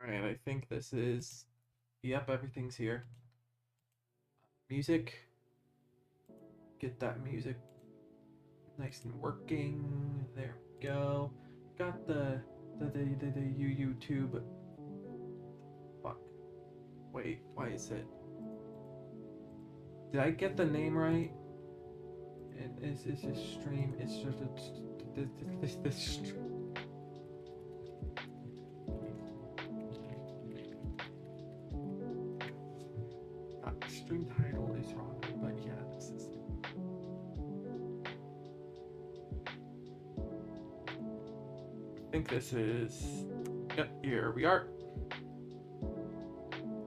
Alright, I think this is... Yep, everything's here. Music. Get that music nice and working. There we go. Got the YouTube. Fuck. Wait, why is it? Did I get the name right? Is this stream? It's just this stream title is wrong, but yeah, this is it. I think this is... Yep, here we are.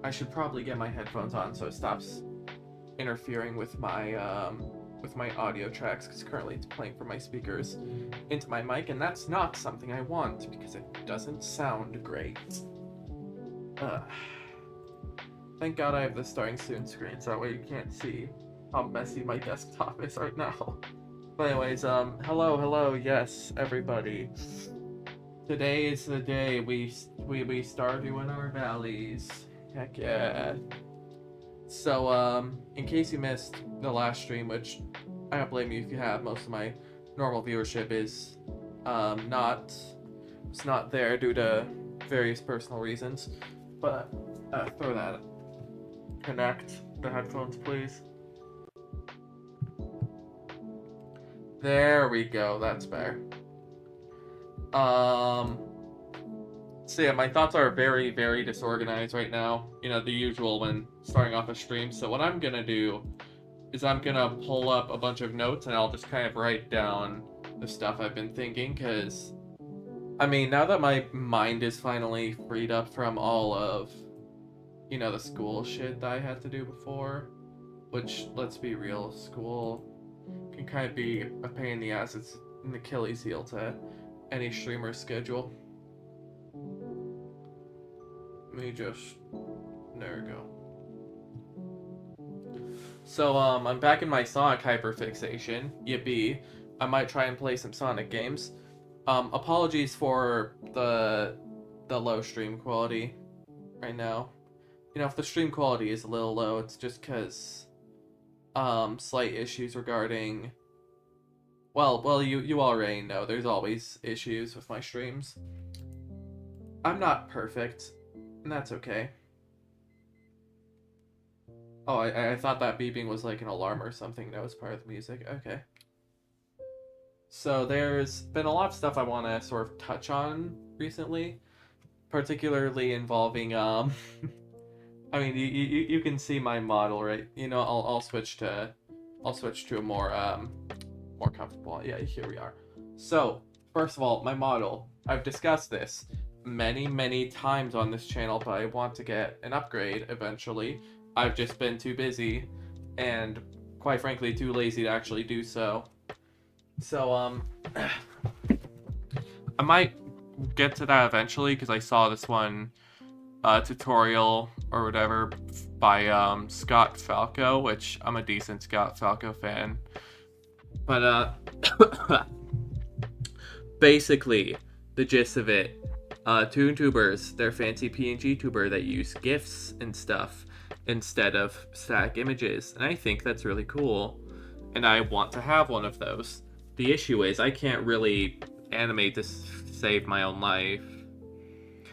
I should probably get my headphones on so it stops interfering with my audio tracks, because currently it's playing from my speakers into my mic, and that's not something I want because it doesn't sound great. Thank God I have the starting soon screen, so that way you can't see how messy my desktop is right now. But anyways, hello, yes, everybody. Today is the day we Stardew in our valleys. Heck yeah. So, in case you missed the last stream, which I don't blame you if you have, most of my normal viewership is not there due to various personal reasons. But throw that. Connect the headphones, please. There we go. That's better. So yeah, my thoughts are very, very disorganized right now. You know, the usual when starting off a stream. So what I'm gonna do is I'm gonna pull up a bunch of notes and I'll just kind of write down the stuff I've been thinking, because I mean, now that my mind is finally freed up from all of, you know, the school shit that I had to do before, which, let's be real, school can kind of be a pain in the ass. It's an Achilles heel to any streamer's schedule. Let me just... There we go. So, I'm back in my Sonic hyperfixation. Yippee. I might try and play some Sonic games. Apologies for the low stream quality right now. You know, if the stream quality is a little low, it's just because slight issues regarding... Well, you already know there's always issues with my streams. I'm not perfect, and that's okay. Oh, I thought that beeping was like an alarm or something. That was part of the music. Okay. So there's been a lot of stuff I want to sort of touch on recently, particularly involving I mean, you can see my model, right? You know, I'll switch to a more comfortable. Yeah, here we are. So first of all, my model. I've discussed this many times on this channel, but I want to get an upgrade eventually. I've just been too busy and, quite frankly, too lazy to actually do so. So, I might get to that eventually, because I saw this one tutorial or whatever by Scott Falco, which I'm a decent Scott Falco fan. But, basically, the gist of it, ToonTubers, they're fancy PNG tuber that use GIFs and stuff instead of static images, and I think that's really cool, and I want to have one of those. The issue is I can't really animate to save my own life.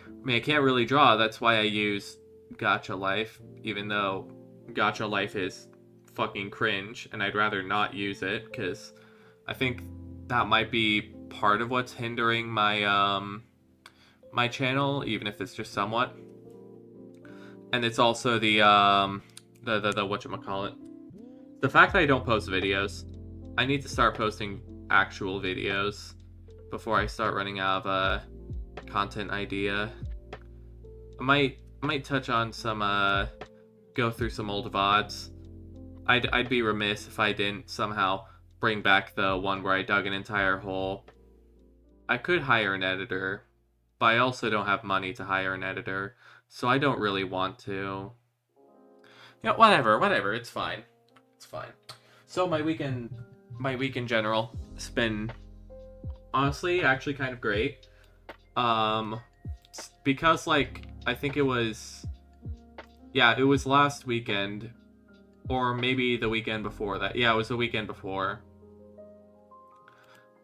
I mean, I can't really draw, that's why I use Gacha Life, even though Gacha Life is fucking cringe, and I'd rather not use it, because I think that might be part of what's hindering my my channel, even if it's just somewhat. And it's also the whatchamacallit. The fact that I don't post videos. I need to start posting actual videos before I start running out of a content idea. I might touch on some go through some old VODs. I'd be remiss if I didn't somehow bring back the one where I dug an entire hole. I could hire an editor, but I also don't have money to hire an editor, so I don't really want to. Yeah, whatever, it's fine. It's fine. So my week in general has been honestly actually kind of great. Because like I think it was, yeah, it was last weekend, or maybe the weekend before that. Yeah, it was the weekend before,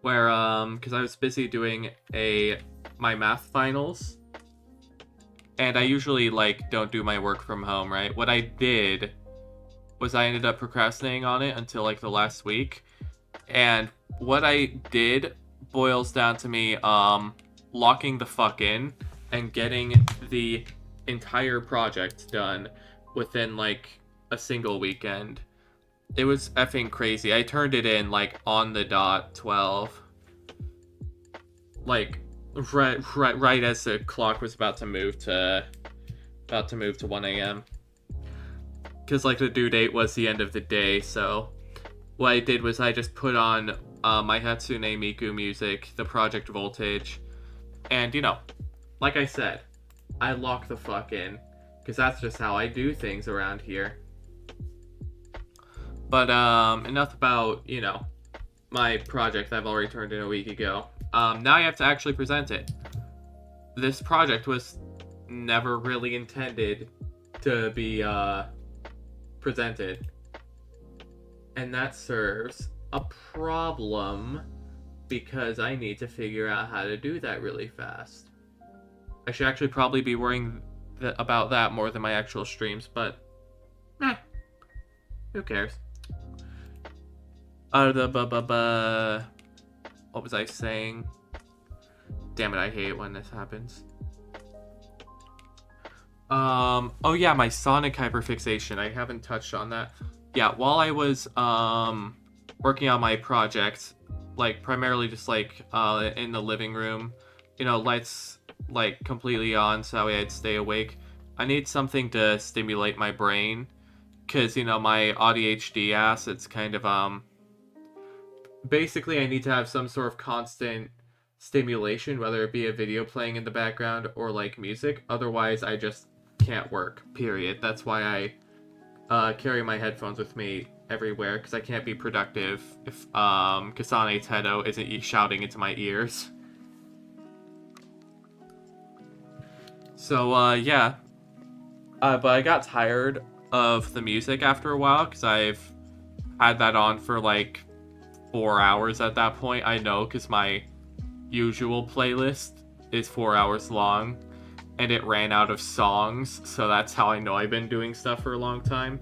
where because I was busy doing my math finals, and I usually like don't do my work from home, right? What I did was I ended up procrastinating on it until like the last week, and what I did boils down to me locking the fuck in and getting the entire project done within like a single weekend. It was effing crazy. I turned it in like on the dot 12. Like right as the clock was about to move to 1 a.m. Cuz like the due date was the end of the day, so what I did was I just put on my Hatsune Miku music, the Project Voltage, and like I said, I lock the fuck in, because that's just how I do things around here. But enough about, my project I've already turned in a week ago. Now I have to actually present it. This project was never really intended to be presented. And that serves a problem, because I need to figure out how to do that really fast. I should actually probably be worrying about that more than my actual streams, but who cares? What was I saying? Damn it, I hate when this happens. Oh yeah, my Sonic hyperfixation. I haven't touched on that. Yeah, while I was working on my project, like primarily just like in the living room, lights like completely on so I'd stay awake. I need something to stimulate my brain, because my ADHD ass, it's kind of basically I need to have some sort of constant stimulation, whether it be a video playing in the background or like music. Otherwise I just can't work, period. That's why I carry my headphones with me everywhere, because I can't be productive if Kasane Tedo isn't shouting into my ears. So yeah, but I got tired of the music after a while, because I've had that on for like 4 hours at that point. I know, because my usual playlist is 4 hours long, and it ran out of songs, so that's how I know I've been doing stuff for a long time.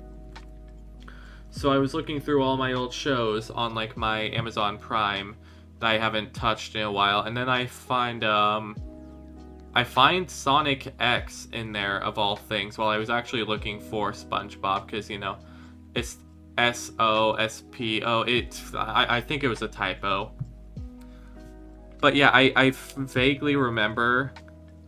So I was looking through all my old shows on like my Amazon Prime that I haven't touched in a while, and then I find Sonic X in there, of all things, while I was actually looking for SpongeBob, because it's SOSPO. I think it was a typo. But yeah, I vaguely remember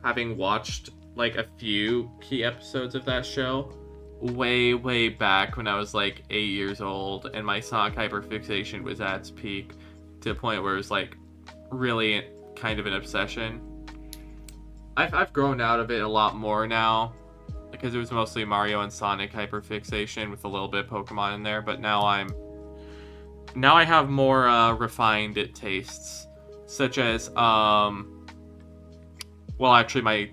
having watched like a few key episodes of that show way back when I was like 8 years old, and my Sonic hyperfixation was at its peak, to the point where it was like really kind of an obsession. I've grown out of it a lot more now, because it was mostly Mario and Sonic hyperfixation with a little bit of Pokemon in there, but now I have more refined tastes, such as well, actually my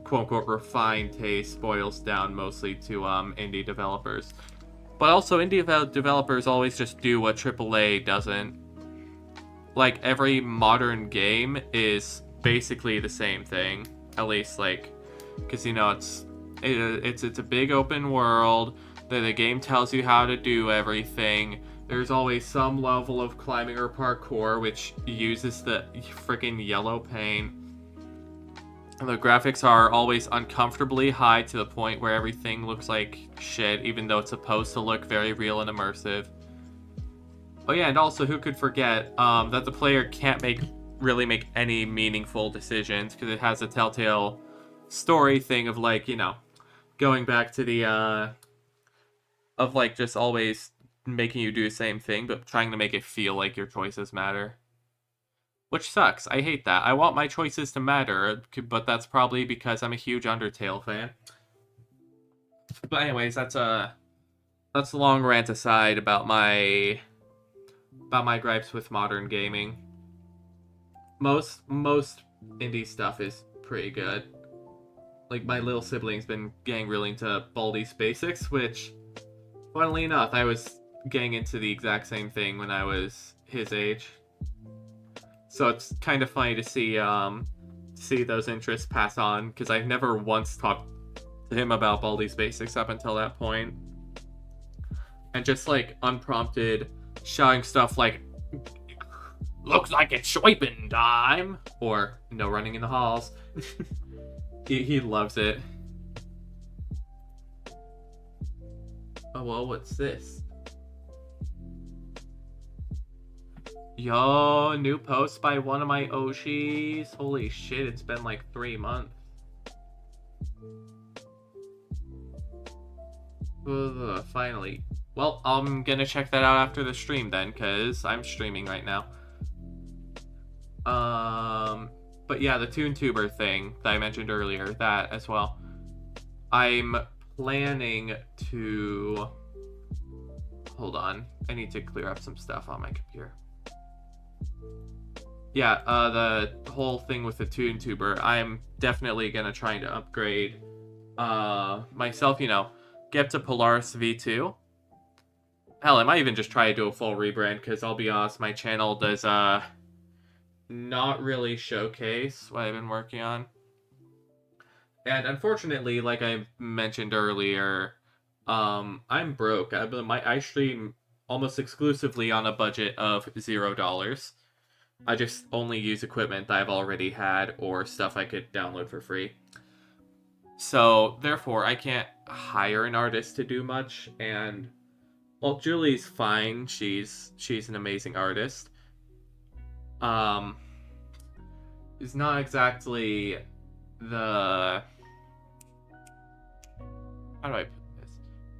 quote-unquote refined taste boils down mostly to indie developers. But also, indie developers always just do what AAA doesn't. Like, every modern game is basically the same thing. At least, like, because, it's a big open world. The game tells you how to do everything. There's always some level of climbing or parkour, which uses the freaking yellow paint. The graphics are always uncomfortably high, to the point where everything looks like shit, even though it's supposed to look very real and immersive. Oh yeah, and also, who could forget that the player can't really make any meaningful decisions, because it has a telltale story thing of like, going back to the of like just always making you do the same thing, but trying to make it feel like your choices matter. Which sucks. I hate that. I want my choices to matter, but that's probably because I'm a huge Undertale fan. But anyways, that's a long rant aside about my gripes with modern gaming. Most indie stuff is pretty good. like my little sibling's been getting really into Baldi's Basics, which, funnily enough, I was getting into the exact same thing when I was his age. So it's kind of funny to see those interests pass on, because I've never once talked to him about Baldi's Basics up until that point. And just like unprompted shouting stuff like, looks like it's swiping time, or no running in the halls. he loves it. Oh well, what's this? Yo, new post by one of my Oshis. Holy shit, it's been like 3 months. Finally. Well, I'm gonna check that out after the stream then, because I'm streaming right now. But yeah, the ToonTuber thing that I mentioned earlier, that as well. I'm planning to... Hold on. I need to clear up some stuff on my computer. Yeah, the whole thing with the ToonTuber, I'm definitely gonna try to upgrade myself, you know, get up to Polaris V2. Hell, I might even just try to do a full rebrand, because I'll be honest, my channel does not really showcase what I've been working on. And unfortunately, like I mentioned earlier, I'm broke. I stream almost exclusively on a budget of $0. I just only use equipment that I've already had or stuff I could download for free. So, therefore, I can't hire an artist to do much, and, well, Julie's fine. She's an amazing artist. Is not exactly the... How do I put this?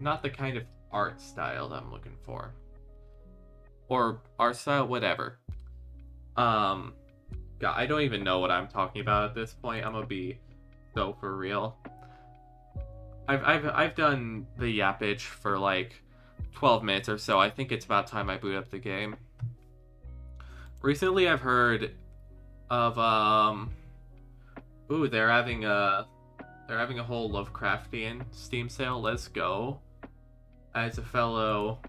Not the kind of art style that I'm looking for. Or art style, whatever. God, I don't even know what I'm talking about at this point. I'm gonna be so for real. I've done the yappage for like 12 minutes or so. I think it's about time I boot up the game. Recently, I've heard of ooh, they're having a whole Lovecraftian Steam sale. Let's go. As a fellow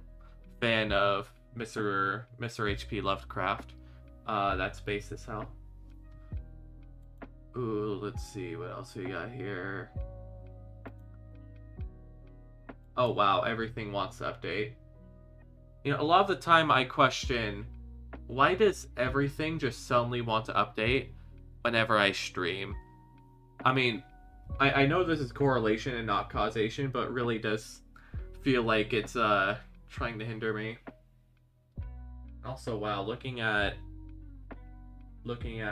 fan of Mr. H.P. Lovecraft, that's base as hell. Ooh, let's see what else we got here. Oh wow, everything wants to update. You know, a lot of the time I question, why does everything just suddenly want to update whenever I stream? I mean, I know this is correlation and not causation, but it really does feel like it's trying to hinder me. Also, wow, looking at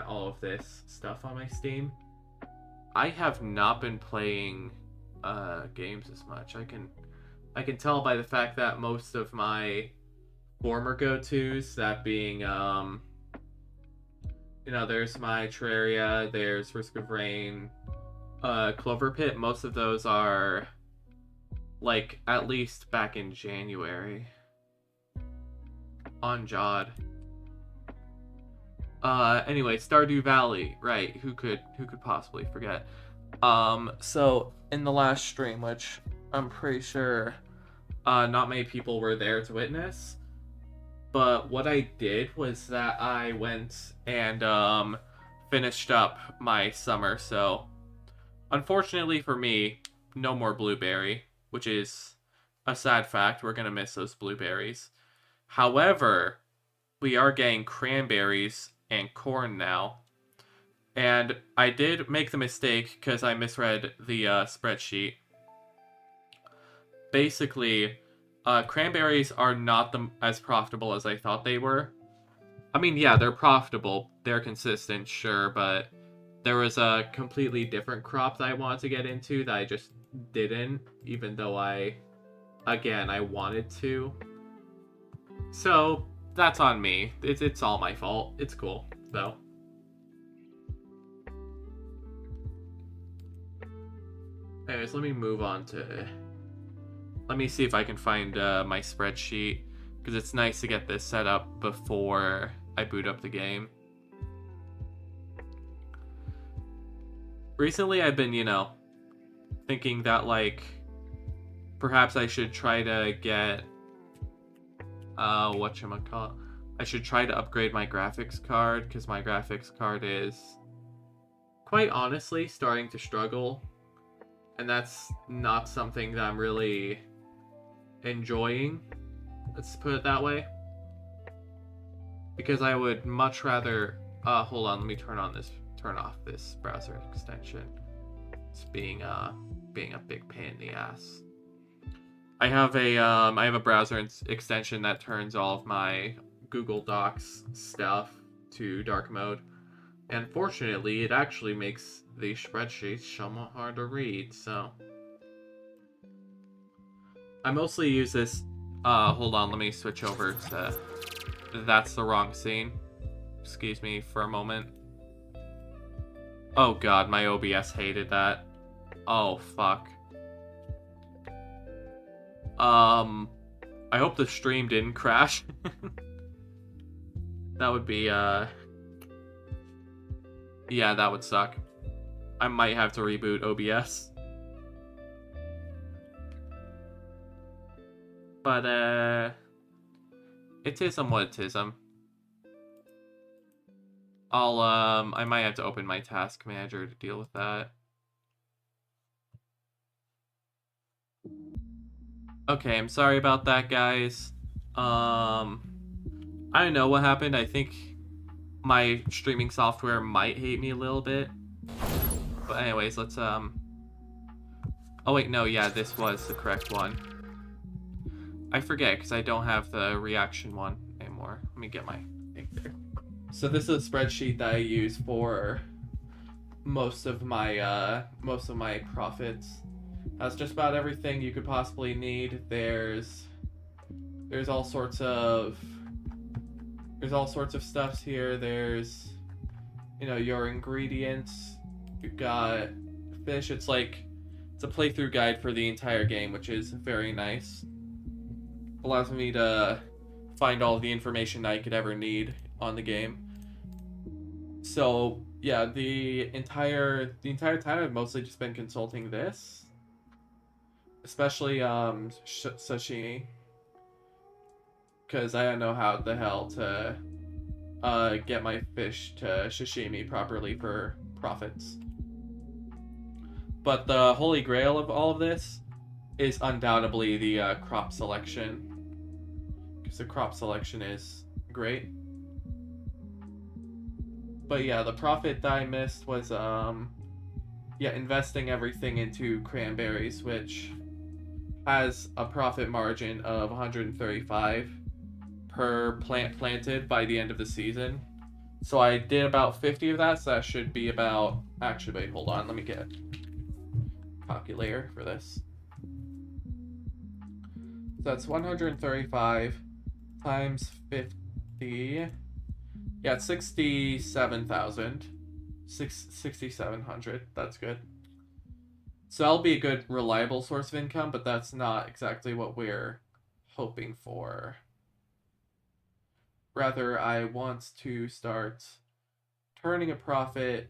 all of this stuff on my Steam, I have not been playing games as much. I can tell by the fact that most of my former go-tos, that being, you know, there's my Terraria, there's Risk of Rain, Clover Pit, most of those are, like, at least back in January. On Jod. Anyway, Stardew Valley, right, who could possibly forget? So, in the last stream, which I'm pretty sure, not many people were there to witness, but what I did was that I went and, finished up my summer, so, unfortunately for me, no more blueberry, which is a sad fact. We're gonna miss those blueberries. However, we are getting cranberries and corn now. And I did make the mistake because I misread the spreadsheet. Basically, cranberries are not as profitable as I thought they were. I mean, yeah, they're profitable. They're consistent, sure, but there was a completely different crop that I wanted to get into that I just didn't, even though I wanted to. So, that's on me. It's all my fault. It's cool, though. Anyways, let me move on to... Let me see if I can find my spreadsheet, because it's nice to get this set up before I boot up the game. Recently, I've been, you know, thinking that, like, perhaps I should try to get, whatchamacallit, I should try to upgrade my graphics card, because my graphics card is, quite honestly, starting to struggle. And that's not something that I'm really enjoying. Let's put it that way. Because I would much rather... hold on, let me turn off this browser extension. It's being a big pain in the ass. I have a browser extension that turns all of my Google Docs stuff to dark mode. And fortunately, it actually makes the spreadsheets somewhat hard to read, so... I mostly use this... hold on, let me switch over to... That's the wrong scene. Excuse me for a moment. Oh god, my OBS hated that. Oh, fuck. I hope the stream didn't crash. That would be, yeah, that would suck. I might have to reboot OBS. But, it ism what it ism. I might have to open my task manager to deal with that. Okay, I'm sorry about that, guys. I don't know what happened. I think my streaming software might hate me a little bit. But anyways, let's, oh wait, no, yeah, this was the correct one. I forget, because I don't have the reaction one anymore. Let me get my thing there. So this is a spreadsheet that I use for most of my profits. That's just about everything you could possibly need. There's all sorts of stuffs here. There's, you know, your ingredients. You've got fish. It's a playthrough guide for the entire game, which is very nice. Allows me to find all the information I could ever need on the game. So yeah, the entire time I've mostly just been consulting this, especially sashimi, because I don't know how the hell to get my fish to sashimi properly for profits. But the holy grail of all of this is undoubtedly the crop selection, because the crop selection is great. But yeah, the profit that I missed was investing everything into cranberries, which has a profit margin of 135 per plant planted by the end of the season. So I did about 50 of that, so that should be about... Actually, wait, hold on, let me get a calculator for this. So that's 135 times 50... Yeah, it's 67,000. 6,700. That's good. So that'll be a good, reliable source of income, but that's not exactly what we're hoping for. Rather, I want to start turning a profit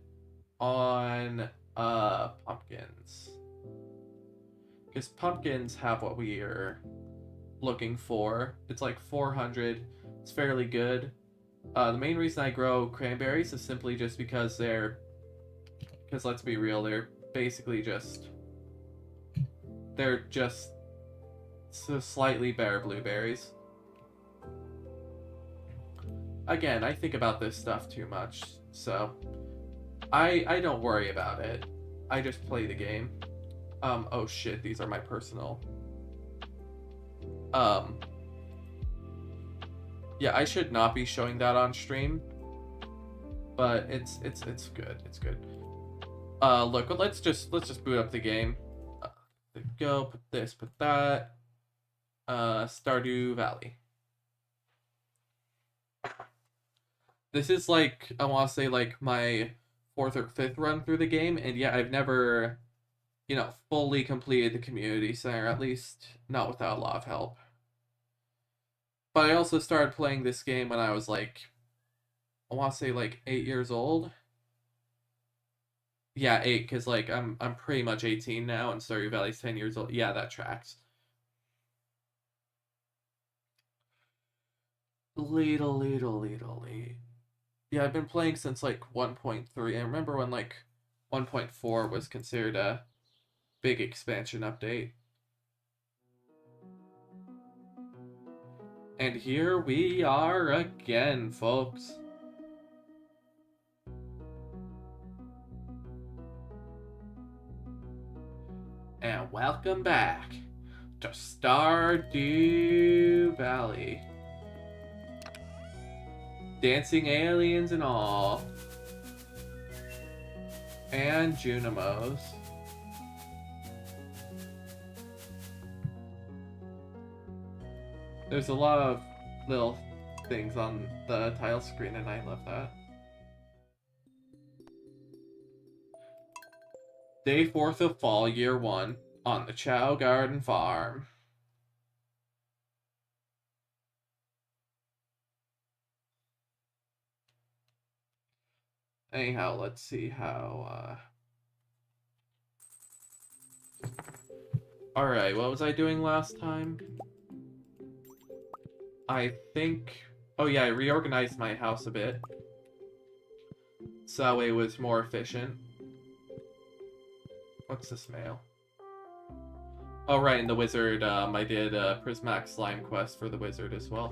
on pumpkins. Because pumpkins have what we are looking for. It's like 400. It's fairly good. The main reason I grow cranberries is simply just because because let's be real, they're basically they're just so slightly better blueberries. Again, I think about this stuff too much, so I don't worry about it. I just play the game. Oh shit, these are my personal. Yeah, I should not be showing that on stream, but it's good. It's good. Look, let's just boot up the game. Go, put this, put that. Stardew Valley. This is like, I want to say like my 4th or 5th run through the game, and yeah, I've never, you know, fully completed the community center, at least not without a lot of help. But I also started playing this game when I was like, I want to say like 8 years old. Yeah, 8, because, like, I'm pretty much 18 now, and Stardew Valley's 10 years old. Yeah, that tracks. Lee. Yeah, I've been playing since, like, 1.3. I remember when, like, 1.4 was considered a big expansion update. And here we are again, folks. And welcome back to Stardew Valley. Dancing aliens and all. And Junimos. There's a lot of little things on the tile screen, and I love that. Day 4th of fall, year 1, on the Chow Garden Farm. Anyhow, let's see how, Alright, what was I doing last time? I think... Oh yeah, I reorganized my house a bit. So that way it was more efficient. What's this mail? Oh right, and the wizard, I did a Prismatic Slime quest for the wizard as well.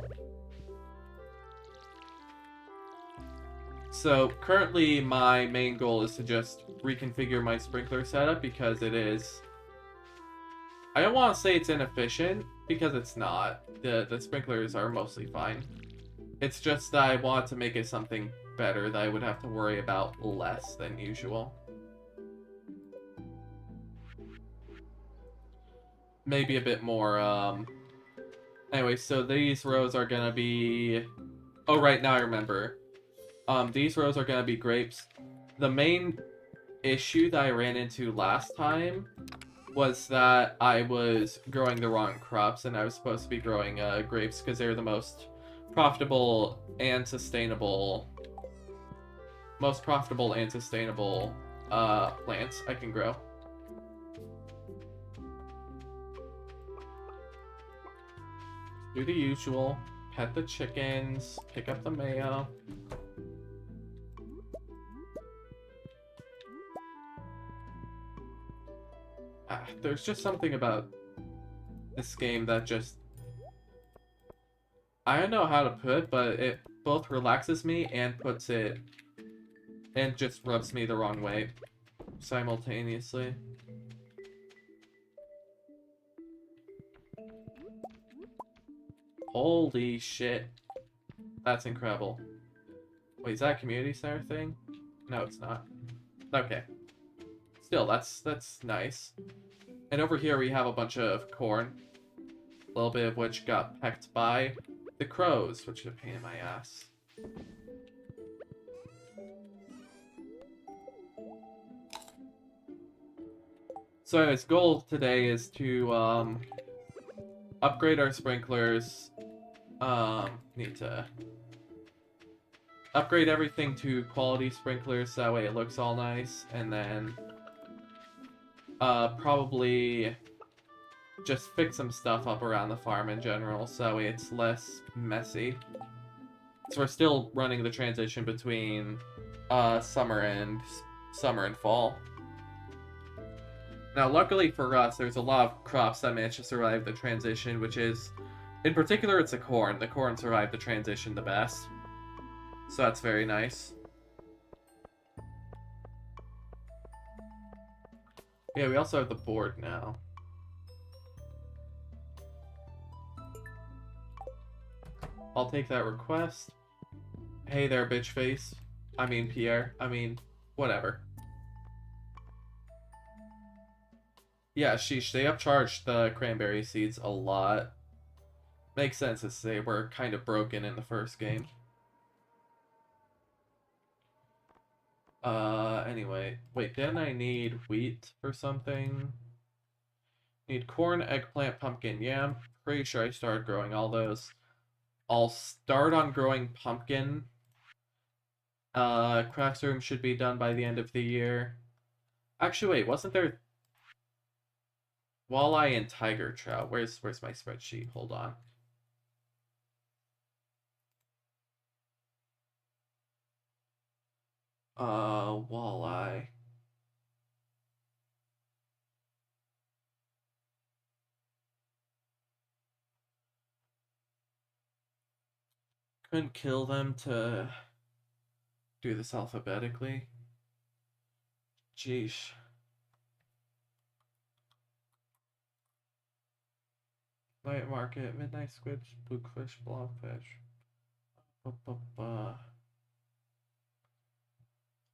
So currently my main goal is to just reconfigure my sprinkler setup because it is... I don't want to say it's inefficient, because it's not. The sprinklers are mostly fine. It's just that I want to make it something better that I would have to worry about less than usual. Maybe a bit more, Anyway, so these rows are gonna be... Oh, right, now I remember. These rows are gonna be grapes. The main issue that I ran into last time was that I was growing the wrong crops, and I was supposed to be growing grapes because they're the most profitable and sustainable plants I can grow. Do the usual, pet the chickens, pick up the mayo. There's just something about this game that just... I don't know how to put, but it both relaxes me and puts it... and just rubs me the wrong way simultaneously. Holy shit. That's incredible. Wait, is that a community center thing? No, it's not. Okay. Still, that's nice. And over here we have a bunch of corn. A little bit of which got pecked by the crows, which is a pain in my ass. So anyways, goal today is to upgrade our sprinklers. Need to upgrade everything to quality sprinklers so that way it looks all nice, and then probably just fix some stuff up around the farm in general so that way it's less messy. So we're still running the transition between summer and fall. Now, luckily for us, there's a lot of crops that manage to survive the transition, which is, in particular, it's the corn. The corn survived the transition the best. So that's very nice. Yeah, we also have the board now. I'll take that request. Hey there, bitch face. I mean, Pierre. I mean, whatever. Yeah, sheesh, they upcharged the cranberry seeds a lot. Makes sense as they were kind of broken in the first game. Anyway. Wait, didn't I need wheat for something? Need corn, eggplant, pumpkin, yam. Pretty sure I started growing all those. I'll start on growing pumpkin. Crafts room should be done by the end of the year. Actually, wait, wasn't there walleye and tiger trout? Where's my spreadsheet? Hold on. Walleye. Couldn't kill them to do this alphabetically. Jeesh. Night market, midnight squid, bluefish, blobfish.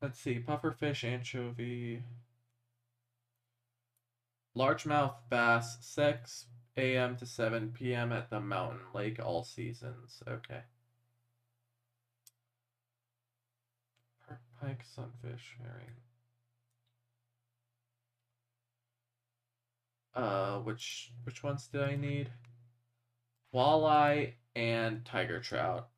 Let's see, pufferfish, anchovy, largemouth bass, 6 a.m. to 7 p.m. at the mountain lake, all seasons. Okay. Perk pike, sunfish, herring. Which ones did I need? Walleye and tiger trout.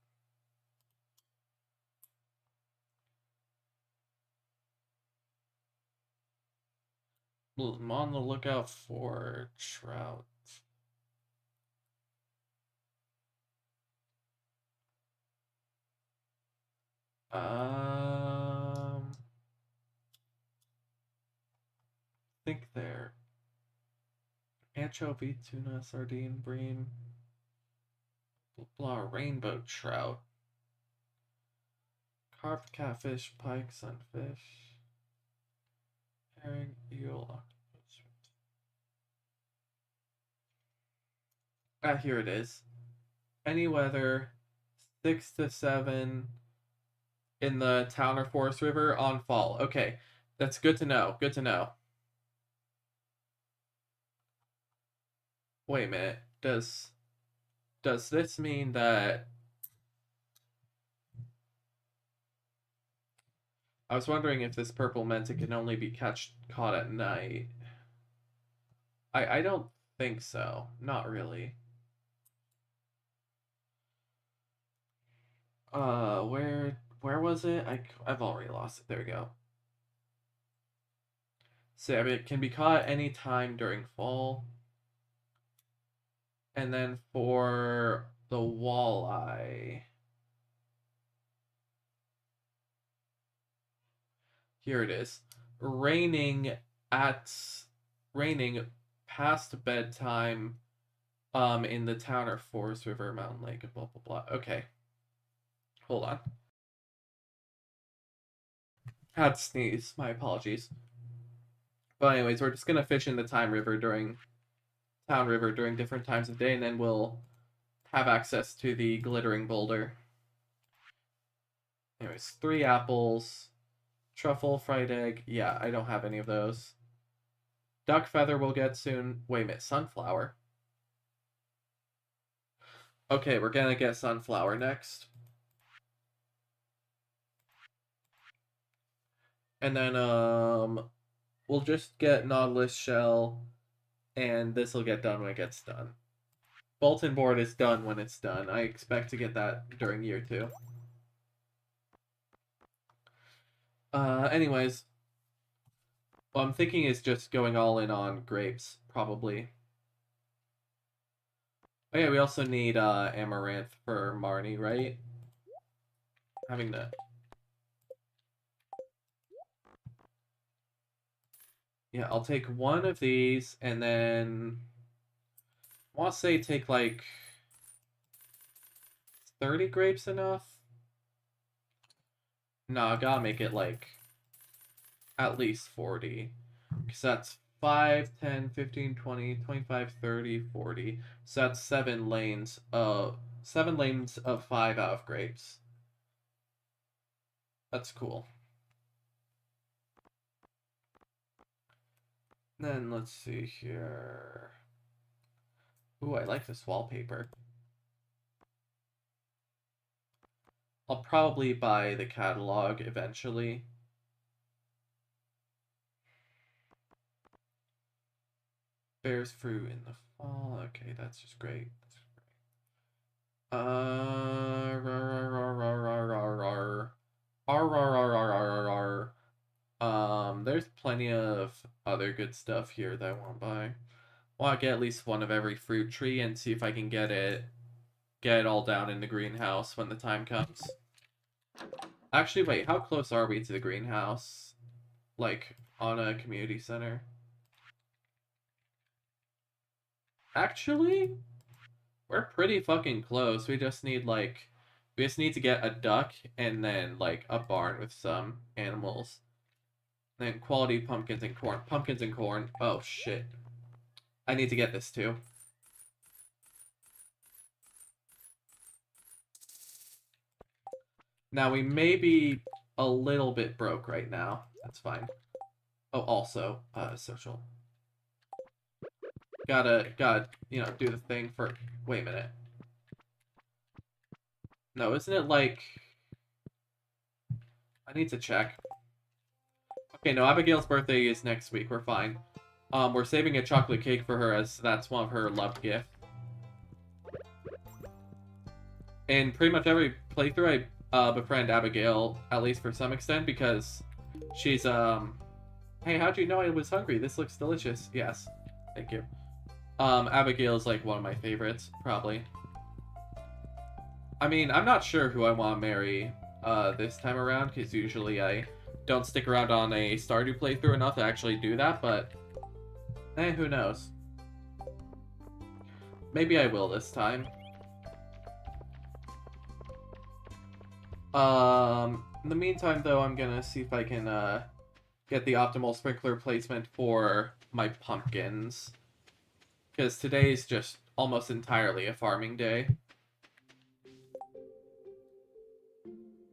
I'm on the lookout for trout. Think there. Anchovy, tuna, sardine, bream, blah, rainbow trout, carp, catfish, pike, sunfish, herring, eel, octopus. Ah, here it is. Any weather, 6 to 7 in the town or forest river on fall. Okay, that's good to know. Good to know. Wait a minute. Does this mean that I was wondering if this purple meant it can only be caught at night. I don't think so. Not really. Where was it? I've already lost it. There we go. So I mean, it can be caught any time during fall. And then for the walleye, here it is. Raining at raining past bedtime in the town or forest river mountain lake blah blah blah. Okay. Hold on. Had to sneeze. My apologies. But anyways, we're just gonna fish in the town river during different times of day, and then we'll have access to the glittering boulder. Anyways, 3 apples, truffle, fried egg. Yeah, I don't have any of those. Duck feather we'll get soon. Wait a minute, sunflower. Okay, we're gonna get sunflower next. And then we'll just get nautilus shell, and this will get done when it gets done. Bulletin board is done when it's done. I expect to get that during year 2. Anyways, what I'm thinking is just going all in on grapes, probably. Oh yeah, we also need amaranth for Marnie, right? Having that. Yeah, I'll take one of these, and then I want to say take like 30 grapes enough? No, I gotta make it like at least 40. Because that's 5, 10, 15, 20, 25, 30, 40. So that's 7 lanes of 5 out of grapes. That's cool. Then let's see here. Ooh, I like this wallpaper. I'll probably buy the catalog eventually. Bears fruit in the fall. Okay, that's just great. There's plenty of other good stuff here that I want to buy. I want to get at least one of every fruit tree and see if I can get it all down in the greenhouse when the time comes. Actually, wait, how close are we to the greenhouse? Like, on a community center? Actually, we're pretty fucking close. We just need, like, we just need to get a duck and then, like, a barn with some animals. Then quality pumpkins and corn. Pumpkins and corn. Oh, shit. I need to get this, too. Now, we may be a little bit broke right now. That's fine. Oh, also, social. Gotta, you know, do the thing for... Wait a minute. No, isn't it like... I need to check. Okay, no, Abigail's birthday is next week. We're fine. We're saving a chocolate cake for her as that's one of her loved gifts. In pretty much every playthrough, I befriend Abigail, at least for some extent, because she's, hey, how'd you know I was hungry? This looks delicious. Yes, thank you. Abigail's, like, one of my favorites, probably. I mean, I'm not sure who I want to marry, this time around, because usually I don't stick around on a Stardew playthrough enough to actually do that, but, who knows. Maybe I will this time. In the meantime, though, I'm gonna see if I can, get the optimal sprinkler placement for my pumpkins. Because today's just almost entirely a farming day.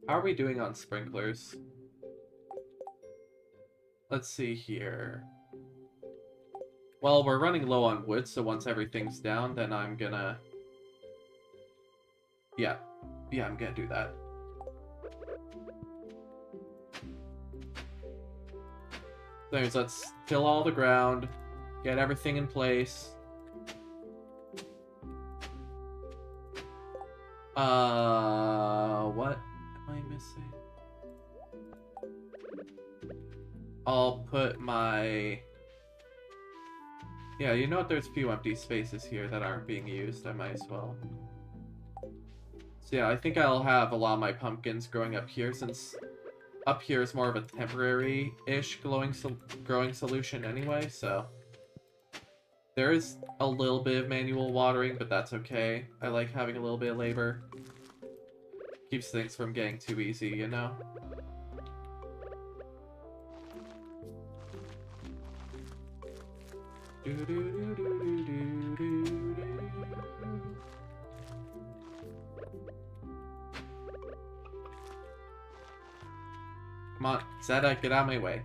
How are we doing on sprinklers? Let's see here. Well, we're running low on wood, so once everything's down, then I'm gonna... Yeah, I'm gonna do that. Let's fill all the ground, get everything in place. What am I missing? I'll put my... Yeah, you know what? There's a few empty spaces here that aren't being used. I might as well. So yeah, I think I'll have a lot of my pumpkins growing up here, since up here is more of a temporary-ish growing solution anyway, so... There is a little bit of manual watering, but that's okay. I like having a little bit of labor. Keeps things from getting too easy, you know? Come on, Zeta, get out of my way.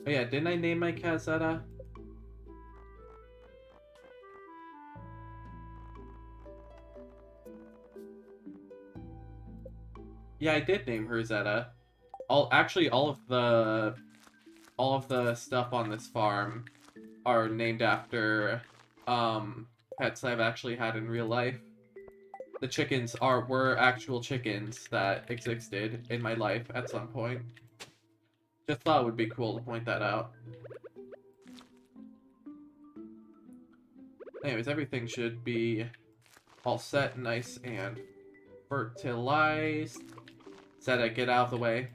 Oh yeah, didn't I name my cat Zeta? Yeah, I did name her Zeta. Actually, all of the stuff on this farm are named after pets I've actually had in real life. The chickens were actual chickens that existed in my life at some point. Just thought it would be cool to point that out. Anyways, everything should be all set, nice and fertilized. Zeta, get out of the way.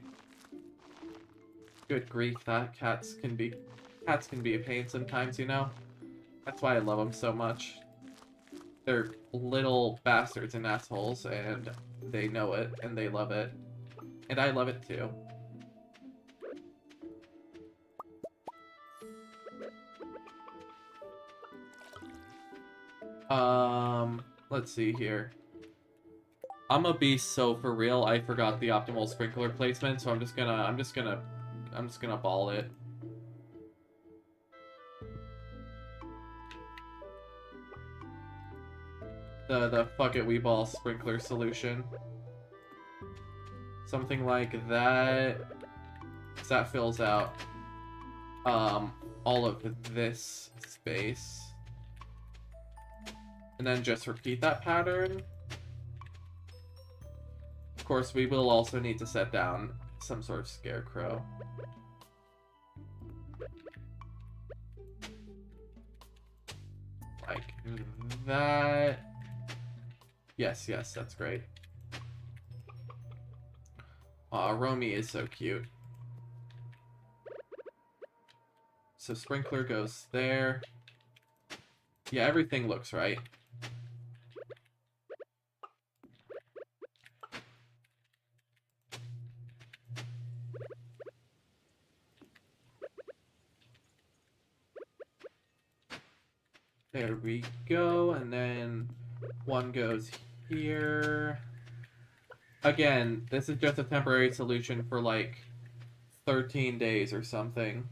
Good grief, that cats can be a pain sometimes, you know? That's why I love them so much. They're little bastards and assholes, and they know it, and they love it. And I love it too. Let's see here. I'm gonna be so for real, I forgot the optimal sprinkler placement, so I'm just gonna ball it. The fuck it, we ball sprinkler solution. Something like that. 'Cause that fills out all of this space. And then just repeat that pattern. Of course, we will also need to set down some sort of scarecrow. Like that. Yes, yes, that's great. Aw, Romy is so cute. So sprinkler goes there. Yeah, everything looks right. There we go, and then one goes here. Again, this is just a temporary solution for like 13 days or something.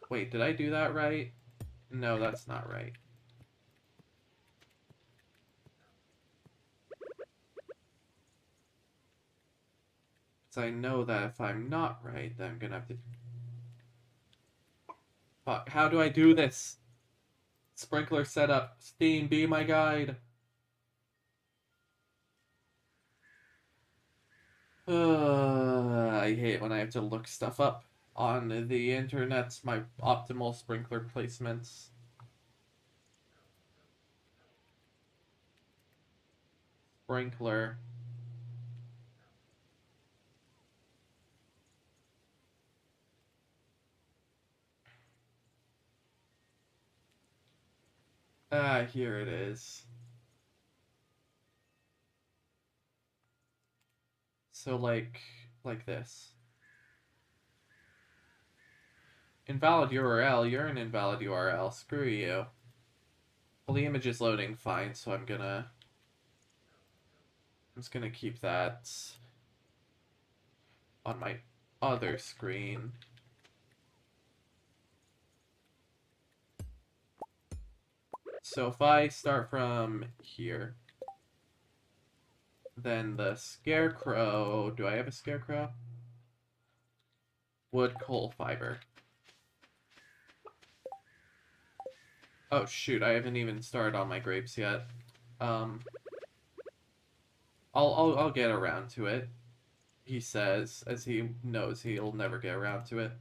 Wait, did I do that right? No, that's not right. So I know that if I'm not right, then I'm gonna have to... Fuck, how do I do this? Sprinkler setup. Steam, be my guide. I hate when I have to look stuff up on the internet, my optimal sprinkler placements. Sprinkler. Ah, here it is. So like this. Invalid URL, you're an invalid URL, screw you. Well, the image is loading fine, so I'm just gonna keep that on my other screen. So if I start from here, then the scarecrow, do I have a scarecrow? Wood, coal, fiber. Oh shoot, I haven't even started on my grapes yet. I'll get around to it, he says, as he knows he'll never get around to it.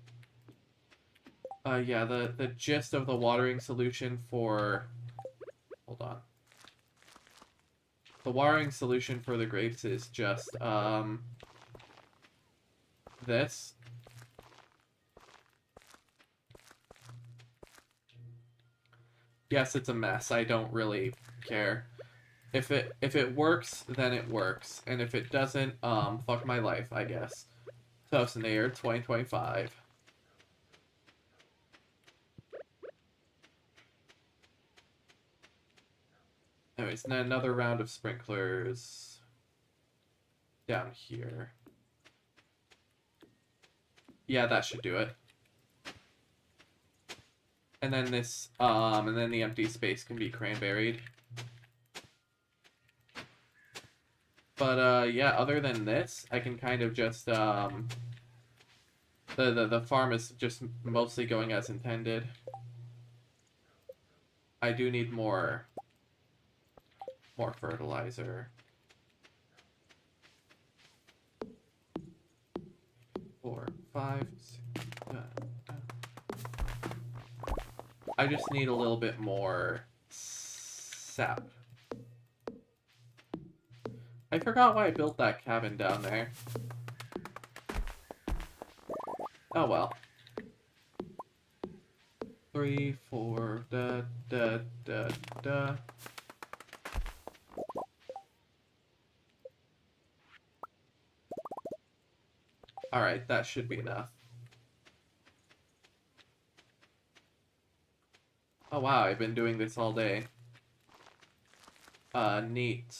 Yeah, the gist of the watering solution for... Hold on. The watering solution for the grapes is just, this. Yes, it's a mess. I don't really care. If it works, then it works. And if it doesn't, fuck my life, I guess. Toastinator 2025. Anyways, then another round of sprinklers down here. Yeah, that should do it. And then this, and then the empty space can be cranberried. But, yeah, other than this, I can kind of just, the farm is just mostly going as intended. I do need more fertilizer. 4, 5, 6, I just need a little bit more sap. I forgot why I built that cabin down there. Oh well. 3, 4, da, da, da, da. Alright, that should be enough. Oh wow, I've been doing this all day. Neat.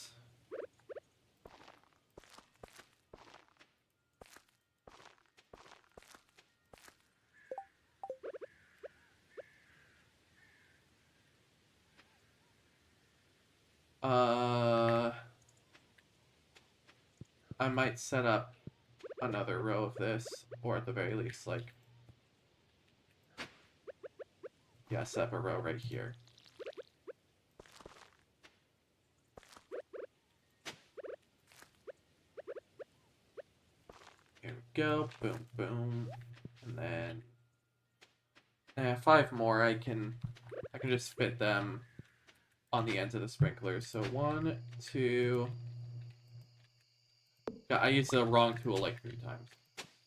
I might set up another row of this, or at the very least, like... Yeah, set up a row right here. Here we go, boom, boom, and then... 5 more I can can just fit them on the ends of the sprinklers. So 1, 2. Yeah, I used the wrong tool like 3 times.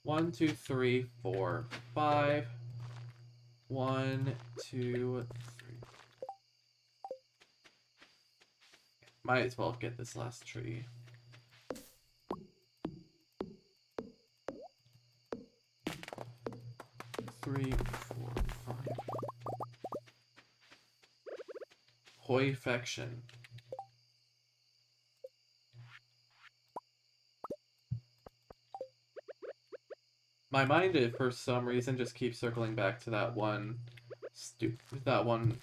1, 2, 3, 4, 5. 1, 2, 3. Might as well get this last tree. Three, 4, 5. Hoifection. My mind, for some reason, just keeps circling back to that one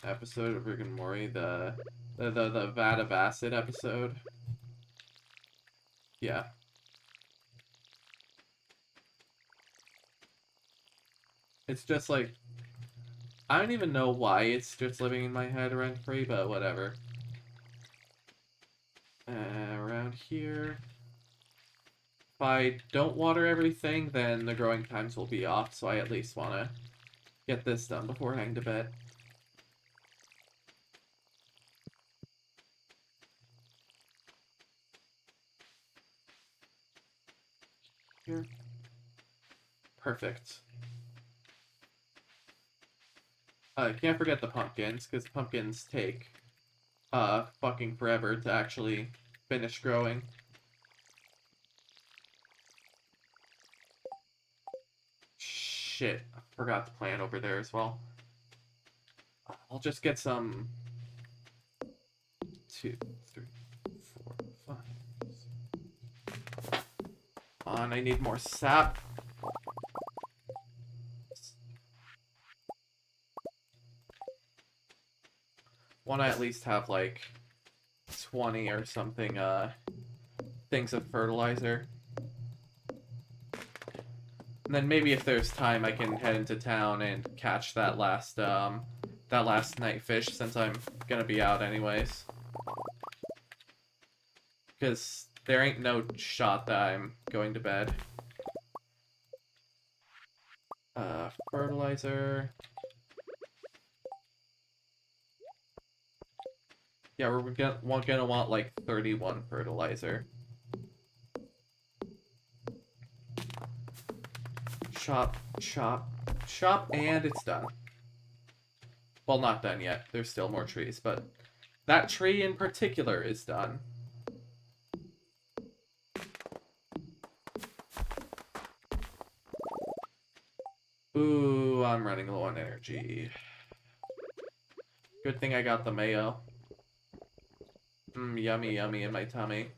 episode of Rick and Morty, the vat of acid episode. Yeah. It's just like, I don't even know why it's just living in my head rent free, but whatever. Around here. If I don't water everything, then the growing times will be off, so I at least want to get this done before heading to bed. Here. Perfect. Can't forget the pumpkins, because pumpkins take fucking forever to actually finish growing. Shit, I forgot to plant over there as well. I'll just get some 2, 3, 4, 5. On, I need more sap. Want to at least have like 20 or something things of fertilizer. And then maybe if there's time I can head into town and catch that last night fish, since I'm gonna be out anyways. Because there ain't no shot that I'm going to bed. Fertilizer. Yeah, we're gonna want like 31 fertilizer. Chop, chop, chop, and it's done. Well, not done yet. There's still more trees, but that tree in particular is done. Ooh, I'm running low on energy. Good thing I got the mayo. Yummy, yummy in my tummy.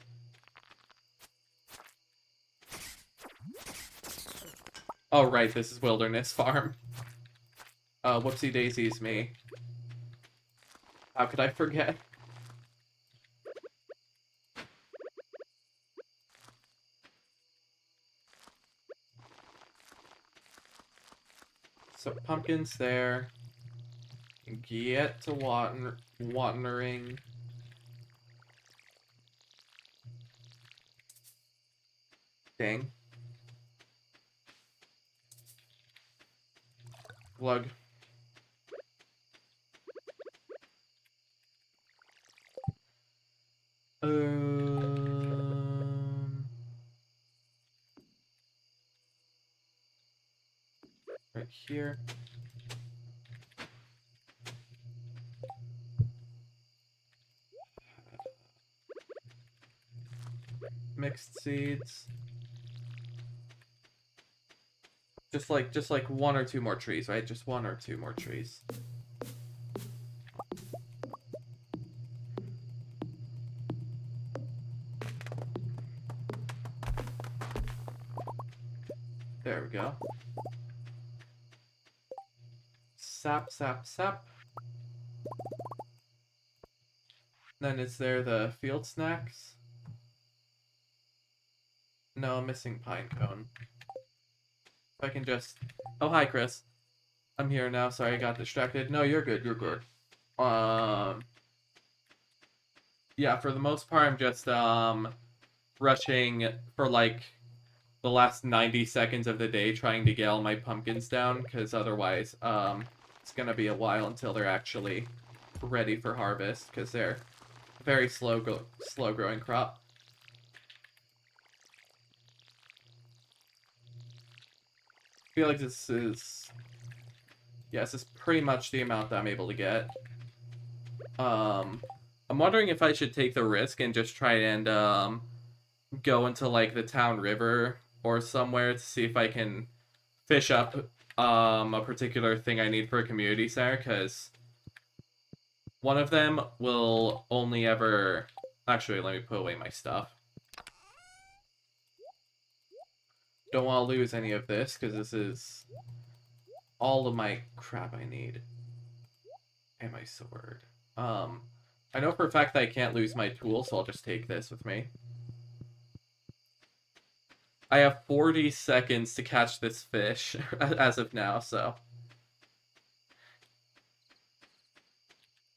Oh, right, this is Wilderness Farm. Whoopsie daisies me. How could I forget? So, pumpkins there. Get to watering. Dang. Glug. Right here. Mixed seeds. Just like 1 or 2 more trees, right? Just 1 or 2 more trees. There we go. Sap, sap, sap. Then is there the field snacks? No, I'm missing pine cone. If I can just... Oh, hi, Chris. I'm here now. Sorry, I got distracted. No, you're good. You're good. Yeah, for the most part, I'm just, rushing for, like, the last 90 seconds of the day trying to get all my pumpkins down, because otherwise, it's gonna be a while until they're actually ready for harvest, because they're a very slow growing crop. I feel like this is... Yes, it's pretty much the amount that I'm able to get. I'm wondering if I should take the risk and just try and go into like the town river or somewhere to see if I can fish up a particular thing I need for a community center, because one of them will only ever... Actually, let me put away my stuff. Don't want to lose any of this, because this is all of my crap I need. And my sword. I know for a fact that I can't lose my tool, so I'll just take this with me. I have 40 seconds to catch this fish as of now, so...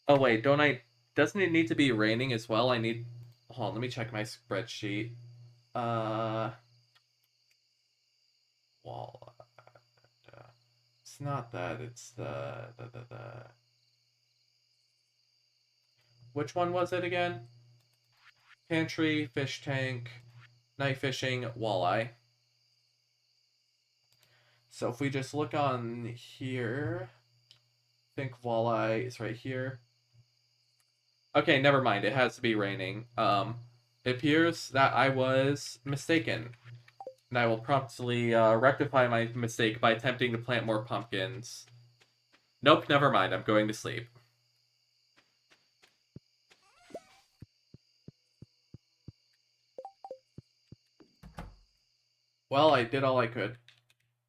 Oh wait, don't I... Doesn't it need to be raining as well? I need... Hold on, let me check my spreadsheet. Wall... It's not that, it's the... Which one was it again? Pantry, fish tank, night fishing, walleye. So if we just look on here... I think walleye is right here. Okay, never mind. It has to be raining. It appears that I was mistaken. And I will promptly rectify my mistake by attempting to plant more pumpkins. Nope, never mind. I'm going to sleep. Well, I did all I could.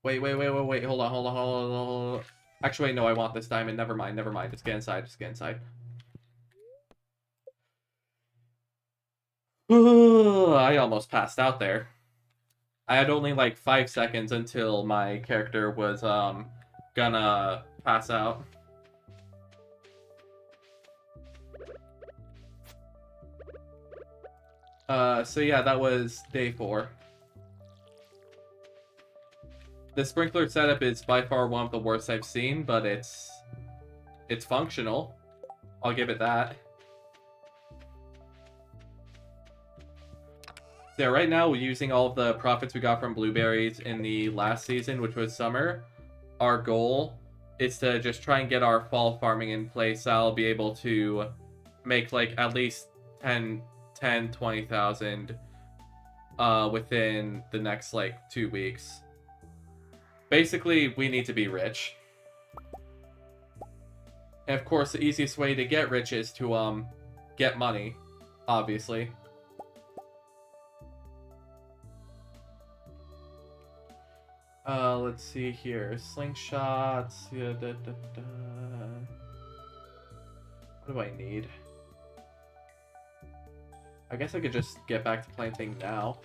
Wait. Hold on. Actually, no, I want this diamond. Never mind. Just get inside. I almost passed out there. I had only like 5 seconds until my character was gonna pass out. So yeah, that was day 4. The sprinkler setup is by far one of the worst I've seen, but it's functional. I'll give it that. Yeah, right now, using all of the profits we got from blueberries in the last season, which was summer, our goal is to just try and get our fall farming in place. So I'll be able to make like at least 20,000 within the next like 2 weeks. Basically, we need to be rich. And of course, the easiest way to get rich is to get money, obviously. Let's see here. Slingshots. Yeah, What do I need? I guess I could just get back to planting now.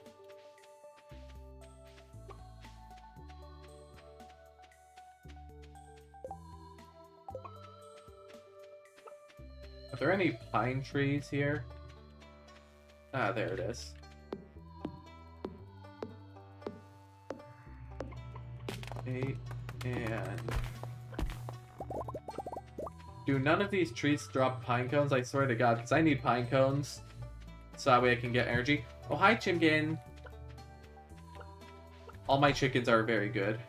Are there any pine trees here? Ah, there it is. And do none of these trees drop pine cones? I swear to God, because I need pine cones so that way I can get energy. Oh, hi, Chimkin. All my chickens are very good.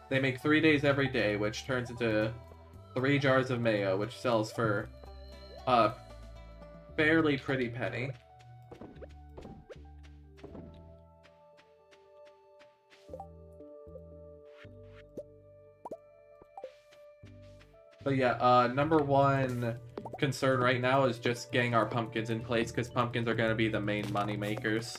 They make 3 days every day, which turns into 3 jars of mayo, which sells for a fairly pretty penny. But yeah, number one concern right now is just getting our pumpkins in place, because pumpkins are going to be the main money makers.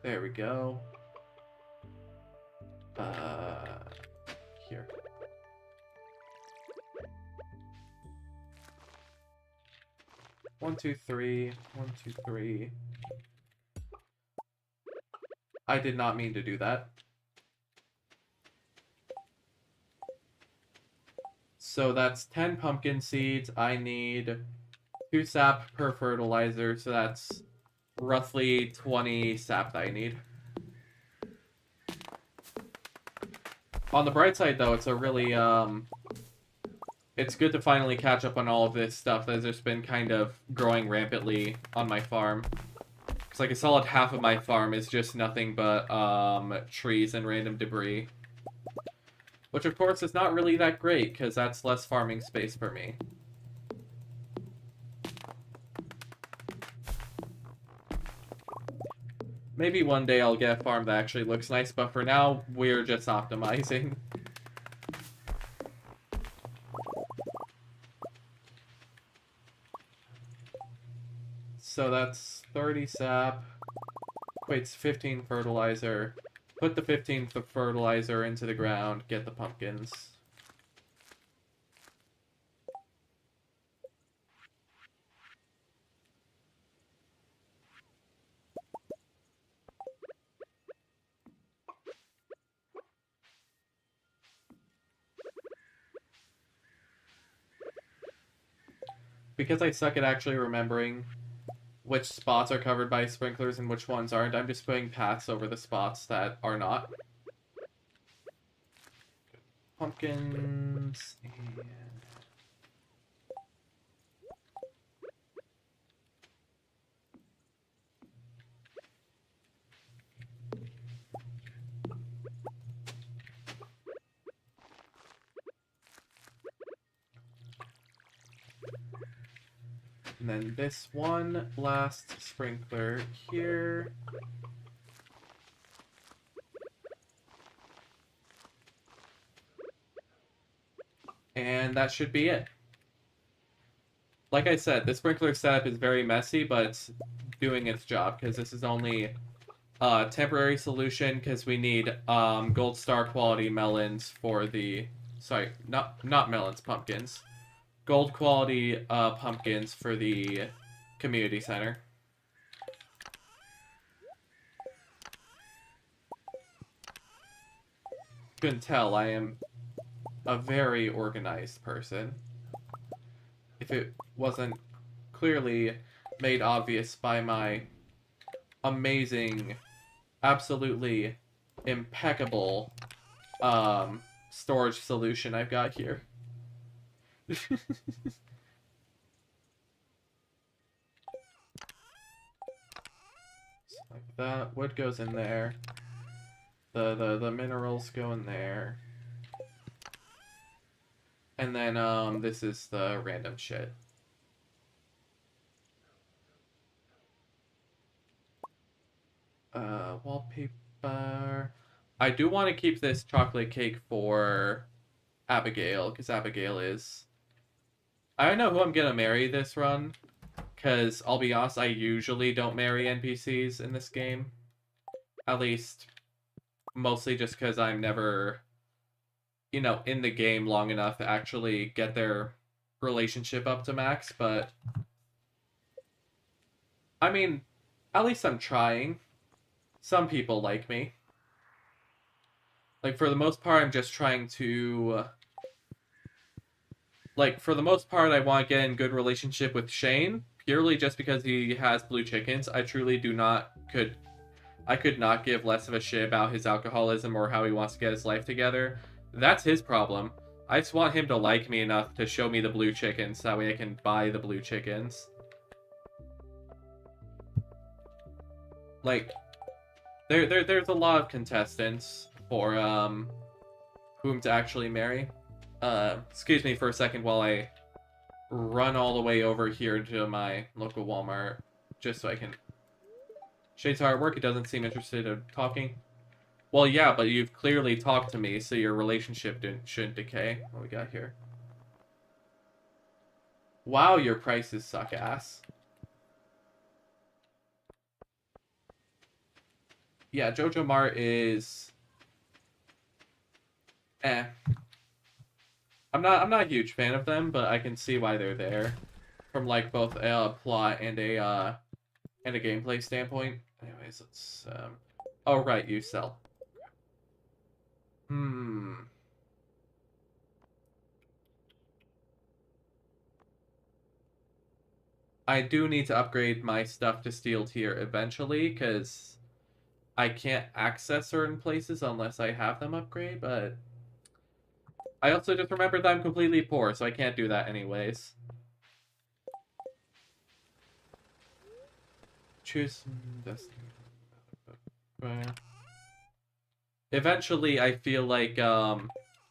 There we go. Here. One, two, three. 1, 2, 3. I did not mean to do that. So that's 10 pumpkin seeds. I need 2 sap per fertilizer, so that's roughly 20 sap that I need. On the bright side, though, it's a really, it's good to finally catch up on all of this stuff that's just been kind of growing rampantly on my farm. Because, like, a solid half of my farm is just nothing but, trees and random debris. Which, of course, is not really that great, because that's less farming space for me. Maybe one day I'll get a farm that actually looks nice, but for now, we're just optimizing. So that's 30 sap, equates 15 fertilizer. Put the 15 fertilizer into the ground, get the pumpkins. Because I suck at actually remembering which spots are covered by sprinklers and which ones aren't, I'm just putting paths over the spots that are not. Pumpkins, and then this one last sprinkler here. And that should be it. Like I said, the sprinkler setup is very messy, but it's doing its job, because this is only a temporary solution, because we need gold star quality melons for the... Sorry, not melons, pumpkins. Gold quality pumpkins for the community center. You can tell I am a very organized person. If it wasn't clearly made obvious by my amazing, absolutely impeccable storage solution I've got here. Like that. Wood goes in there. The minerals go in there. And then this is the random shit. Wallpaper. I do want to keep this chocolate cake for Abigail, because Abigail is... I don't know who I'm gonna marry this run, because I'll be honest, I usually don't marry NPCs in this game. At least, mostly just because I'm never, you know, in the game long enough to actually get their relationship up to max, but... I mean, at least I'm trying. Some people like me. Like, for the most part, I'm just trying to... Like, for the most part, I want to get in good relationship with Shane, purely just because he has blue chickens. I truly do not... I could not give less of a shit about his alcoholism or how he wants to get his life together. That's his problem. I just want him to like me enough to show me the blue chickens, so that way I can buy the blue chickens. Like, there's a lot of contestants for, whom to actually marry. Excuse me for a second while I run all the way over here to my local Walmart, just so I can... Shade's artwork, he doesn't seem interested in talking. Well, yeah, but you've clearly talked to me, so your relationship shouldn't decay. What we got here? Wow, your prices suck ass. Yeah, Jojo Mart is... Eh. I'm not a huge fan of them, but I can see why they're there. From, like, both a plot and a gameplay standpoint. Anyways, let's, Oh, right, you sell. I do need to upgrade my stuff to steel tier eventually, because I can't access certain places unless I have them upgrade, but I also just remembered that I'm completely poor, so I can't do that anyways. Choose destiny. Eventually, I feel like,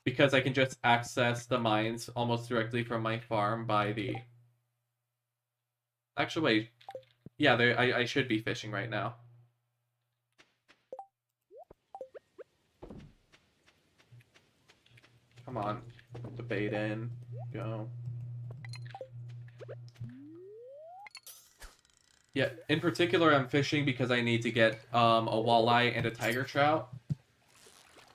because I can just access the mines almost directly from my farm by the... Actually, wait. Yeah, I should be fishing right now. Come on. Put the bait in. Go. Yeah, in particular, I'm fishing because I need to get a walleye and a tiger trout.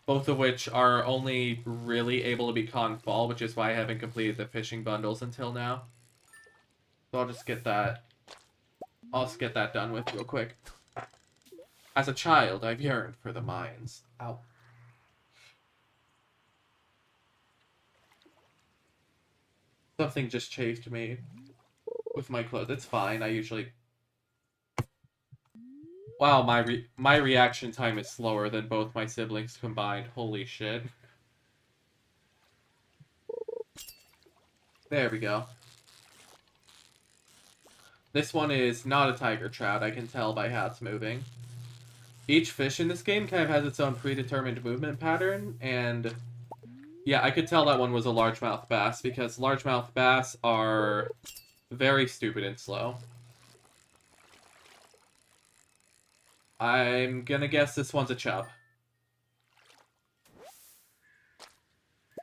Both of which are only really able to be caught in fall, which is why I haven't completed the fishing bundles until now. So I'll just get that. I'll just get that done with real quick. As a child, I've yearned for the mines. Ow. Something just chafed me with my clothes. It's fine. I usually... Wow, my reaction time is slower than both my siblings combined. Holy shit. There we go. This one is not a tiger trout. I can tell by how it's moving. Each fish in this game kind of has its own predetermined movement pattern, and yeah, I could tell that one was a largemouth bass, because largemouth bass are very stupid and slow. I'm gonna guess this one's a chub.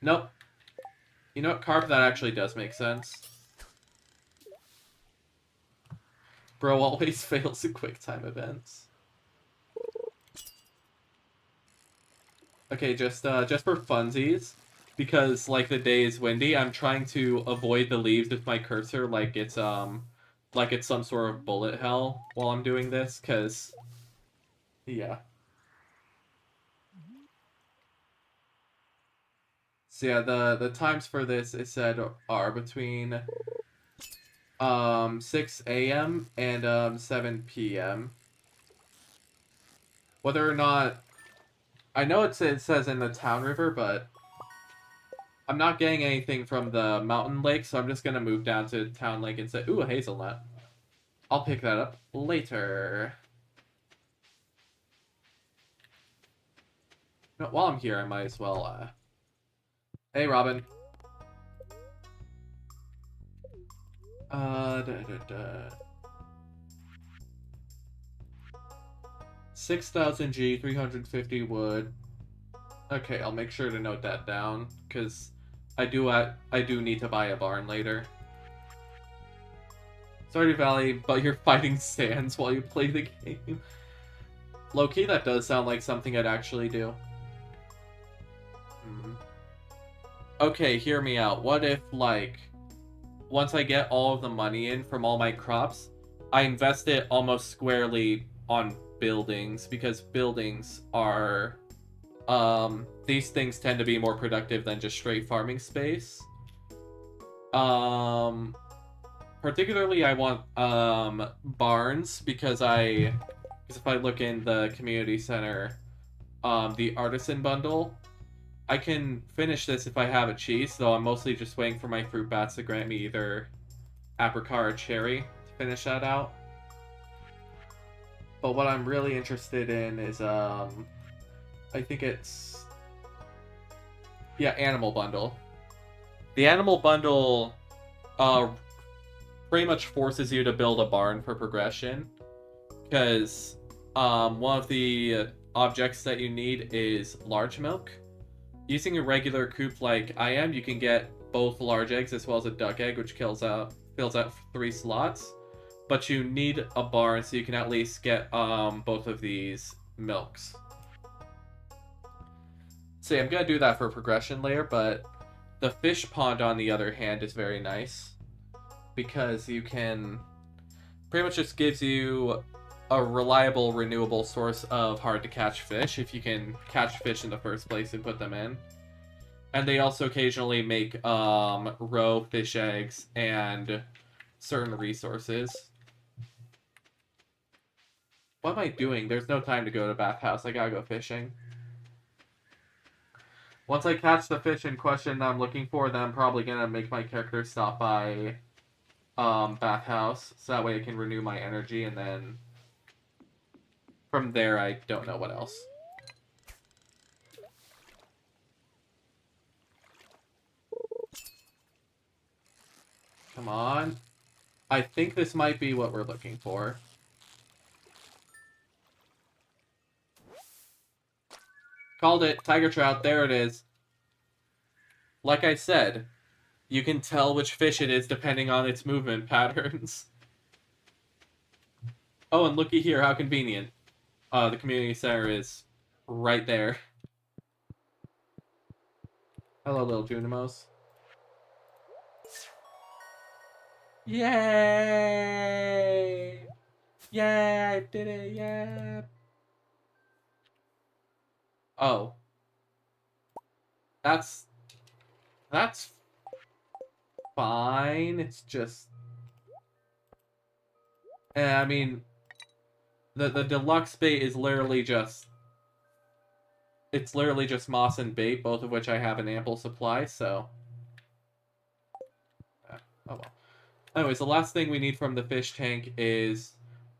Nope. You know what, carp, that actually does make sense. Bro always fails at quick time events. Okay, just for funsies, because like the day is windy, I'm trying to avoid the leaves with my cursor like it's some sort of bullet hell while I'm doing this, cause yeah. So yeah, the times for this it said are between 6 a.m. and 7 p.m. Whether or not I know it says in the town river, but I'm not getting anything from the mountain lake, so I'm just gonna move down to town lake and say, ooh, a hazelnut. I'll pick that up later. No, while I'm here, I might as well, Hey, Robin. Da, da, da. 6,000 G, 350 wood. Okay, I'll make sure to note that down, because I do need to buy a barn later. Stardew Valley, but you're fighting stands while you play the game. Low-key, that does sound like something I'd actually do. Okay, hear me out. What if, like, once I get all of the money in from all my crops, I invest it almost squarely on buildings, because buildings are... these things tend to be more productive than just straight farming space. Particularly I want, barns, because if I look in the community center, the artisan bundle, I can finish this if I have a cheese, though I'm mostly just waiting for my fruit bats to grant me either apricot or cherry to finish that out. But what I'm really interested in is, I think it's... yeah, animal bundle. The animal bundle, pretty much forces you to build a barn for progression, because, one of the objects that you need is large milk. Using a regular coop like I am, you can get both large eggs as well as a duck egg, which fills out 3 slots. But you need a barn so you can at least get both of these milks. So yeah, I'm gonna do that for progression later, but the fish pond, on the other hand, is very nice, because you can pretty much just gives you a reliable, renewable source of hard-to-catch fish, if you can catch fish in the first place and put them in. And they also occasionally make roe fish eggs and certain resources. What am I doing? There's no time to go to bathhouse. I gotta go fishing. Once I catch the fish in question that I'm looking for, then I'm probably gonna make my character stop by bathhouse, so that way I can renew my energy, and then from there I don't know what else. Come on. I think this might be what we're looking for. Called it. Tiger trout. There it is. Like I said, you can tell which fish it is depending on its movement patterns. Oh, and looky here, how convenient. The community center is right there. Hello, little Junimos. Yay! Yay, I did it, yeah! Oh. That's fine. It's just... I mean, the deluxe bait is literally just... It's literally just moss and bait, both of which I have an ample supply, so... Oh well. Anyways, the last thing we need from the fish tank is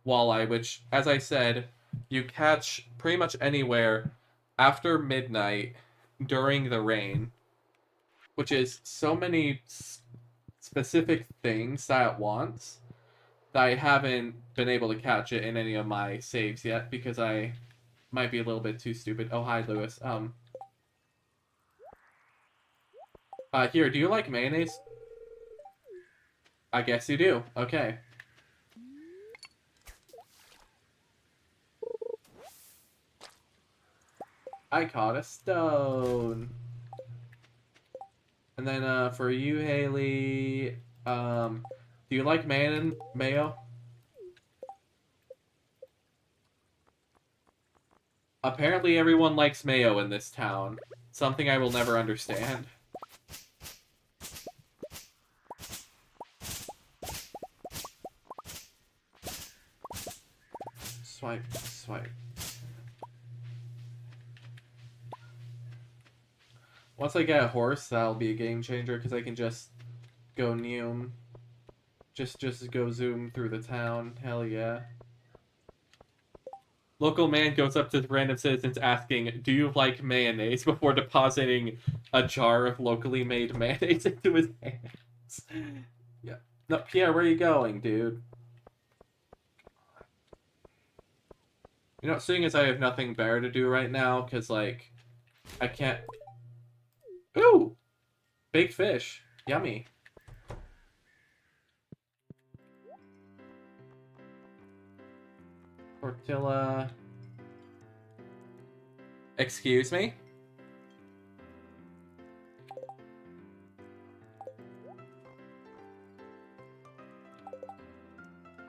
walleye, which, as I said, you catch pretty much anywhere after midnight during the rain, which is so many specific things at once that I haven't been able to catch it in any of my saves yet because I might be a little bit too stupid. Oh, hi, Lewis. Here, do you like mayonnaise? I guess you do. Okay. I caught a stone. And then, for you, Haley, do you like mayo? Apparently everyone likes mayo in this town. Something I will never understand. Swipe, swipe. Once I get a horse, that'll be a game changer, because I can just go Neum. Just go zoom through the town. Hell yeah. Local man goes up to random citizens asking, "Do you like mayonnaise?" before depositing a jar of locally made mayonnaise into his hands. Yeah. No, Pierre, where are you going, dude? You know, seeing as I have nothing better to do right now, because, like, I can't... Ooh! Big fish. Yummy. Tortilla. Excuse me?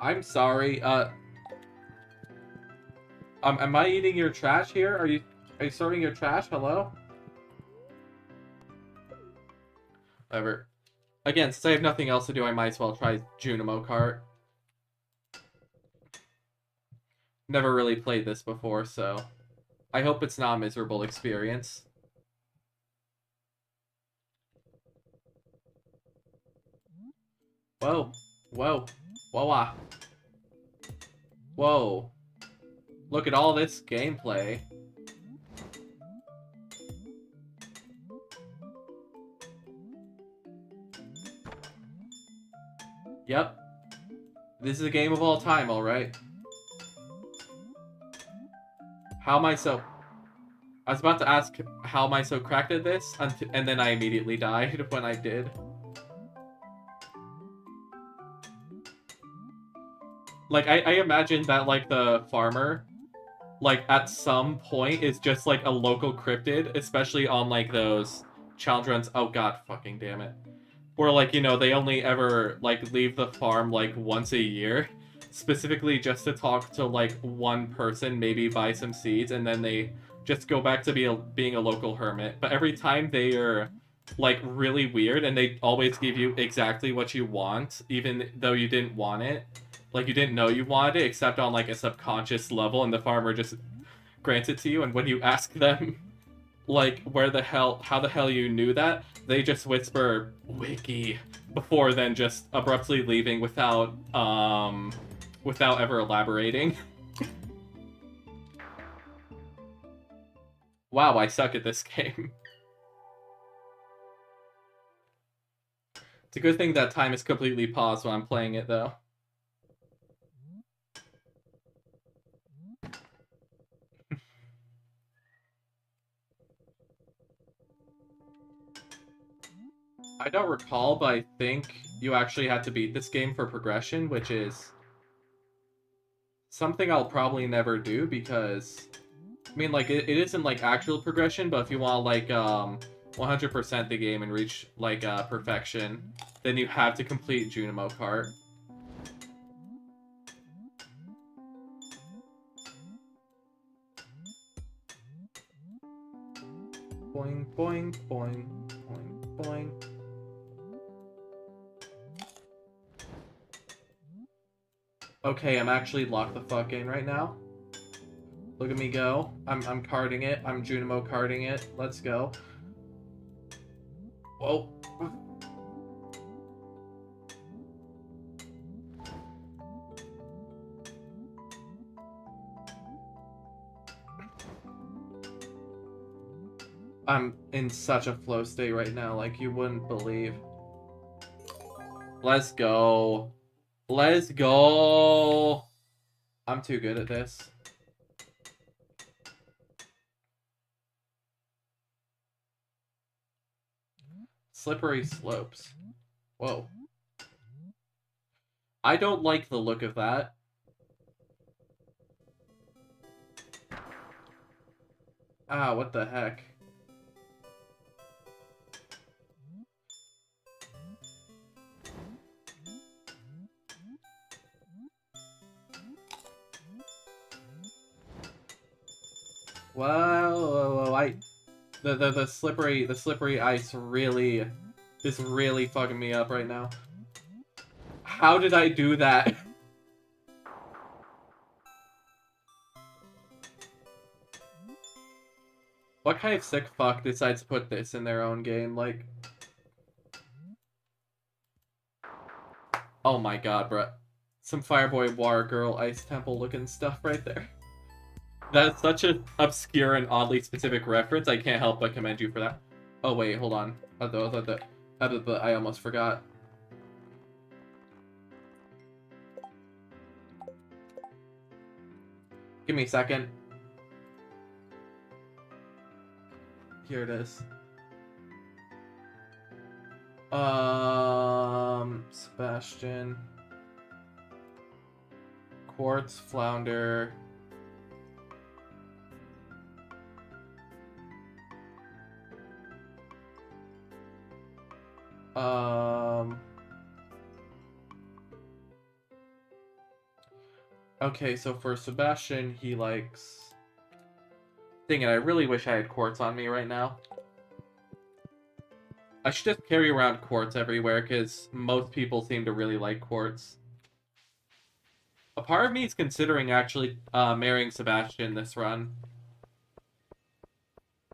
I'm sorry, am I eating your trash here? Are you serving your trash? Hello? Whatever. Again, since I have nothing else to do, I might as well try Junimo Kart. Never really played this before, so I hope it's not a miserable experience. Whoa. Whoa. Whoa. Whoa. Look at all this gameplay. Yep. This is a game of all time, alright? How am I so... I was about to ask, how am I so cracked at this? And then I immediately died when I did. Like, I imagine that, like, the farmer, like, at some point is just, like, a local cryptid, especially on, like, those challenge runs. Oh, god fucking damn it. Where, like, you know, they only ever, like, leave the farm, like, once a year, specifically just to talk to, like, one person, maybe buy some seeds, and then they just go back to being a local hermit. But every time they are like really weird, and they always give you exactly what you want, even though you didn't want it. Like you didn't know you wanted it, except on like a subconscious level, and the farmer just grants it to you. And when you ask them, like how the hell you knew that, they just whisper "wiki" before then just abruptly leaving without ever elaborating. Wow, I suck at this game. It's a good thing that time is completely paused when I'm playing it, though. I don't recall, but I think you actually had to beat this game for progression, which is something I'll probably never do because, I mean, like, it isn't, like, actual progression, but if you want, like, 100% the game and reach, like, perfection, then you have to complete Junimo Kart. Boing, boing, boing, boing, boing. Okay, I'm actually locked the fuck in right now. Look at me go. I'm carding it. I'm Junimo carding it. Let's go. Whoa. I'm in such a flow state right now, like you wouldn't believe. Let's go. Let's go. I'm too good at this. Slippery slopes. Whoa. I don't like the look of that. Ah, what the heck? Whoa, the slippery ice really is really fucking me up right now. How did I do that? What kind of sick fuck decides to put this in their own game? Like, oh my god, bruh. Some Fireboy War Girl Ice Temple looking stuff right there. That's such an obscure and oddly specific reference. I can't help but commend you for that. Oh wait, hold on. I almost forgot. Give me a second. Here it is. Sebastian. Quartz, Flounder. Okay, so for Sebastian, he likes... Dang it, I really wish I had quartz on me right now. I should just carry around quartz everywhere, because most people seem to really like quartz. A part of me is considering actually marrying Sebastian this run.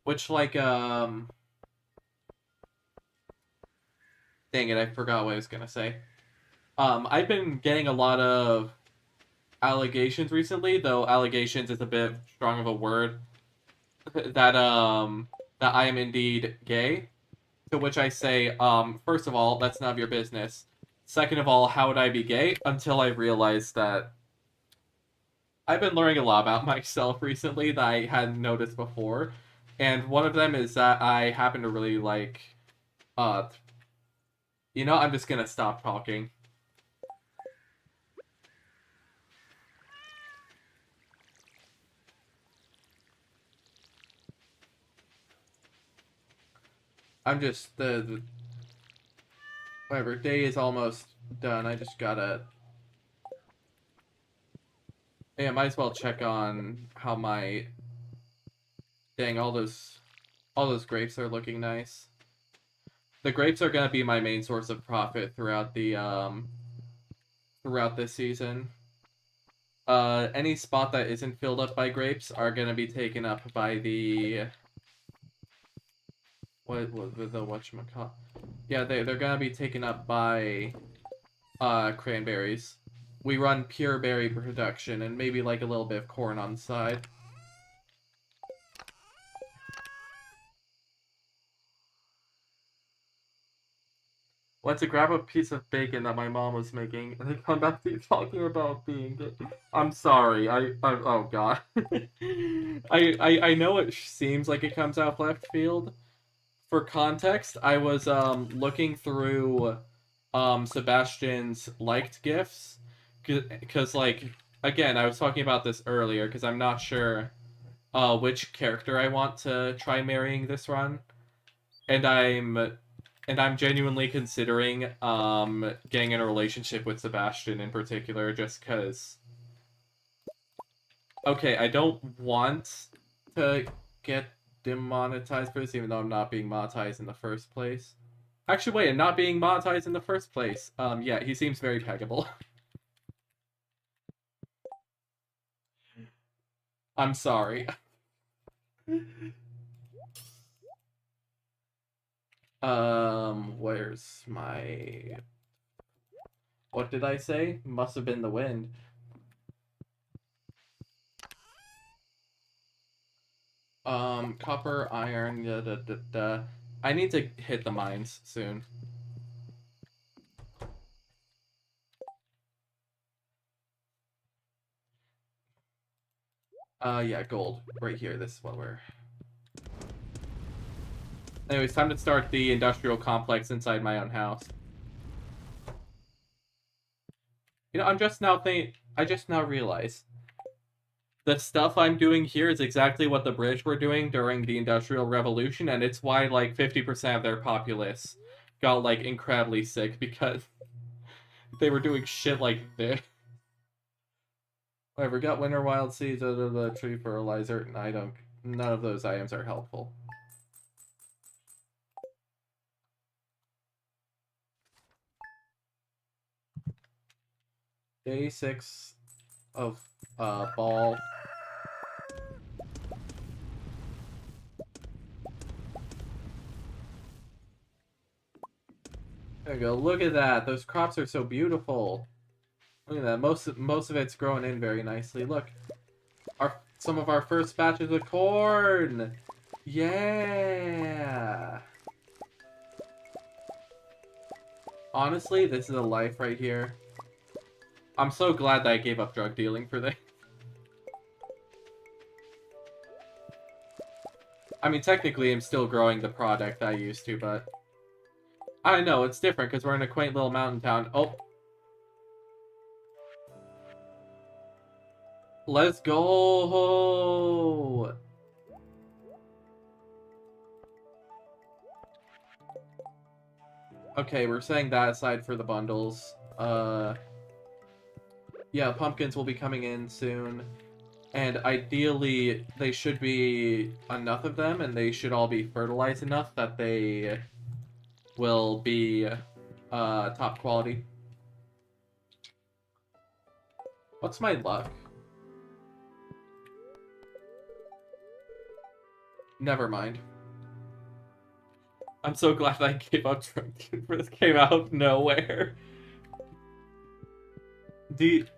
Which, like, dang it, I forgot what I was gonna say. I've been getting a lot of allegations recently, though allegations is a bit strong of a word, that I am indeed gay. To which I say, first of all, that's none of your business. Second of all, how would I be gay? Until I realized that I've been learning a lot about myself recently that I hadn't noticed before. And one of them is that I happen to really like, uh, I'm just gonna stop talking. I'm just, whatever, day is almost done. I just gotta, yeah, might as well check on how my, dang, all those grapes are looking nice. The grapes are gonna be my main source of profit throughout the throughout this season. Any spot that isn't filled up by grapes are gonna be taken up by the whatchamacallit? Yeah, they're gonna be taken up by cranberries. We run pure berry production and maybe like a little bit of corn on the side. Went to grab a piece of bacon that my mom was making, and they come back to you talking about being gay. I'm sorry. Oh god. I know it seems like it comes out left field. For context, I was looking through Sebastian's liked gifs, because like again, I was talking about this earlier because I'm not sure which character I want to try marrying this run, and I'm genuinely considering getting in a relationship with Sebastian in particular, just because. Okay, I don't want to get demonetized for this, even though I'm not being monetized in the first place. Actually, wait, I'm not being monetized in the first place. Yeah, he seems very peggable. I'm sorry. Where's my... What did I say? Must have been the wind. Copper, iron, I need to hit the mines soon. Yeah, gold. Right here, this is what we're... Anyways, time to start the industrial complex inside my own house. You know, I just now realized the stuff I'm doing here is exactly what the British were doing during the Industrial Revolution, and it's why, like, 50% of their populace got, like, incredibly sick, because they were doing shit like this. Whatever, got winter wild seeds, tree fertilizer, and none of those items are helpful. Day 6 of ball. There we go. Look at that. Those crops are so beautiful. Look at that. Most of it's growing in very nicely. Look, some of our first batches of corn. Yeah. Honestly, this is a life right here. I'm so glad that I gave up drug dealing for this. I mean, technically, I'm still growing the product I used to, but... I know, it's different, because we're in a quaint little mountain town. Oh. Let's go! Okay, we're setting that aside for the bundles. Yeah, pumpkins will be coming in soon. And ideally, they should be enough of them, and they should all be fertilized enough that they will be top quality. What's my luck? Never mind. I'm so glad I gave up drinking for this came out of nowhere.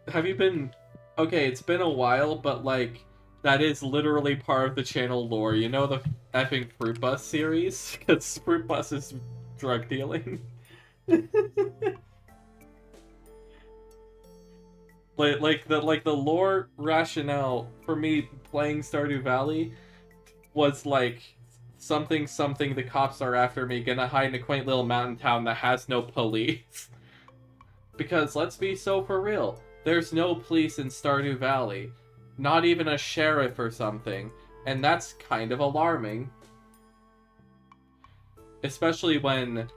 Have you been... Okay, it's been a while, but, like, that is literally part of the channel lore. You know the effing Fruit Bus series? Because Fruit Bus is drug dealing. like the lore rationale for me playing Stardew Valley was, like, something the cops are after me, gonna hide in a quaint little mountain town that has no police. Because, let's be so for real, there's no police in Stardew Valley. Not even a sheriff or something. And that's kind of alarming. Especially when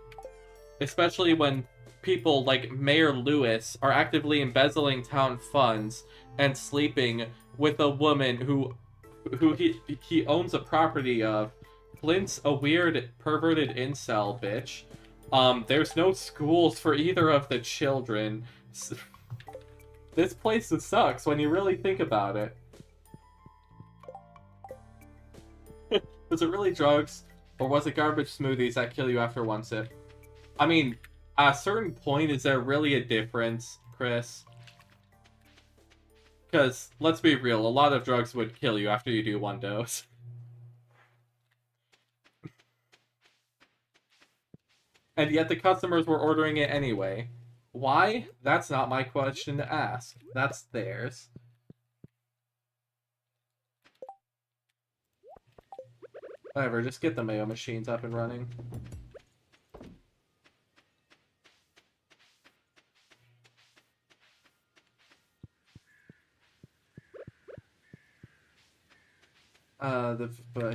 people like Mayor Lewis are actively embezzling town funds and sleeping with a woman who he owns a property of. Clint's a weird, perverted incel bitch There's no schools for either of the children. This place sucks when you really think about it. Was it really drugs, or was it garbage smoothies that kill you after one sip? I mean, at a certain point, is there really a difference, Chris? Because, let's be real, a lot of drugs would kill you after you do one dose. And yet the customers were ordering it anyway. Why? That's not my question to ask. That's theirs. Whatever, just get the mayo machines up and running.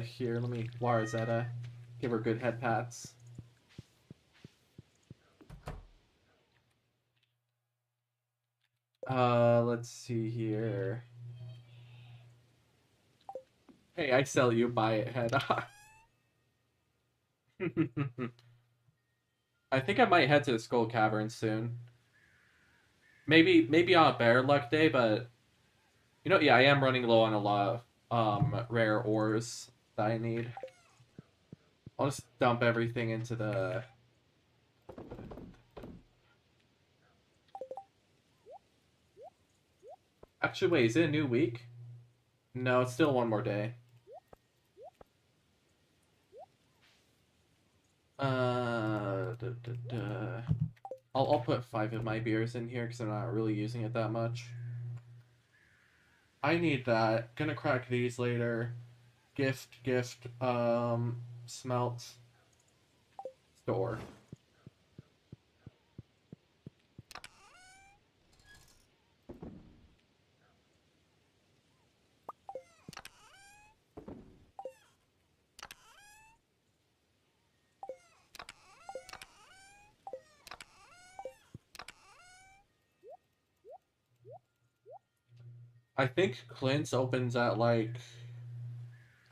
Here, let me Warzetta. Give her good head pats. Let's see here. Hey, I sell you, buy it, head on. I think I might head to the Skull Cavern soon. Maybe on a bear luck day, but you know, yeah, I am running low on a lot of rare ores that I need. I'll just dump everything into the Actually, wait, is it a new week? No, it's still one more day. I'll put 5 of my beers in here because I'm not really using it that much. I need that. Gonna crack these later. Gift, smelt, store. I think Clint's opens at like,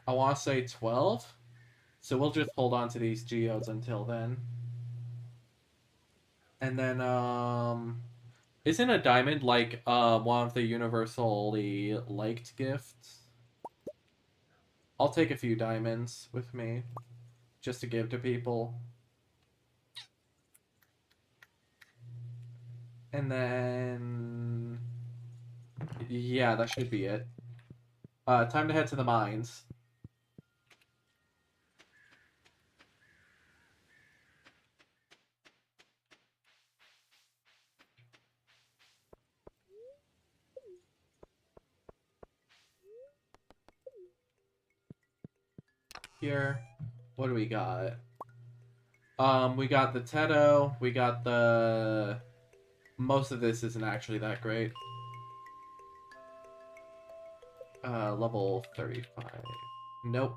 I want to say 12. So we'll just hold on to these geodes until then. And then, isn't a diamond like one of the universally liked gifts? I'll take a few diamonds with me just to give to people. And then, yeah, that should be it. Time to head to the mines. Here, what do we got? We got the Teto, we got the... Most of this isn't actually that great. Level 35. Nope.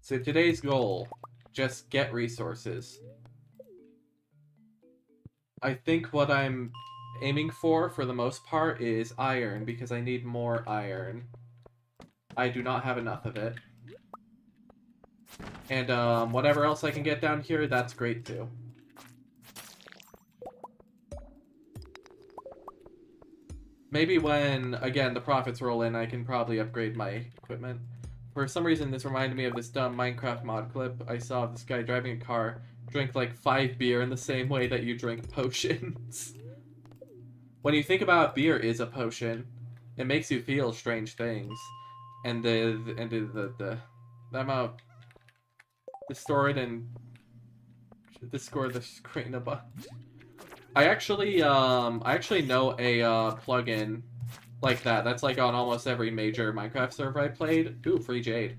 So today's goal, just get resources. I think what I'm aiming for the most part, is iron, because I need more iron. I do not have enough of it. And whatever else I can get down here, that's great too. Maybe when, again, the profits roll in, I can probably upgrade my equipment. For some reason, this reminded me of this dumb Minecraft mod clip I saw of this guy driving a car, drink like 5 beer in the same way that you drink potions. When you think about beer is a potion, it makes you feel strange things. And the amount distorted and discord the screen a bunch. I actually know a plugin like that. That's like on almost every major Minecraft server I played. Ooh, free jade.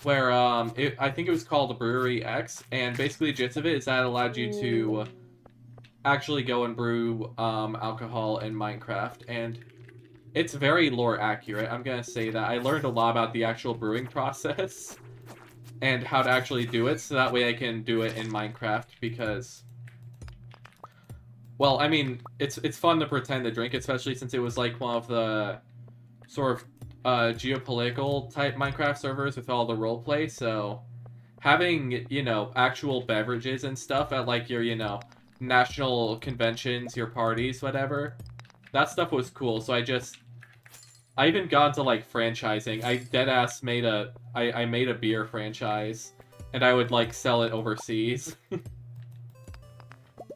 Where I think it was called Brewery X, and basically the gist of it is that it allowed you to actually go and brew alcohol in Minecraft, and it's very lore accurate. I'm gonna say that. I learned a lot about the actual brewing process and how to actually do it, so that way I can do it in Minecraft, because, well, I mean, it's fun to pretend to drink, especially since it was like one of the sort of geopolitical type Minecraft servers with all the roleplay, so having, you know, actual beverages and stuff at like your, you know, national conventions, your parties, whatever, that stuff was cool. So I even got into like franchising. I deadass made I made a beer franchise, and I would like sell it overseas.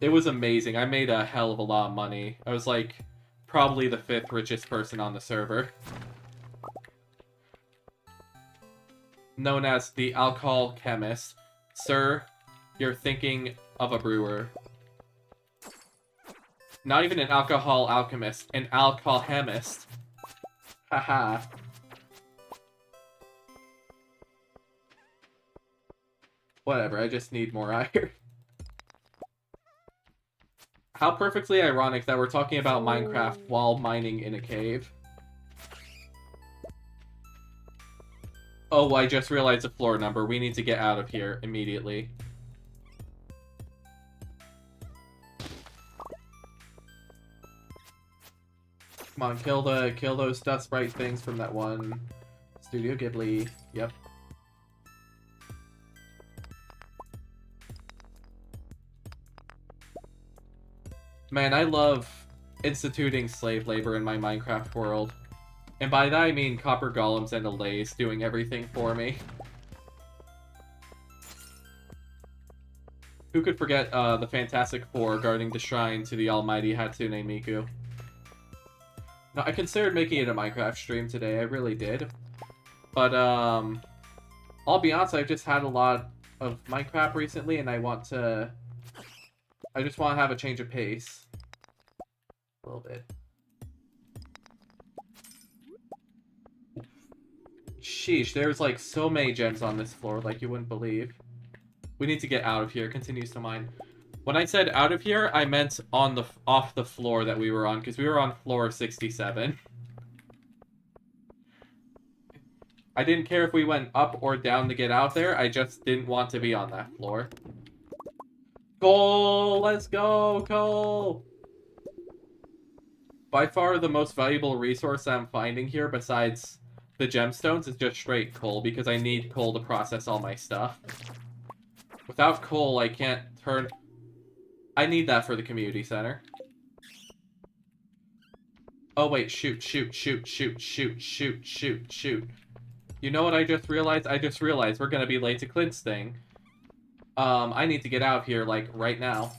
It was amazing. I made a hell of a lot of money. I was like probably the 5th richest person on the server. Known as the alcohol chemist. Sir, you're thinking of a brewer. Not even an alcohol alchemist, an alcohol chemist. Haha. Whatever, I just need more iron. How perfectly ironic that we're talking about Minecraft while mining in a cave. Oh, I just realized the floor number. We need to get out of here immediately. Come on, kill those Dust Sprite things from that one Studio Ghibli. Yep. Man, I love instituting slave labor in my Minecraft world. And by that I mean copper golems and allays doing everything for me. Who could forget the Fantastic Four guarding the shrine to the almighty Hatsune Miku? Now, I considered making it a Minecraft stream today, I really did. But, I'll be honest, I've just had a lot of Minecraft recently, and I just want to have a change of pace. A little bit. Sheesh, there's like so many gems on this floor, like you wouldn't believe. We need to get out of here, continues to mine. When I said out of here, I meant off the floor that we were on, because we were on floor 67. I didn't care if we went up or down to get out there, I just didn't want to be on that floor. Coal! Let's go, coal! By far the most valuable resource I'm finding here, besides the gemstones, is just straight coal, because I need coal to process all my stuff. Without coal, I can't turn... I need that for the community center. Oh wait, shoot. You know what I just realized? I just realized we're gonna be late to Clint's thing. I need to get out of here, like, right now.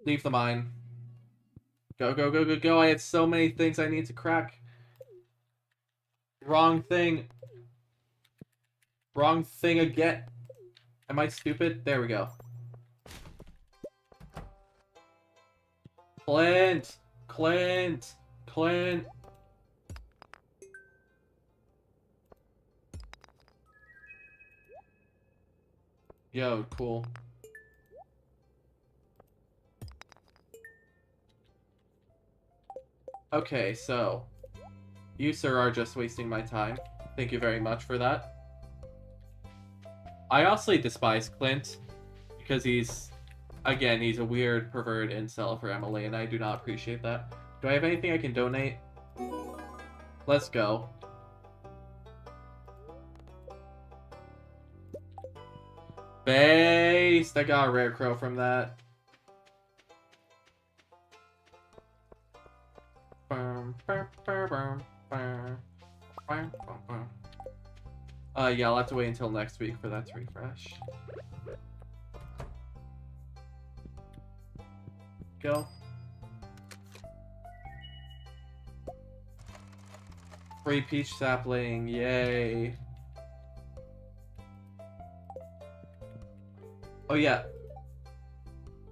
Leave the mine. Go, go, go, go, go. I had so many things I need to crack. Wrong thing. Wrong thing again. Am I stupid? There we go. Clint! Clint! Clint! Yo, cool. Okay, so... You, sir, are just wasting my time. Thank you very much for that. I honestly despise Clint, because he's a weird, perverted incel for Emily, and I do not appreciate that. Do I have anything I can donate? Let's go. Based! I got a rare crow from that. Yeah, I'll have to wait until next week for that to refresh. Go. Free peach sapling, yay. Oh yeah.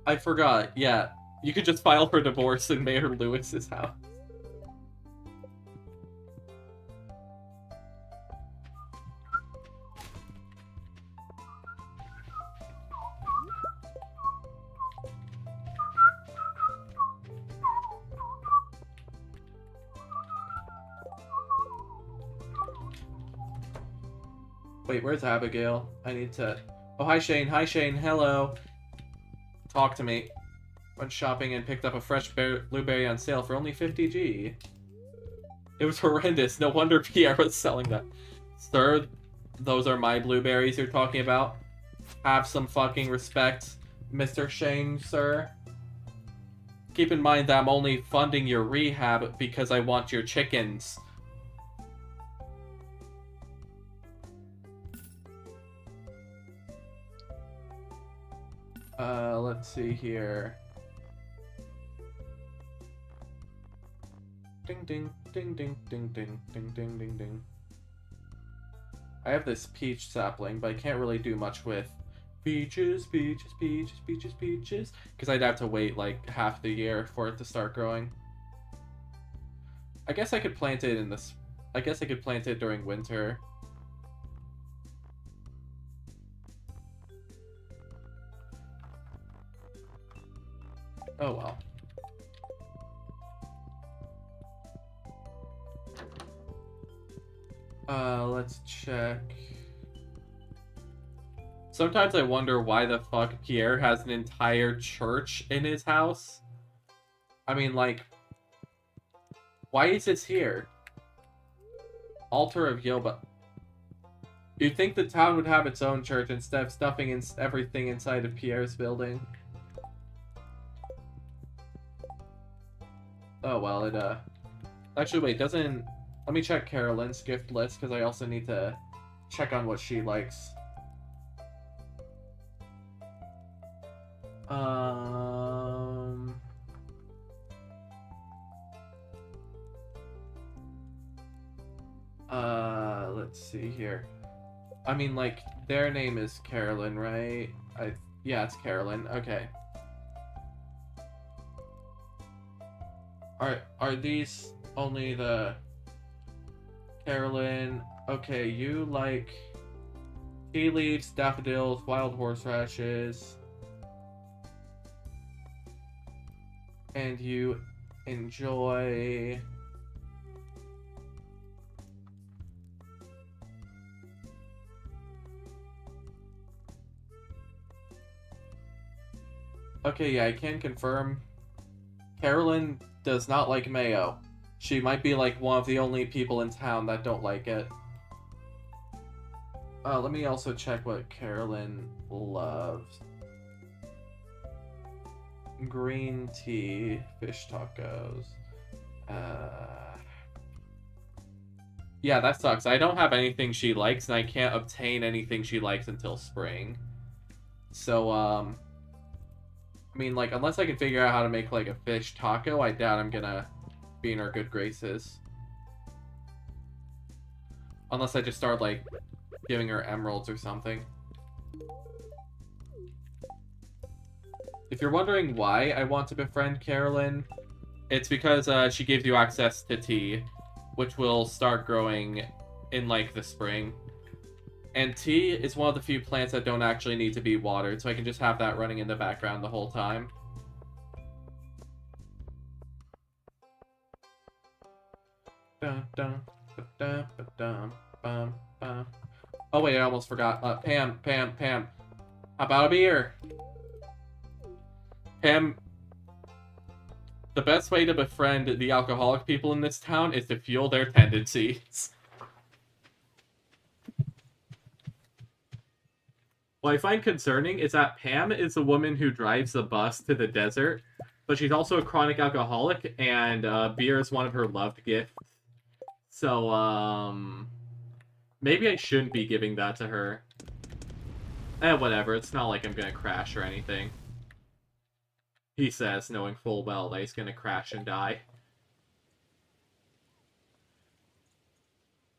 I forgot, yeah. You could just file for divorce in Mayor Lewis's house. Wait, where's Abigail? I need to... Oh, hi Shane, hello. Talk to me. Went shopping and picked up a fresh blueberry on sale for only 50G. It was horrendous. No wonder Pierre was selling that. Sir, those are my blueberries you're talking about. Have some fucking respect, Mr. Shane, sir. Keep in mind that I'm only funding your rehab because I want your chickens. Let's see here. Ding ding ding ding ding ding ding ding ding ding. I have this peach sapling, but I can't really do much with peaches, peaches, peaches, peaches, peaches, because I'd have to wait like half the year for it to start growing. I guess I could plant it in this. I guess I could plant it during winter. Oh well. Let's check. Sometimes I wonder why the fuck Pierre has an entire church in his house. I mean, like, why is this here? Altar of Yoba. You'd think the town would have its own church instead of stuffing in everything inside of Pierre's building. Oh, well, it, actually, wait, doesn't... Let me check Carolyn's gift list, because I also need to check on what she likes. Let's see here. I mean, like, their name is Carolyn, right? Yeah, it's Carolyn. Okay. Are these only the... Carolyn, okay, you like tea leaves, daffodils, wild horseradish, and you enjoy okay, yeah, I can confirm Carolyn does not like mayo. She might be like one of the only people in town that don't like it. Let me also check what Carolyn loves. Green tea, fish tacos. Yeah, that sucks. I don't have anything she likes, and I can't obtain anything she likes until spring. So, I mean, like, unless I can figure out how to make, like, a fish taco, I doubt I'm gonna be in her good graces. Unless I just start, like, giving her emeralds or something. If you're wondering why I want to befriend Carolyn, it's because she gives you access to tea, which will start growing in, like, the spring. And tea is one of the few plants that don't actually need to be watered, so I can just have that running in the background the whole time. Oh wait, I almost forgot. Pam. How about a beer? Pam, the best way to befriend the alcoholic people in this town is to fuel their tendencies. What I find concerning is that Pam is the woman who drives the bus to the desert, but she's also a chronic alcoholic, and beer is one of her loved gifts. So, maybe I shouldn't be giving that to her. Whatever, it's not like I'm gonna crash or anything. He says, knowing full well that he's gonna crash and die.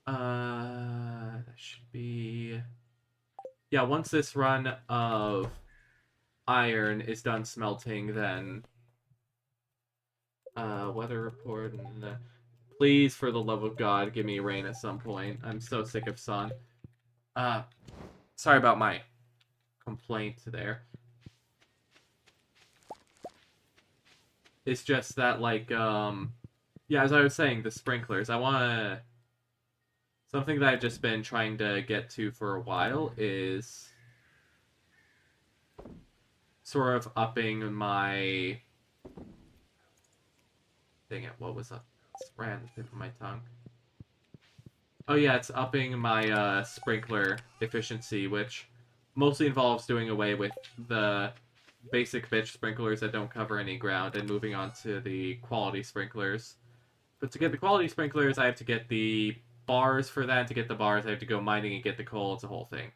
That should be... Yeah, once this run of iron is done smelting, then... weather report and... Please, for the love of God, give me rain at some point. I'm so sick of sun. Sorry about my complaint there. It's just that, like, yeah, as I was saying, the sprinklers. I want to... Something that I've just been trying to get to for a while is sort of upping my Dang it, what was up? It's right on the tip of my tongue. Oh yeah, it's upping my sprinkler efficiency, which mostly involves doing away with the basic bitch sprinklers that don't cover any ground and moving on to the quality sprinklers. But to get the quality sprinklers, I have to get the bars for that. To get the bars, I have to go mining and get the coal. It's a whole thing.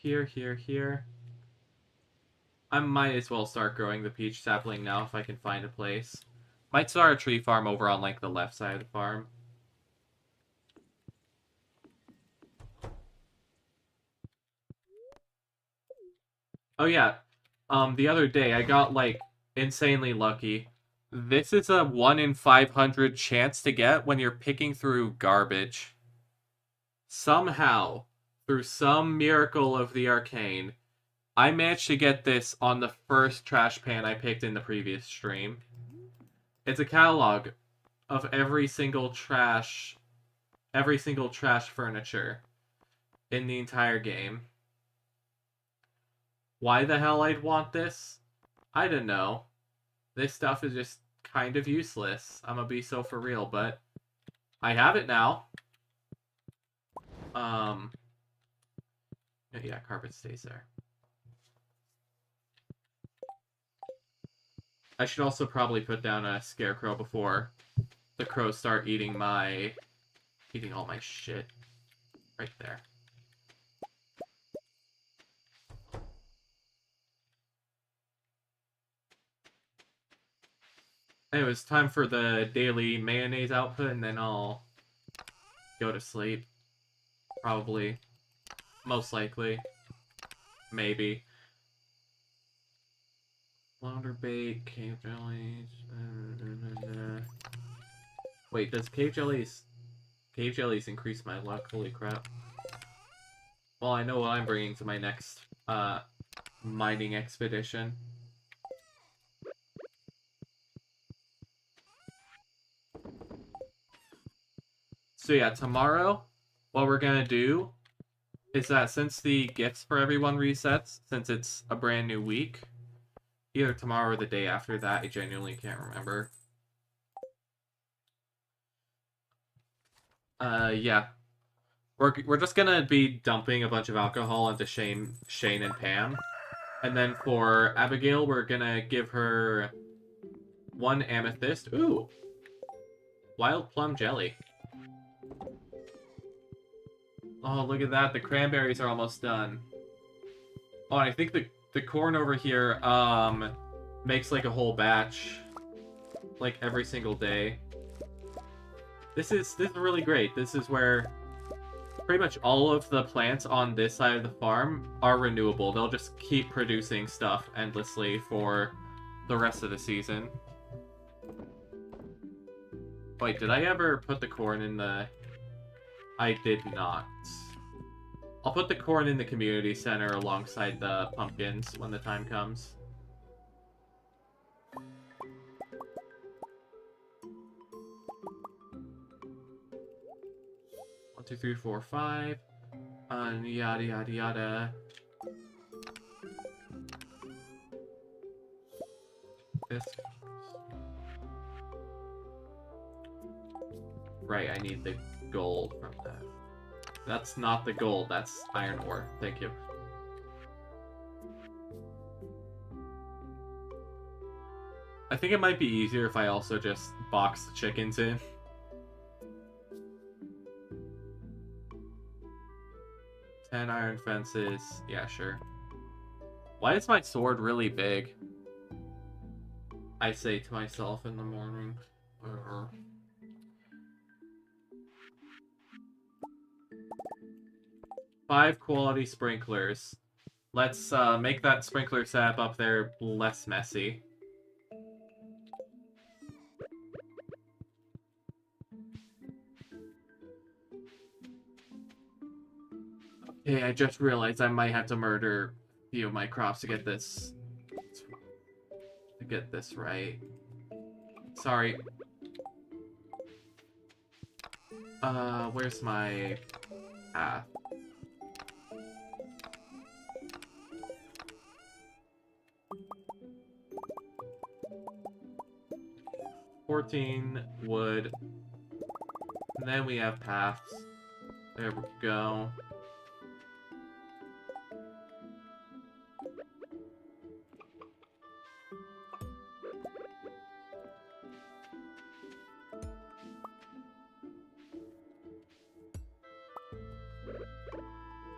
Here. I might as well start growing the peach sapling now if I can find a place. Might start a tree farm over on like the left side of the farm. Oh yeah, the other day I got like insanely lucky. This is a 1 in 500 chance to get when you're picking through garbage. Somehow, through some miracle of the arcane, I managed to get this on the first trash pan I picked in the previous stream. It's a catalog of every single trash furniture in the entire game. Why the hell I'd want this? I don't know. This stuff is just kind of useless. I'm gonna be so for real, but I have it now. Yeah, carpet stays there. I should also probably put down a scarecrow before the crows start eating all my shit. Right there. Anyway, it's time for the daily mayonnaise output, and then I'll go to sleep. Probably. Most likely. Maybe. Flounder bait, cave jellies. Wait, does cave jellies increase my luck? Holy crap. Well, I know what I'm bringing to my next mining expedition. So yeah, tomorrow, what we're gonna do is that since the gifts for everyone resets, since it's a brand new week, either tomorrow or the day after that, I genuinely can't remember. Yeah. We're just gonna be dumping a bunch of alcohol into Shane and Pam. And then for Abigail, we're gonna give her 1 amethyst. Ooh! Wild plum jelly. Oh, look at that. The cranberries are almost done. Oh, and I think the corn over here, makes like a whole batch. Like every single day. This is really great. This is where pretty much all of the plants on this side of the farm are renewable. They'll just keep producing stuff endlessly for the rest of the season. Wait, did I ever put the corn in the... I did not. I'll put the corn in the community center alongside the pumpkins when the time comes. One, two, three, four, five. Yada, yada, yada. This. Right, I need the gold from that. That's not the gold, that's iron ore. Thank you. I think it might be easier if I also just box the chickens in. 10 iron fences. Yeah, sure. Why is my sword really big? I say to myself in the morning. 5 quality sprinklers. Let's make that sprinkler setup up there less messy. Okay, I just realized I might have to murder a few of my crops to get this right. Sorry. Where's my path? $14 wood. And then we have paths. There we go.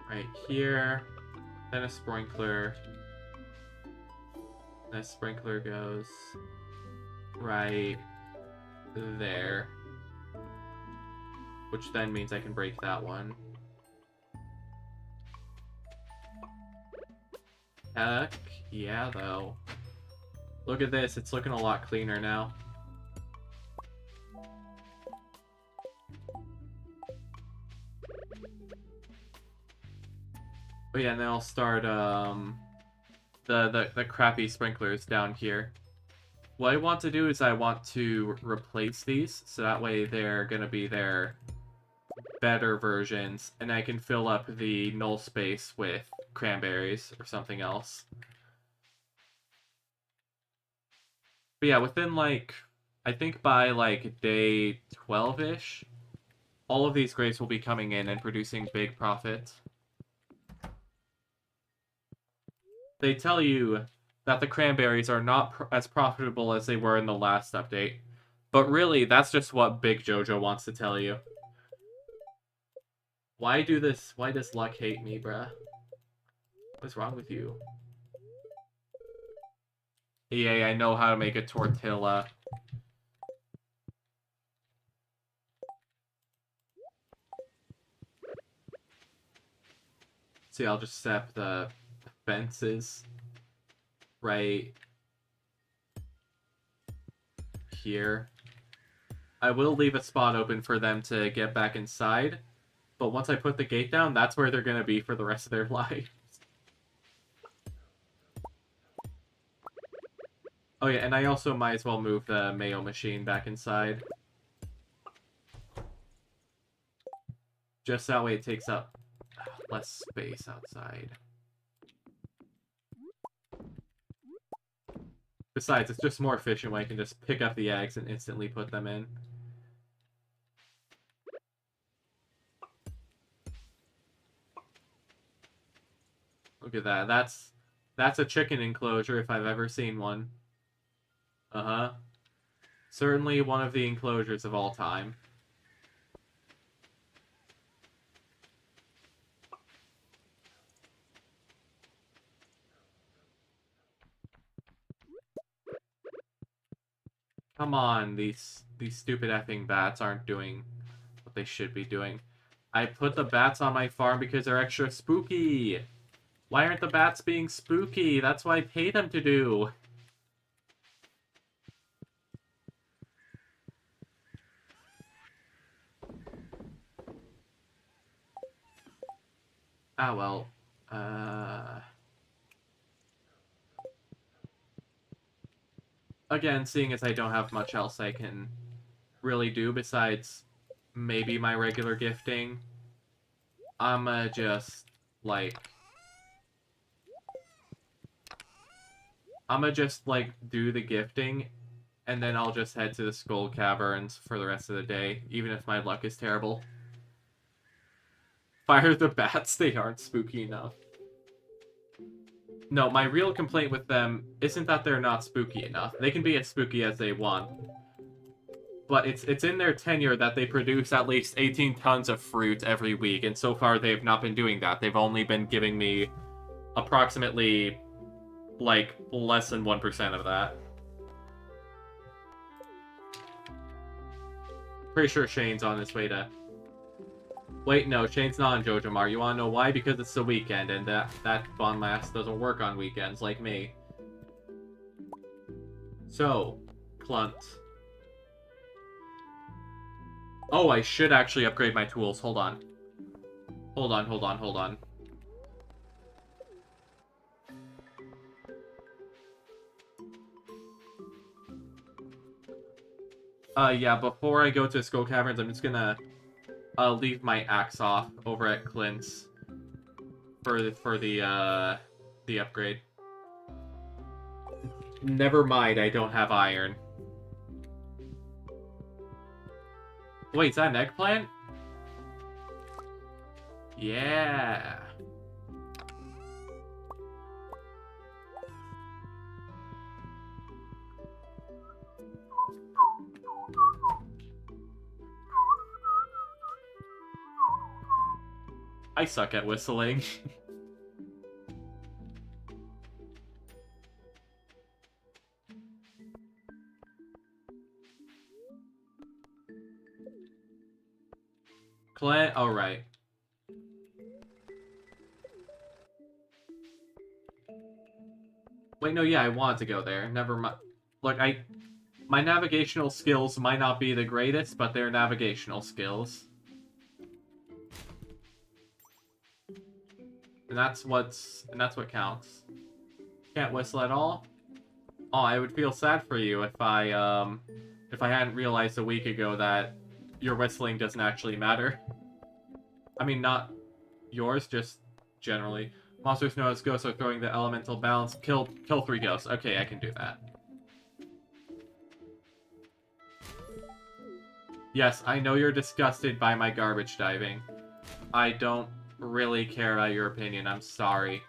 Right here. Then a sprinkler. That sprinkler goes right there. Which then means I can break that one. Heck yeah, though. Look at this, it's looking a lot cleaner now. Oh yeah, and then I'll start the crappy sprinklers down here. What I want to do is I want to replace these, so that way they're gonna be their better versions, and I can fill up the null space with cranberries or something else. But yeah, within like, I think by like day 12-ish, all of these grapes will be coming in and producing big profits. They tell you that the cranberries are not as profitable as they were in the last update. But really, that's just what Big Jojo wants to tell you. Why does luck hate me, bruh? What's wrong with you? EA, I know how to make a tortilla. See, I'll just set the fences right here. I will leave a spot open for them to get back inside, but once I put the gate down, that's where they're gonna be for the rest of their lives. Oh yeah, and I also might as well move the LMAO machine back inside. Just that way it takes up less space outside. Besides, it's just more efficient when I can just pick up the eggs and instantly put them in. Look at that. That's a chicken enclosure if I've ever seen one. Uh-huh. Certainly one of the enclosures of all time. Come on, these stupid effing bats aren't doing what they should be doing. I put the bats on my farm because they're extra spooky. Why aren't the bats being spooky? That's what I pay them to do. Ah, well. Again, seeing as I don't have much else I can really do besides maybe my regular gifting, I'ma just, like... do the gifting, and then I'll just head to the Skull Caverns for the rest of the day, even if my luck is terrible. Fire the bats, they aren't spooky enough. No, my real complaint with them isn't that they're not spooky enough. They can be as spooky as they want. But it's in their tenure that they produce at least 18 tons of fruit every week, and so far they've not been doing that. They've only been giving me approximately, like, less than 1% of that. Pretty sure Shane's on his way to... Wait, no, Shane's not on JoJo-Mar. You wanna know why? Because it's the weekend, and that Bon Mass doesn't work on weekends, like me. So, Clunt. Oh, I should actually upgrade my tools. Hold on. Hold on. Yeah, before I go to Skull Caverns, I'm just gonna leave my axe off over at Clint's for the upgrade. Never mind, I don't have iron. Wait, is that an eggplant? Yeah. I suck at whistling. Clint, alright. Wait, no, yeah, I wanted to go there. Never mind. Look, my navigational skills might not be the greatest, but they're navigational skills. And that's what counts. Can't whistle at all? Oh, I would feel sad for you if I hadn't realized a week ago that your whistling doesn't actually matter. I mean, not yours, just generally. Monsters known as ghosts are throwing the elemental balance. Kill 3 ghosts. Okay, I can do that. Yes, I know you're disgusted by my garbage diving. I don't really care about your opinion. I'm sorry.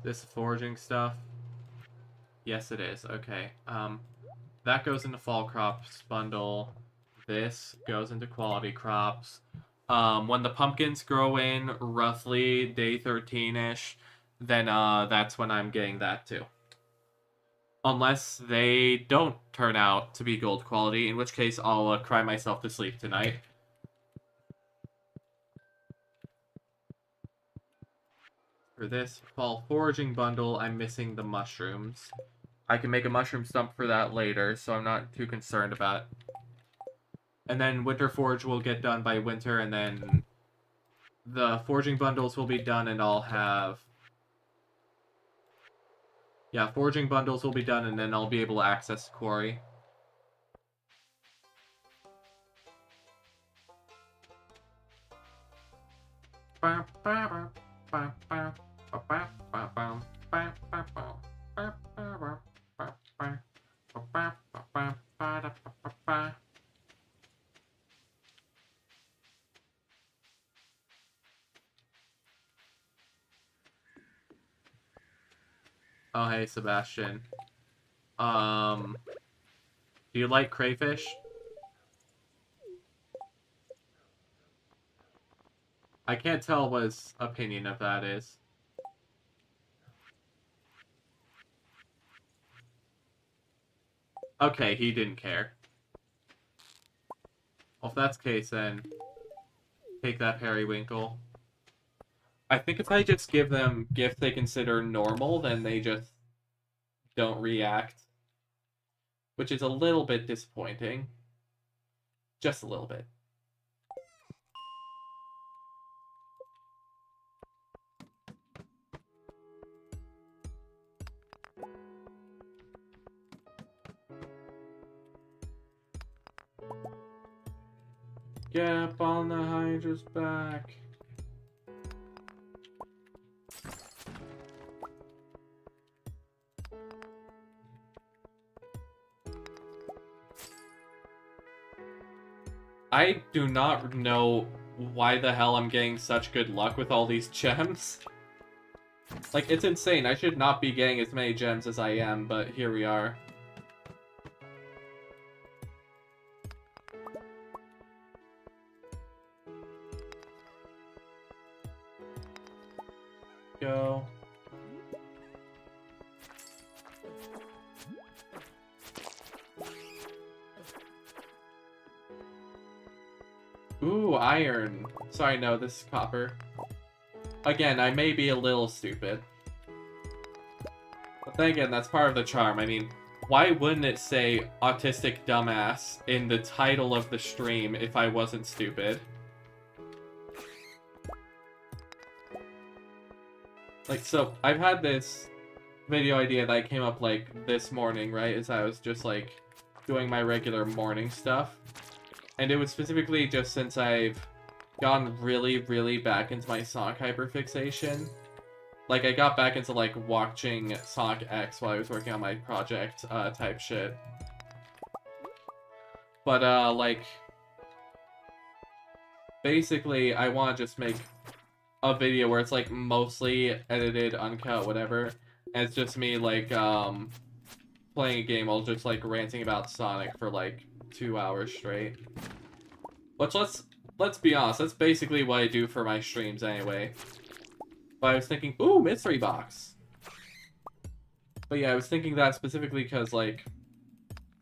This foraging stuff? Yes, it is. Okay. That goes into fall crops bundle. This goes into quality crops. When the pumpkins grow in roughly day 13-ish, then that's when I'm getting that too. Unless they don't turn out to be gold quality, in which case I'll cry myself to sleep tonight. For this fall foraging bundle, I'm missing the mushrooms. I can make a mushroom stump for that later, so I'm not too concerned about it. And then winter forage will get done by winter, and then the foraging bundles will be done, and I'll have... Yeah, foraging bundles will be done, and then I'll be able to access the quarry. Oh, hey, Sebastian. Do you like crayfish? I can't tell what his opinion of that is. Okay, he didn't care. Well, if that's the case, then take that periwinkle. I think if I just give them gifts they consider normal, then they just don't react. Which is a little bit disappointing. Just a little bit. Get up on the Hydra's back. I do not know why the hell I'm getting such good luck with all these gems. Like, it's insane. I should not be getting as many gems as I am, but here we are. Go. Ooh, Ooh, iron. Sorry, no, this is copper. Again, I may be a little stupid. But then again, that's part of the charm. I mean, why wouldn't it say Autistic Dumbass in the title of the stream if I wasn't stupid? Like, so, I've had this video idea that came up, like, this morning, right? As I was just, like, doing my regular morning stuff. And it was specifically just since I've gone really, really back into my Sonic hyperfixation. Like, I got back into, like, watching Sonic X while I was working on my project, type shit. But, like, basically, I want to just make a video where it's, like, mostly edited, uncut, whatever. And it's just me, like, playing a game while just, like, ranting about Sonic for, like, 2 hours straight. Which, let's be honest, that's basically what I do for my streams anyway. But I was thinking, ooh, mystery box. But yeah, I was thinking that specifically because, like,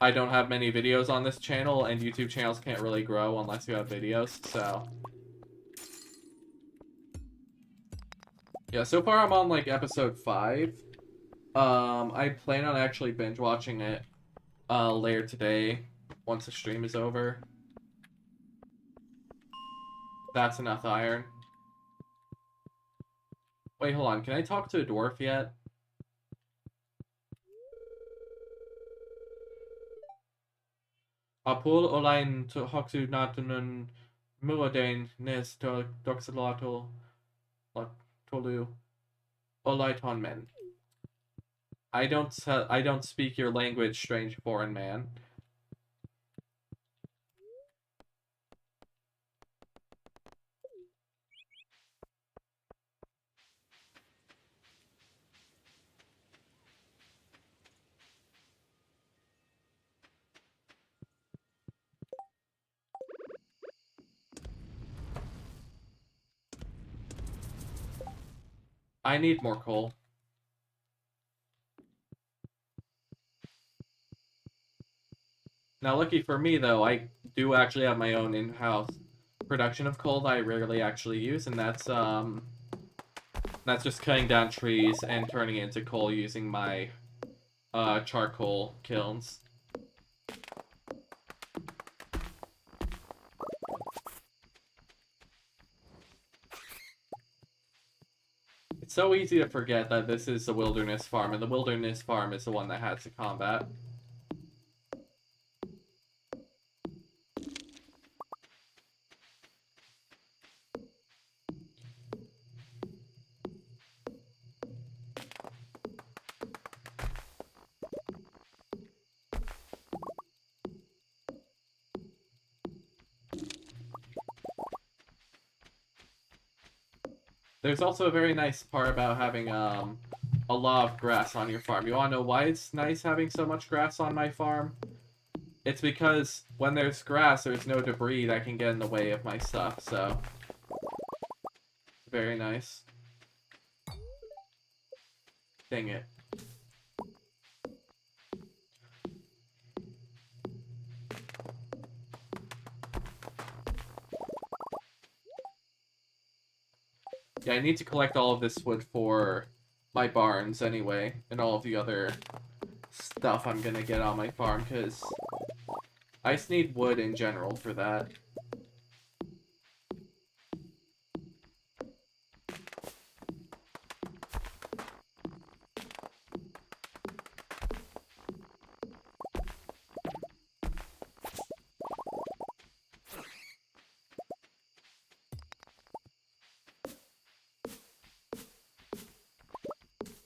I don't have many videos on this channel, and YouTube channels can't really grow unless you have videos, so. Yeah, so far I'm on, like, episode 5. I plan on actually binge watching it, later today, once the stream is over. That's enough iron. Wait, hold on, can I talk to a dwarf yet? Apul olain to hoxu natunun muadein nes to doxalato tolu olaiton men. I don't speak your language, strange foreign man. I need more coal. Now, lucky for me, though, I do actually have my own in-house production of coal that I rarely actually use, and that's just cutting down trees and turning it into coal using my charcoal kilns. It's so easy to forget that this is the wilderness farm, and the wilderness farm is the one that has the combat. There's also a very nice part about having a lot of grass on your farm. You want to know why it's nice having so much grass on my farm? It's because when there's grass, there's no debris that can get in the way of my stuff, so. Very nice. Dang it. Yeah, I need to collect all of this wood for my barns anyway, and all of the other stuff I'm gonna get on my farm, because I just need wood in general for that.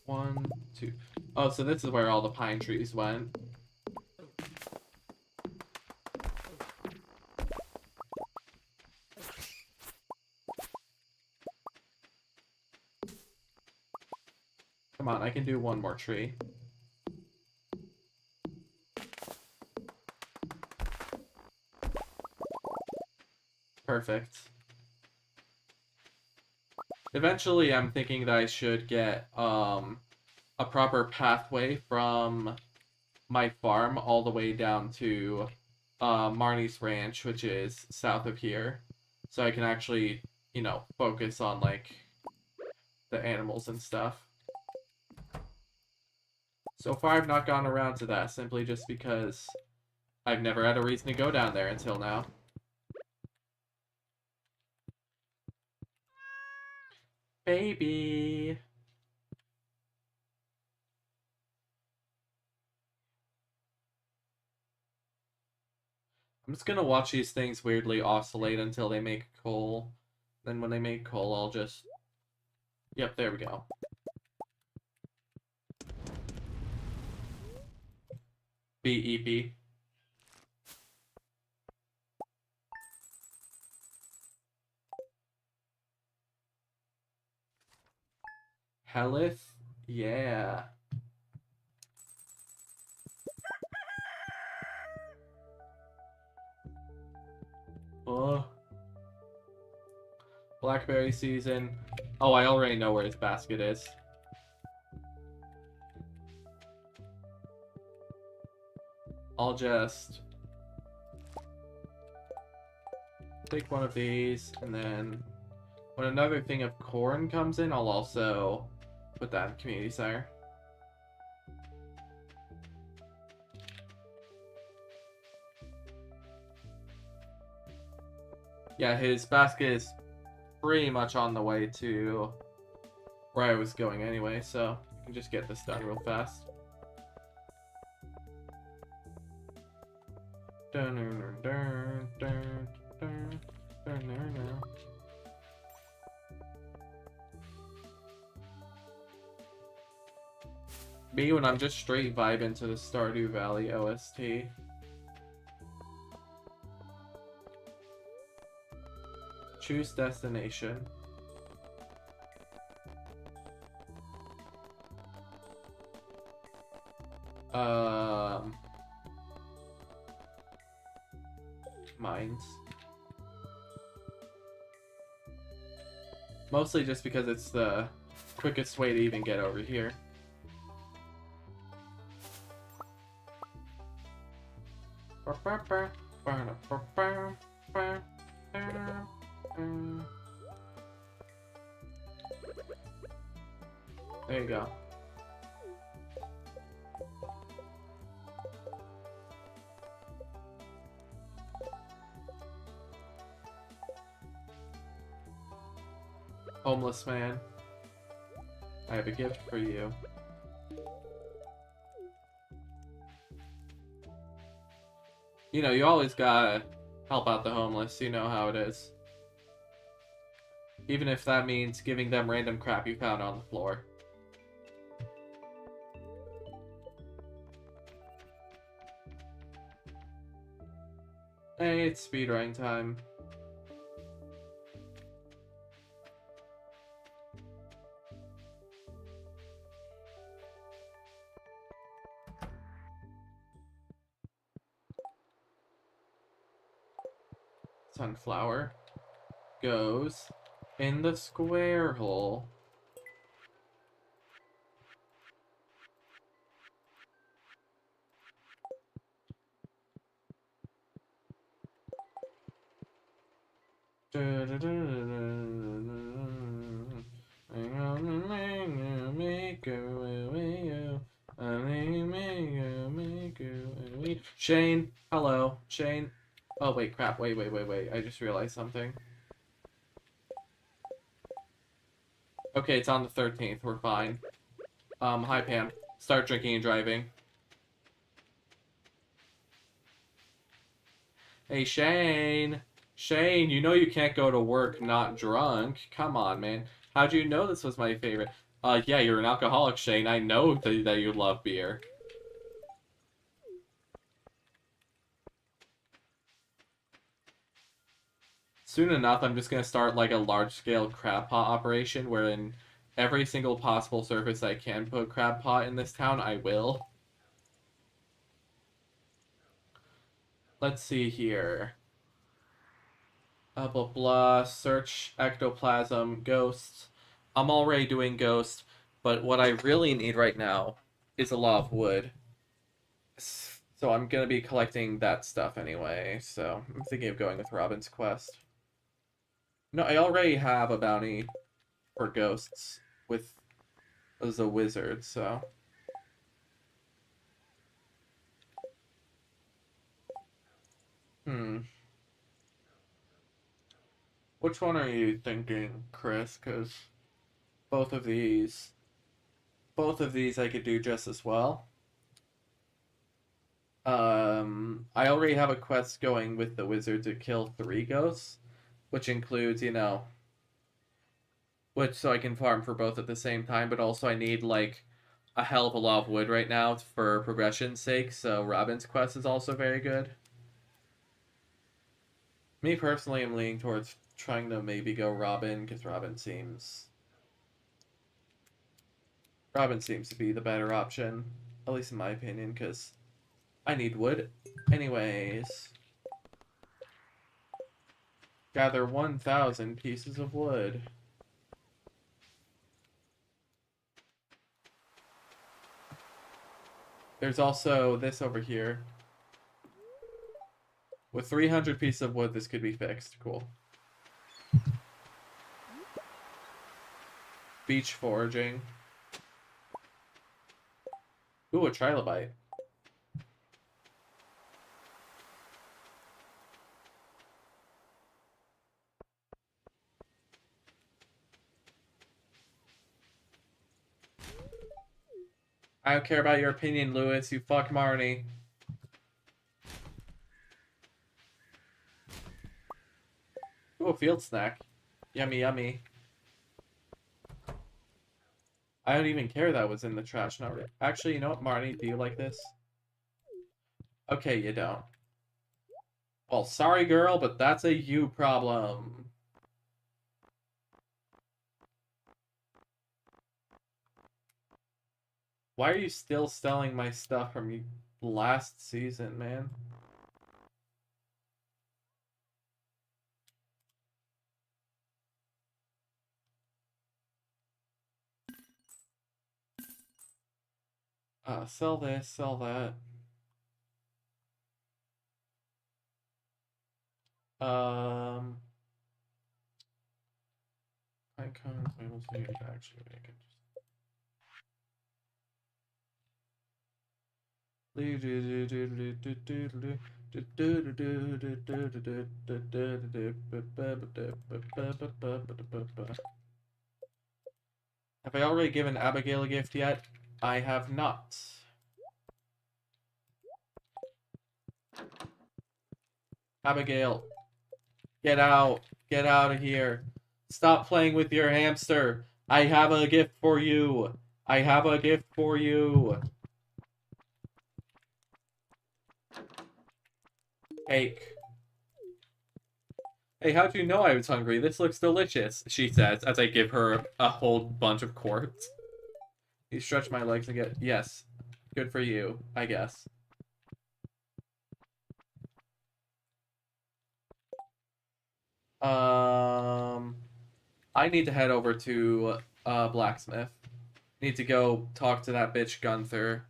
One, two. Oh, so this is where all the pine trees went. Come on, I can do one more tree. Perfect. Eventually, I'm thinking that I should get a proper pathway from my farm all the way down to Marnie's ranch, which is south of here. so I can actually, focus on like the animals and stuff. So far, I've not gone around to that simply just because I've never had a reason to go down there until now. Baby. I'm just gonna watch these things weirdly oscillate until they make coal. Then when they make coal, I'll just... Yep, there we go. BEP. Helith? Yeah. Oh. Blackberry season. Oh, I already know where his basket is. I'll just take one of these, and then when another thing of corn comes in, I'll also put that in community center. Yeah, his basket is pretty much on the way to where I was going anyway, so I can just get this done real fast. Me when I'm just straight vibing to the Stardew Valley OST. Choose destination. Mines. Mostly just because it's the quickest way to even get over here. There you go. Homeless man, I have a gift for you. You know, you always gotta help out the homeless, you know how it is. Even if that means giving them random crap you found on the floor. Hey, it's speedrunning time. Sunflower goes in the square hole. Shane, hello, Shane. Oh wait, crap, wait. I just realized something. Okay, it's on the 13th, we're fine. Hi Pam. Start drinking and driving. Hey Shane! Shane, you know you can't go to work not drunk. Come on, man. How'd you know this was my favorite? Yeah, you're an alcoholic, Shane. I know that you love beer. Soon enough, I'm just gonna start like a large-scale crab pot operation wherein every single possible surface I can put crab pot in this town, I will. Let's see here. Blah blah. Search ectoplasm ghosts. I'm already doing ghosts, but what I really need right now is a lot of wood. So I'm gonna be collecting that stuff anyway. So I'm thinking of going with Robin's quest. No, I already have a bounty for ghosts with as a wizard, so. Hmm. Which one are you thinking, Chris? Because both of these, both of these I could do just as well. I already have a quest going with the wizard to kill 3 ghosts, which includes, which so I can farm for both at the same time, but also I need like a hell of a lot of wood right now for progression's sake, so Robin's quest is also very good. Me personally, I'm leaning towards trying to maybe go Robin, because Robin seems to be the better option, at least in my opinion, because I need wood. Anyways, gather 1,000 pieces of wood. There's also this over here. With 300 pieces of wood, this could be fixed. Cool. Beach foraging. Ooh, a trilobite. I don't care about your opinion, Lewis. You fuck Marnie. Ooh, a field snack. Yummy, yummy. I don't even care that was in the trash. Not really. Actually, you know what, Marnie? Do you like this? Okay, you don't. Well, sorry, girl, but that's a you problem. Why are you still selling my stuff from last season, man? Sell this, sell that. Icons, actually, I can Have I already given Abigail a gift yet? I have not. Abigail, get out. Get out of here. Stop playing with your hamster. I have a gift for you. I have a gift for you. Cake. Hey, how'd you know I was hungry? This looks delicious, she says as I give her a whole bunch of quartz. You stretch my legs and get... Yes. Good for you, I guess. I need to head over to Blacksmith. Need to go talk to that bitch Gunther,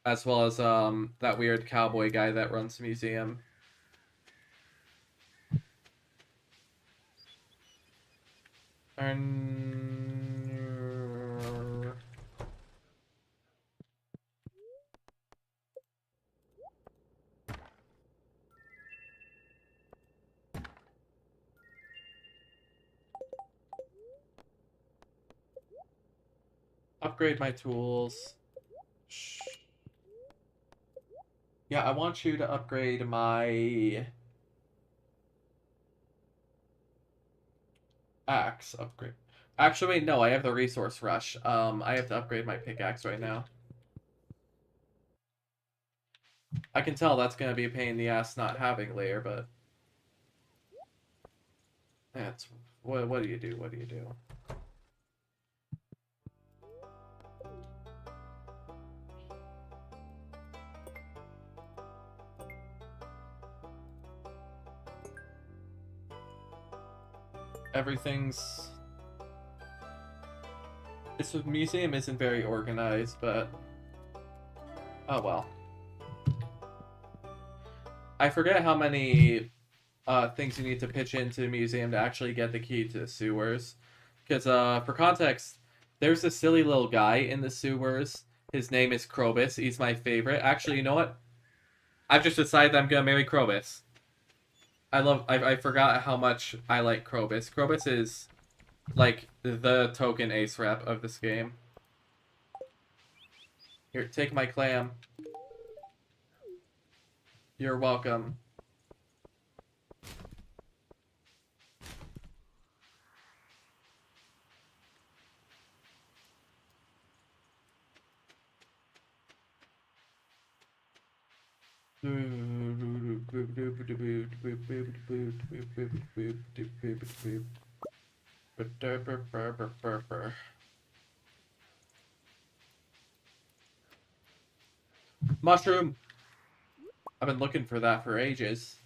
as well as that weird cowboy guy that runs the museum. Upgrade my tools. Shh. Yeah, I want you to upgrade my axe upgrade. Actually, wait, no, I have the resource rush. I have to upgrade my pickaxe right now. I can tell that's gonna be a pain in the ass not having layer, but that's what do you do? What do you do? Everything's... This museum isn't very organized, but... Oh well. I forget how many things you need to pitch into the museum to actually get the key to the sewers. Because, for context, there's a silly little guy in the sewers. His name is Krobus. He's my favorite. Actually, you know what? I've just decided I'm gonna marry Krobus. I forgot how much I like Krobus. Krobus is, like, the token ace rep of this game. Here, take my clam. You're welcome. Mushroom! I've been looking for that for ages.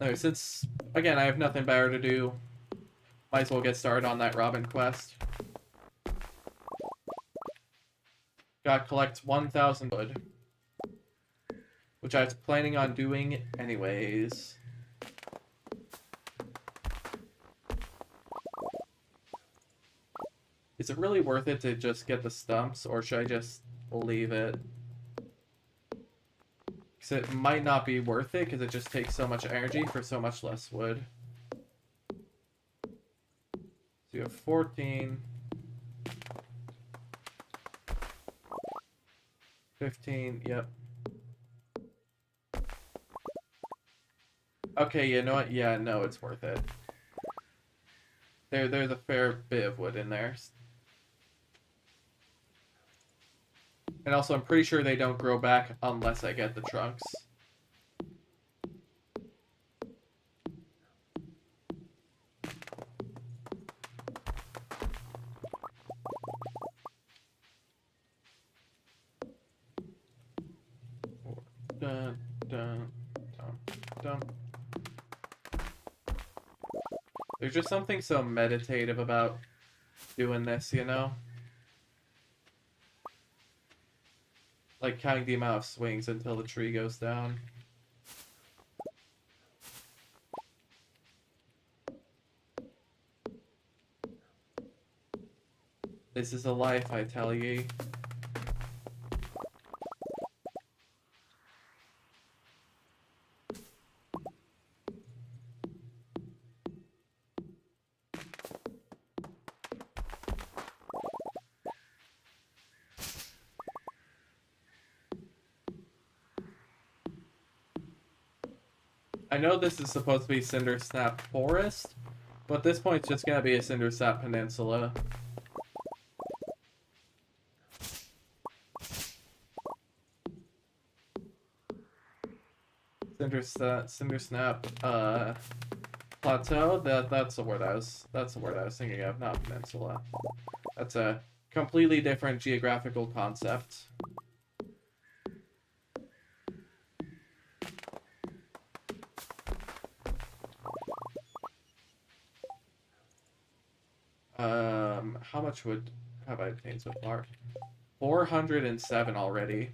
Alright, since, again, I have nothing better to do, might as well get started on that Robin quest. Gotta collect 1,000 wood, which I was planning on doing anyways. Is it really worth it to just get the stumps, or should I just leave it? Because it might not be worth it, because it just takes so much energy for so much less wood. So you have 14. 15, yep. Okay, you know what? Yeah, no, it's worth it. There's a fair bit of wood in there. And also, I'm pretty sure they don't grow back unless I get the trunks. Dun, dun, dun, dun. There's just something so meditative about doing this, you know? Like counting the amount of swings until the tree goes down. This is a life, I tell ye. I know this is supposed to be Cinder Snap Forest, but at this point it's just gonna be a Cinder Snap Peninsula. Cinder Snap Plateau. That's the word I was thinking of, not peninsula. That's a completely different geographical concept. How much wood have I obtained so far? 407 already.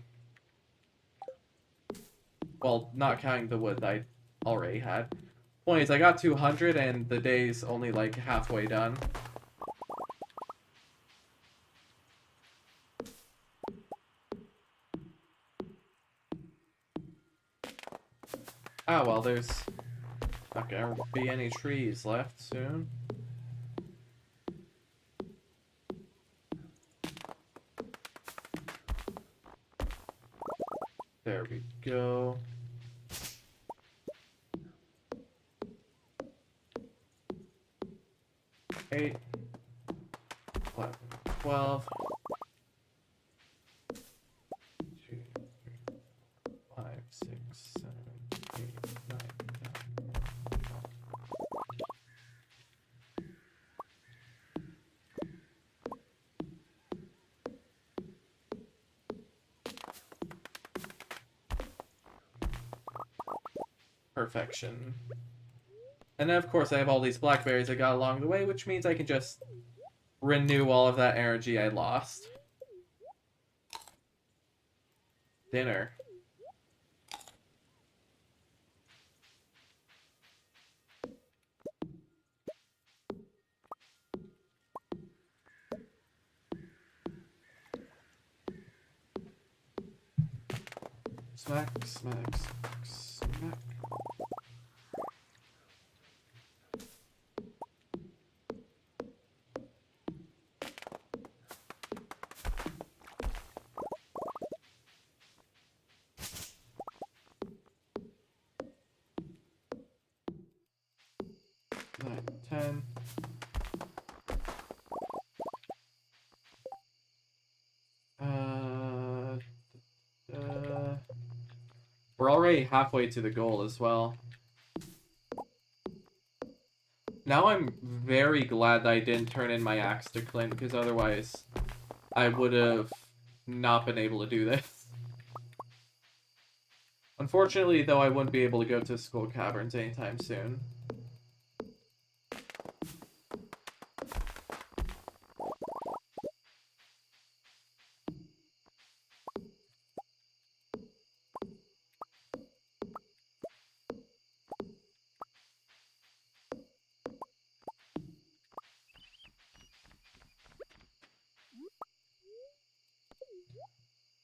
Well, not counting the wood that I already had. Point is, I got 200 and the day's only like halfway done. Ah, well, there's not gonna be any trees left soon. There we go. Eight, 11, 12. 2, 3, 5, 6, 7, 8, 9, 10. Perfection. And then, of course, I have all these blackberries I got along the way, which means I can just renew all of that energy I lost. Dinner. Smack, smack, smack, smack. Nine, 10. We're already halfway to the goal as well. Now I'm very glad that I didn't turn in my axe to Clint, because otherwise I would have not been able to do this. Unfortunately, though, I wouldn't be able to go to Skull Caverns anytime soon.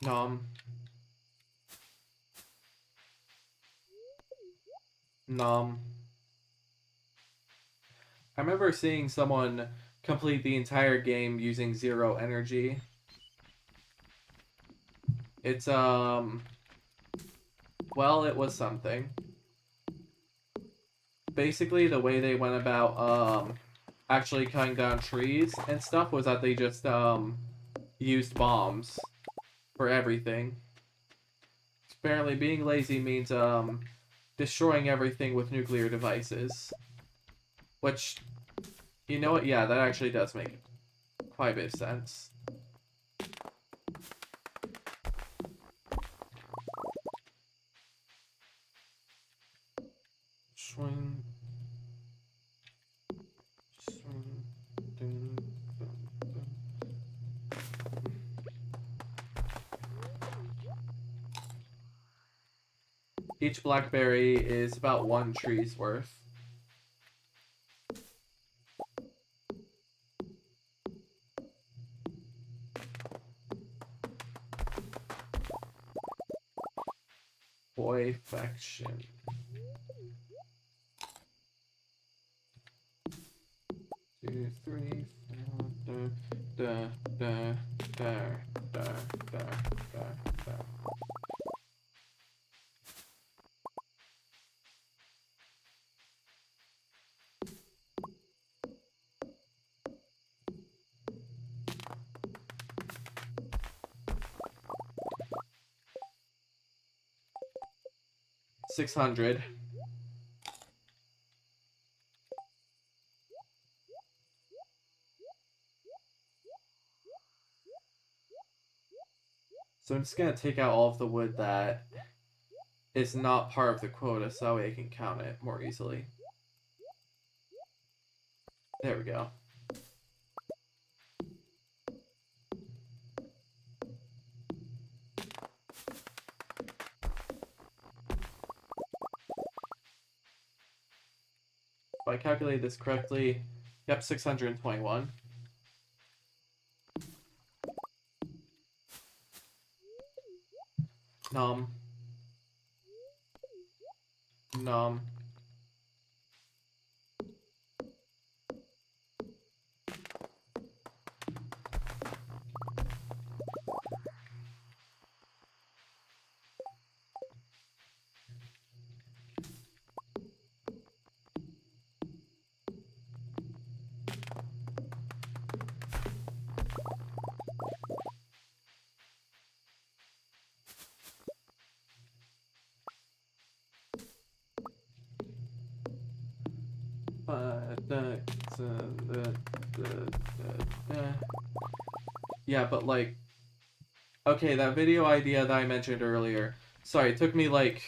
Nom. Nom. I remember seeing someone complete the entire game using 0 energy. It's, well, it was something. Basically, the way they went about, actually cutting down trees and stuff was that they just, used bombs for everything. Apparently, being lazy means, destroying everything with nuclear devices. Which, you know what? Yeah, that actually does make quite a bit of sense. Swing. Swing. Dun, dun, dun. Each blackberry is about 1 tree's worth. Boyfection. 2, 3, 4, da, da, da, da, da, da, da. 600. So I'm just gonna take out all of the wood that is not part of the quota so that way I can count it more easily. There we go. If I calculate this correctly, yep, 621. Nom. Nom. Yeah, but like, okay, that video idea that I mentioned earlier. Sorry, it took me like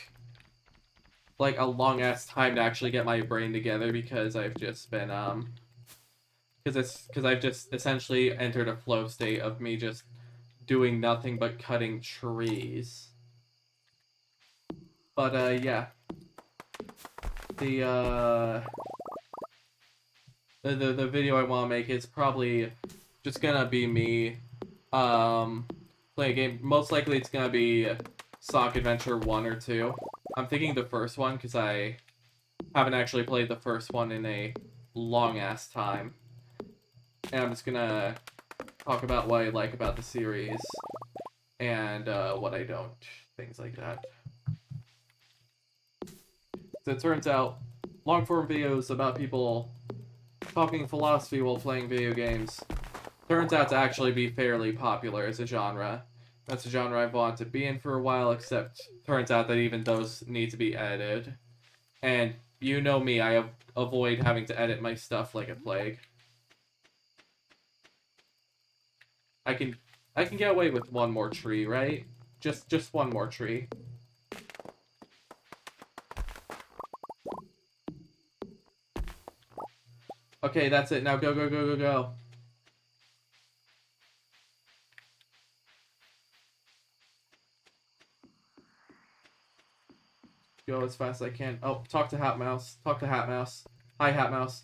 a long ass time to actually get my brain together because I've just been because I've just essentially entered a flow state of me just doing nothing but cutting trees. But yeah, the the video I want to make is probably just gonna be me playing a game. Most likely it's gonna be Sonic Adventure 1 or 2. I'm thinking the first one because I haven't actually played the first one in a long ass time. And I'm just gonna talk about what I like about the series and what I don't. Things like that. So it turns out long form videos about people talking philosophy while playing video games turns out to actually be fairly popular as a genre. That's a genre I've wanted to be in for a while, except turns out that even those need to be edited. And you know me, I avoid having to edit my stuff like a plague. I can get away with one more tree, right? Just one more tree. Okay, that's it. Now go, go, go, go, go. Go as fast as I can. Oh, talk to Hat Mouse. Talk to Hat Mouse. Hi, Hat Mouse.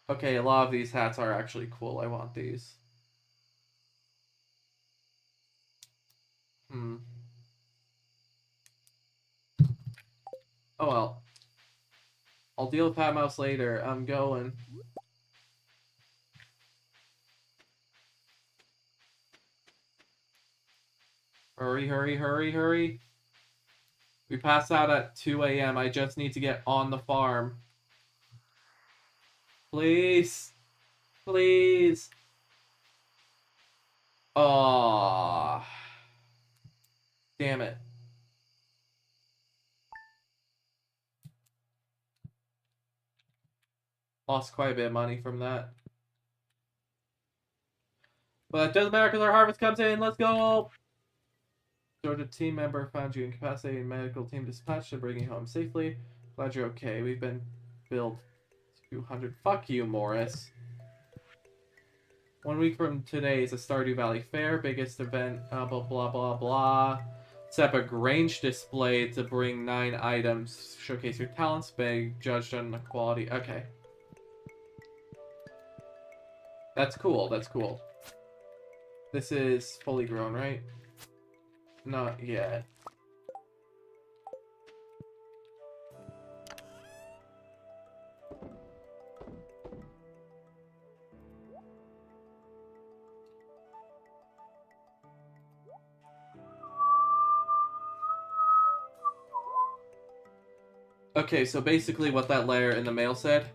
Okay, a lot of these hats are actually cool. I want these. Hmm. Oh well. I'll deal with Hat Mouse later. I'm going. Hurry, hurry, hurry, hurry. We pass out at 2 a.m. I just need to get on the farm. Please. Please. Aww. Damn it. Lost quite a bit of money from that. But it doesn't matter because our harvest comes in. Let's go. Georgia team member found you incapacitated. Medical team dispatched to bring you home safely. Glad you're okay. We've been billed 200. Fuck you, Morris. 1 week from today is a Stardew Valley Fair, biggest event, blah, blah, blah, blah. Set up a Grange display to bring 9 items, showcase your talents, big, judged on the quality. Okay. That's cool, that's cool. This is fully grown, right? Not yet. Okay, so basically what that layer in the mail said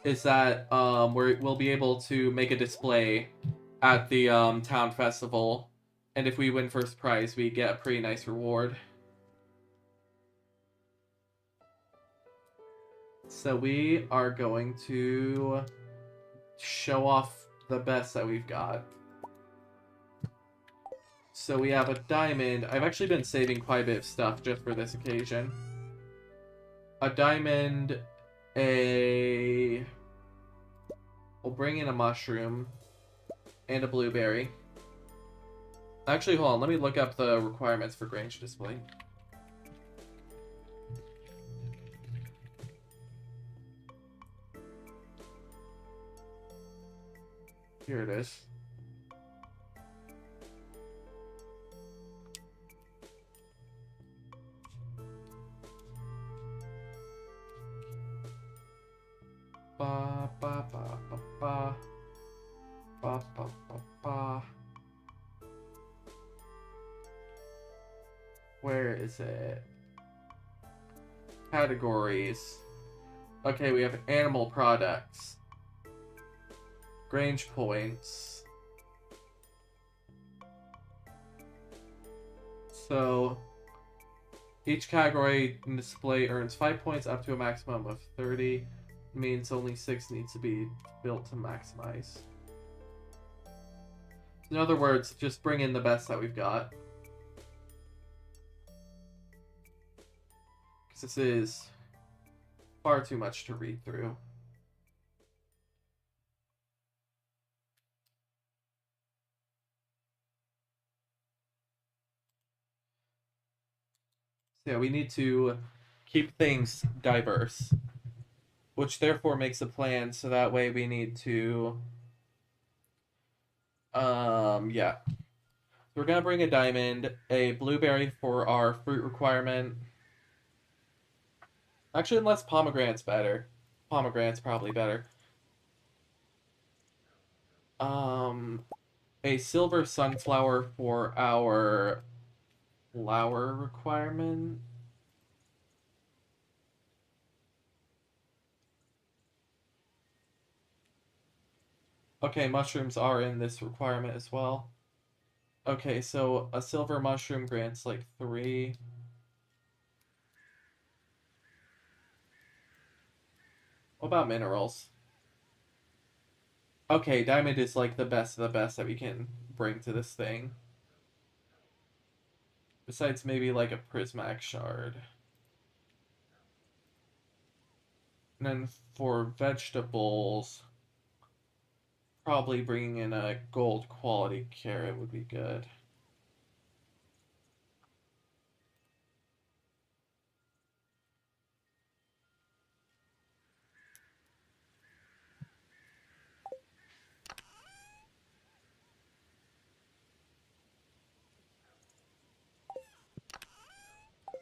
is that we'll be able to make a display at the town festival, and if we win first prize, we get a pretty nice reward. So we are going to show off the best that we've got. So we have a diamond. I've actually been saving quite a bit of stuff just for this occasion. A diamond, we'll bring in a mushroom, and a blueberry. Actually, hold on, let me look up the requirements for Grange display. Here it is. Ba ba ba ba ba ba ba ba ba. Where is it? Categories. Okay, we have animal products. Grange points. So each category in display earns 5 points up to a maximum of 30. Means only 6 needs to be built to maximize. In other words, just bring in the best that we've got. Because this is far too much to read through. Yeah, we need to keep things diverse, which therefore makes a plan. So that way we need to, yeah. So we're gonna bring a diamond, a blueberry for our fruit requirement. Actually, unless pomegranate's better. Pomegranate's probably better. Um, a silver sunflower for our flower requirement. Okay, mushrooms are in this requirement as well. Okay, so a silver mushroom grants like 3. What about minerals? Okay, diamond is like the best of the best that we can bring to this thing. Besides maybe like a prismatic shard. And then for vegetables, probably bringing in a gold quality carrot would be good.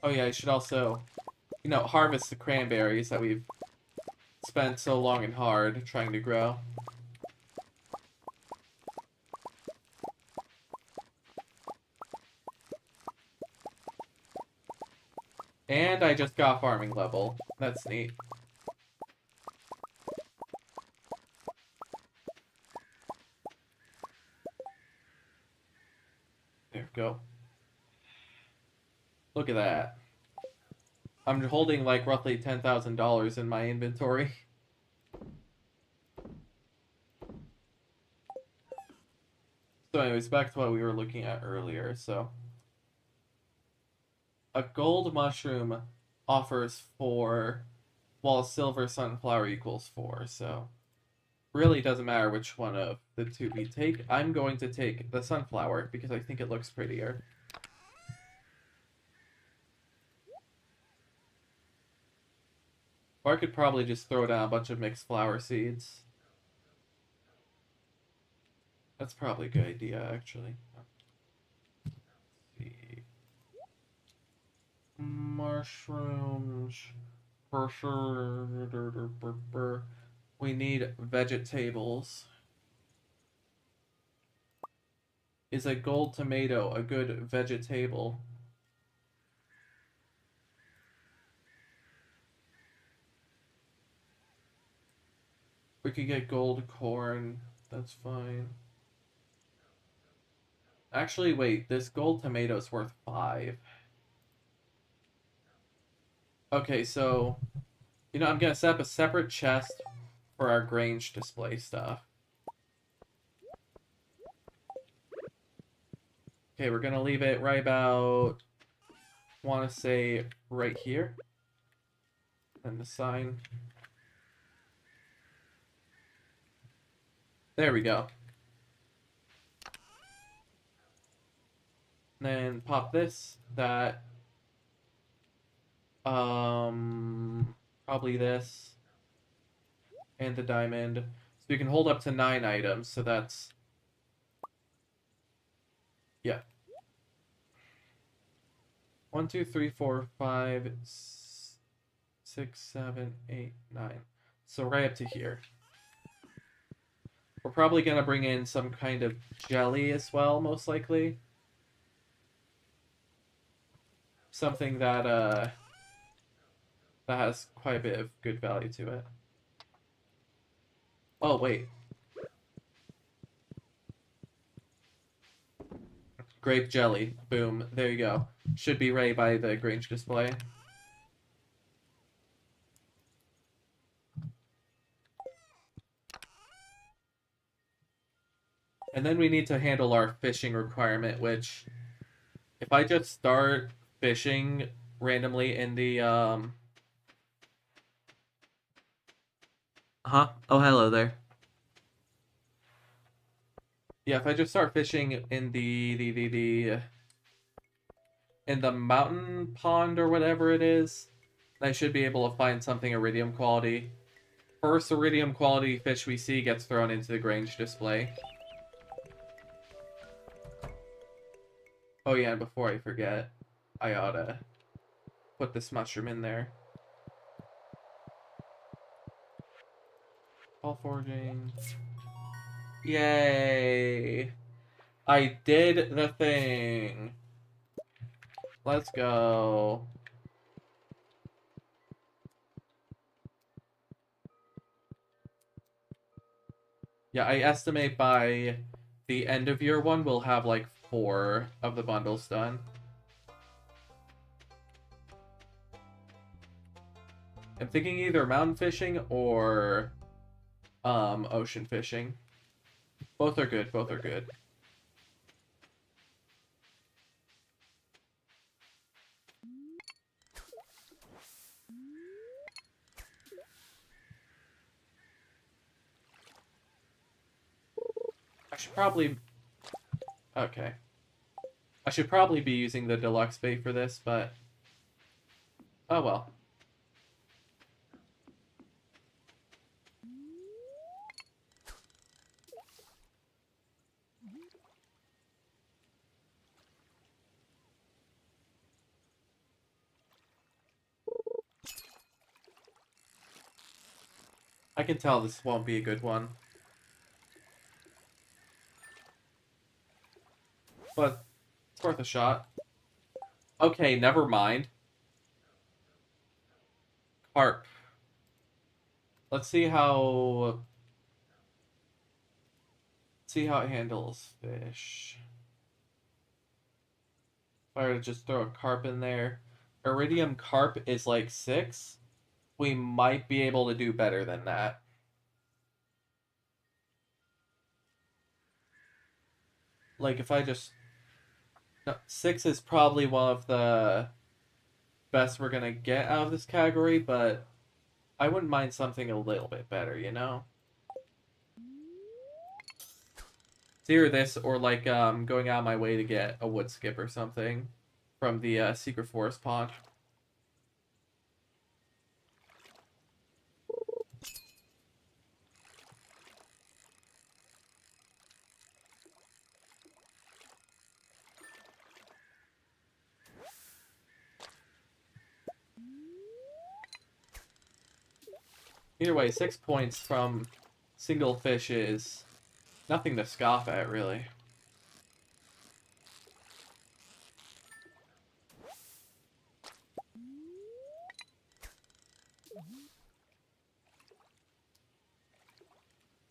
Oh yeah, I should also, harvest the cranberries that we've spent so long and hard trying to grow. And I just got farming level. That's neat. There we go. Look at that. I'm holding like roughly $10,000 in my inventory. So anyways, back to what we were looking at earlier. So a gold mushroom offers 4, while a silver sunflower equals 4. So really doesn't matter which one of the two we take. I'm going to take the sunflower because I think it looks prettier. Or I could probably just throw down a bunch of mixed flower seeds. That's probably a good idea, actually. Let's see. Mushrooms. For sure. We need vegetables. Is a gold tomato a good vegetable? We could get gold corn. That's fine. Actually, wait. This gold tomato is worth 5. Okay, so, I'm going to set up a separate chest for our Grange display stuff. Okay, we're going to leave it right about, want to say, right here. And the sign. There we go. And then pop this, that, probably this, and the diamond. So we can hold up to 9 items, so that's, yeah. 1, 2, 3, 4, 5, 6, 7, 8, 9. So right up to here. We're probably gonna bring in some kind of jelly as well, most likely. Something that has quite a bit of good value to it. Oh wait. Grape jelly. Boom. There you go. Should be ready by the Grange display. And then we need to handle our fishing requirement, which if I just start fishing randomly in the Huh? Oh, hello there. Yeah, if I just start fishing in the in the mountain pond or whatever it is, I should be able to find something iridium quality. First iridium quality fish we see gets thrown into the Grange display. Oh yeah, and before I forget, I oughta put this mushroom in there. All foraging. Yay! I did the thing. Let's go. Yeah, I estimate by the end of year one, we'll have like 4 of the bundles done. I'm thinking either mountain fishing or ocean fishing. Both are good, both are good. I should probably... Okay. I should probably be using the deluxe bait for this, but... Oh well. I can tell this won't be a good one. But it's worth a shot. Okay, never mind. Carp. Let's see how... See how it handles fish. If I were to just throw a carp in there. Iridium carp is like 6. We might be able to do better than that. Like if I just... No, 6 is probably one of the best we're gonna get out of this category, but I wouldn't mind something a little bit better, you know? It's either this or like going out of my way to get a wood skip or something from the secret forest pond. Either way, 6 points from single fish is nothing to scoff at, really.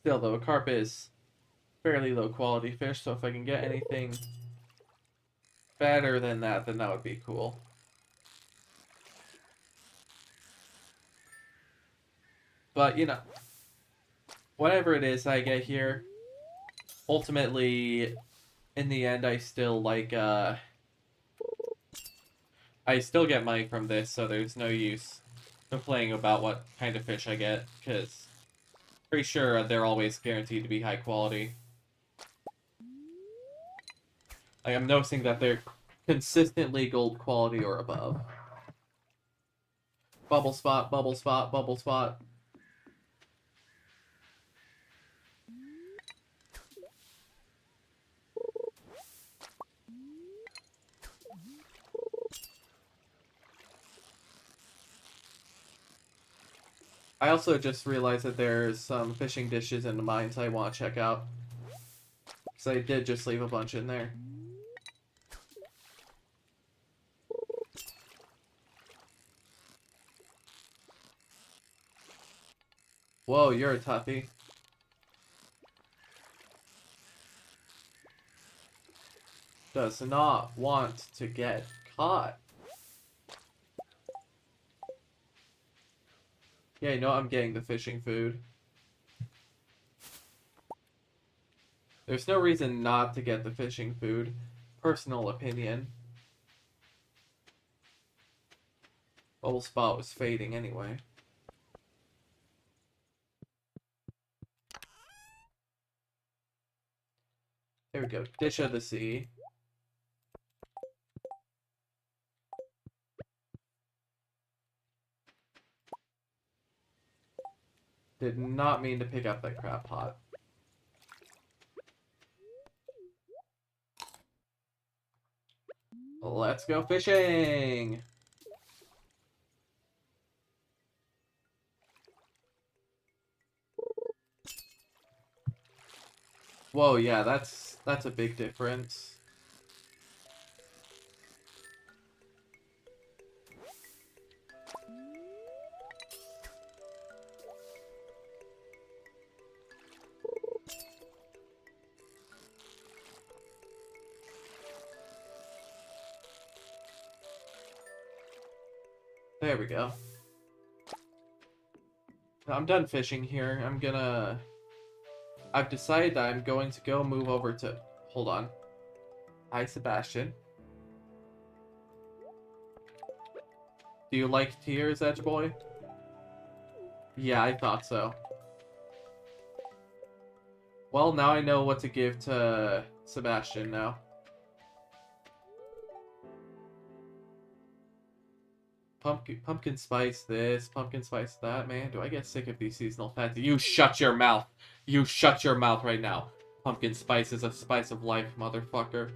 Still, though, a carp is fairly low quality fish, so if I can get anything better than that, then that would be cool. But, you know, whatever it is I get here, ultimately, in the end, I still like, I still get money from this, so there's no use complaining about what kind of fish I get, because pretty sure they're always guaranteed to be high quality. Like, I'm noticing that they're consistently gold quality or above. Bubble spot, bubble spot, bubble spot. I also just realized that there's some fishing dishes in the mines I want to check out. Because I did just leave a bunch in there. Whoa, you're a toughie. Does not want to get caught. Yeah, you know I'm getting the fishing food. There's no reason not to get the fishing food. Personal opinion. Bubble spot was fading anyway. There we go. Dish of the sea. Did not mean to pick up that crab pot. Let's go fishing! Whoa, yeah, that's a big difference. There we go. I'm done fishing here. I've decided that I'm going to go move over to... Hold on. Hi, Sebastian. Do you like tears, Edge Boy? Yeah, I thought so. Well, now I know what to give to Sebastian now. Pumpkin spice this, pumpkin spice that. Man, do I get sick of these seasonal fancy? You shut your mouth! You shut your mouth right now! Pumpkin spice is a spice of life, motherfucker.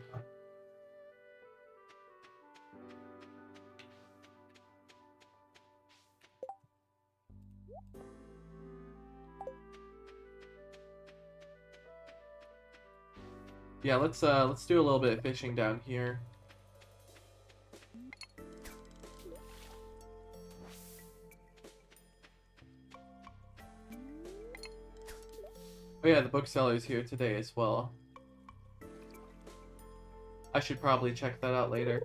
Yeah, let's do a little bit of fishing down here. Oh yeah, the bookseller's here today as well. I should probably check that out later.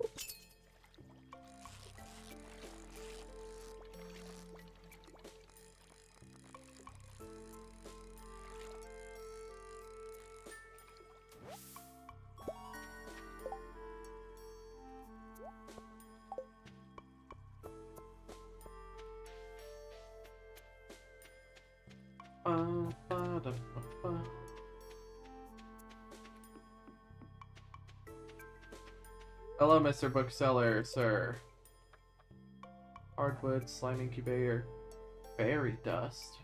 Hello, Mr. Bookseller, sir. Hardwood, slime incubator, berry dust,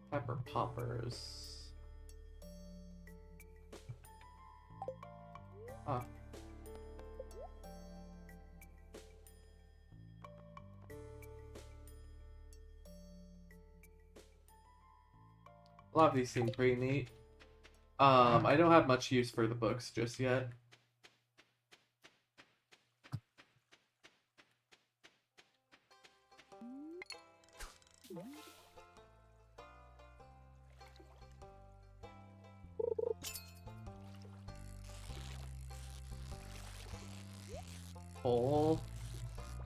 pepper poppers. Huh. A lot of these seem pretty neat. I don't have much use for the books just yet.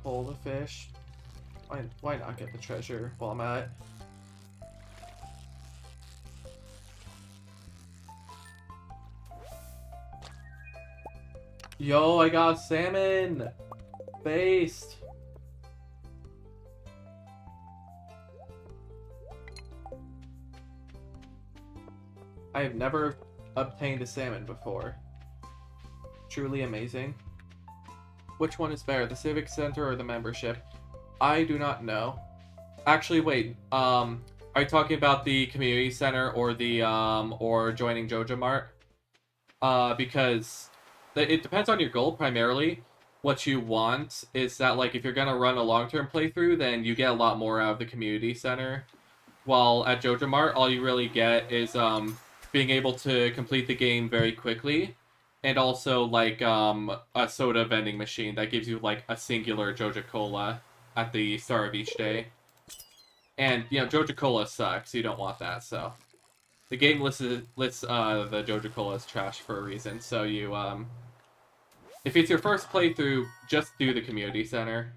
Pull the fish. Why not get the treasure while I'm at it? Yo, I got salmon! Based! I have never obtained a salmon before. Truly amazing. Which one is better, the Civic Center or the membership? I do not know. Actually, wait. Are you talking about the community center or the or joining Joja Mart? Because it depends on your goal primarily. What you want is that, like, if you're gonna run a long-term playthrough, then you get a lot more out of the community center. While at Joja Mart, all you really get is being able to complete the game very quickly. And also, like, a soda vending machine that gives you, like, a singular Joja Cola at the start of each day. And, you know, Joja Cola sucks. You don't want that, so... The game lists the Joja Cola as trash for a reason, so you, if it's your first playthrough, just do the community center.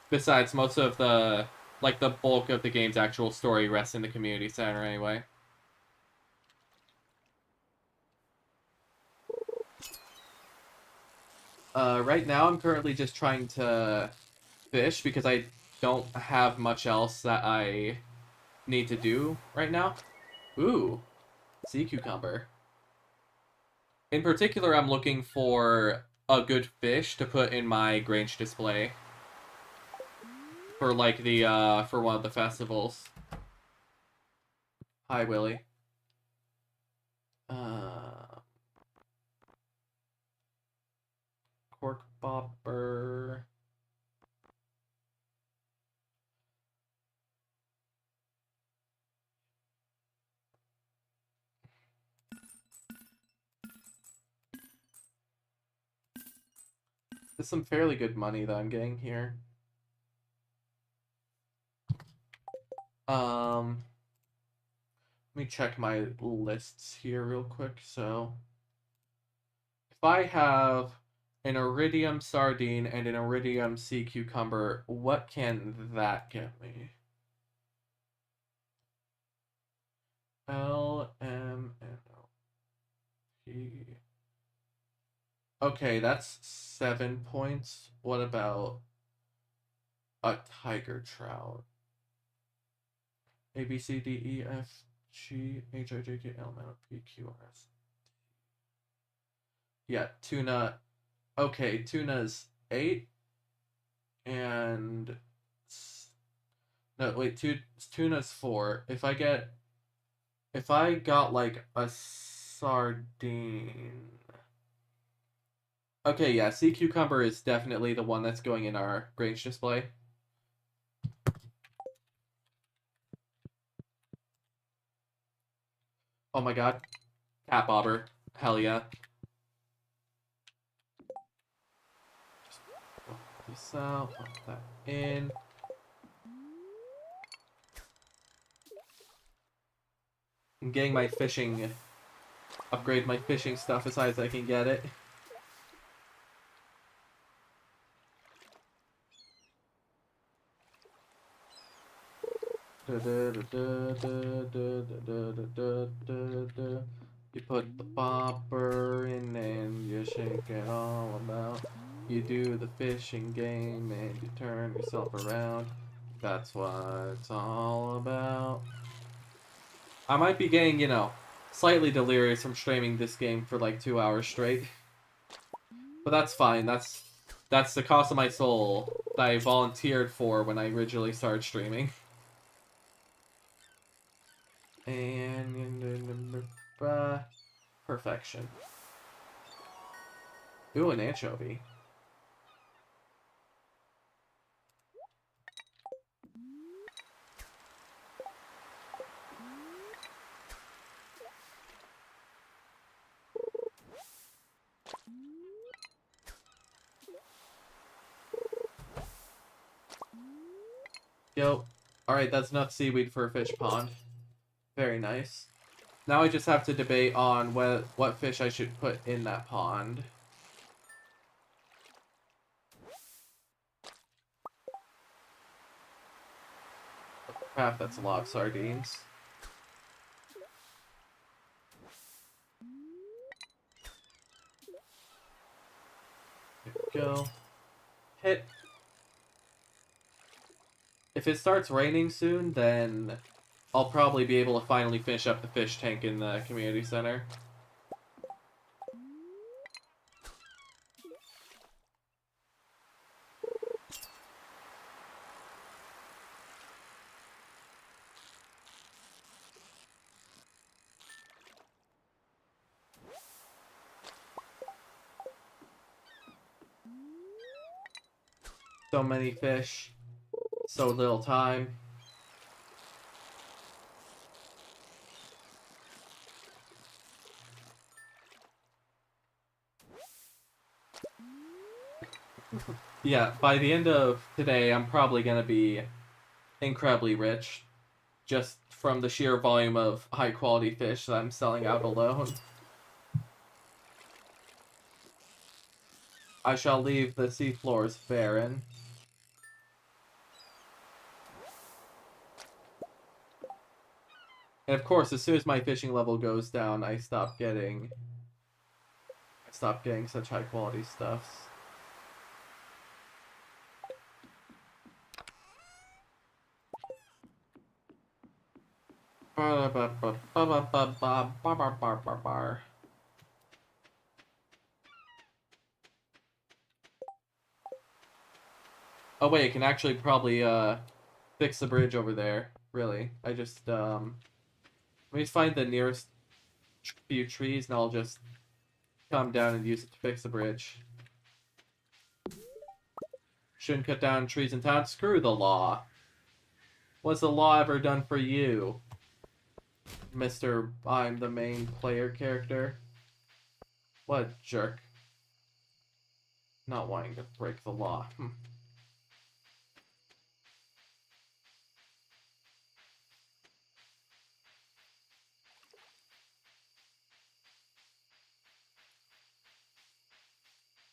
Besides, most of the, like, the bulk of the game's actual story rests in the community center anyway. Right now I'm currently just trying to fish because I don't have much else that I need to do right now. Ooh, sea cucumber. In particular, I'm looking for a good fish to put in my Grange display. for like the for one of the festivals. Hi, Willie. Cork Bopper. There's some fairly good money that I'm getting here. Let me check my lists here real quick. So, if I have an iridium sardine and an iridium sea cucumber, what can that get me? LMAO. Okay, that's 7 points. What about a tiger trout? A B C D E F G H I J K L M N O P Q R S. Yeah, tuna. Okay, tuna's 8 and no, wait, tuna's 4. If I got like a sardine. Okay, yeah, sea cucumber is definitely the one that's going in our range display. Oh my god. Cat bobber. Hell yeah. Just put this out, put that in. I'm getting my fishing, upgrade my fishing stuff as high as I can get it. You put the bobber in and you shake it all about. You do the fishing game and you turn yourself around. That's what it's all about. I might be getting, slightly delirious from streaming this game for like 2 hours straight. But that's fine. That's the cost of my soul that I volunteered for when I originally started streaming. And perfection. Ooh, an anchovy. Yo. Alright, that's enough seaweed for a fish pond. Very nice. Now I just have to debate on what fish I should put in that pond. Crap, that's a lot of sardines. There we go. Hit. If it starts raining soon, then I'll probably be able to finally finish up the fish tank in the community center. So many fish, so little time. Yeah, by the end of today, I'm probably gonna be incredibly rich, just from the sheer volume of high quality fish that I'm selling out alone. I shall leave the seafloors barren. And of course, as soon as my fishing level goes down, I stop getting such high quality stuffs. Oh wait, I can actually probably fix the bridge over there. Really, I just let me find the nearest few trees, and I'll just come down and use it to fix the bridge. Shouldn't cut down trees in town. Screw the law. What's the law ever done for you, Mr. I'm the main player character? What a jerk. Not wanting to break the law.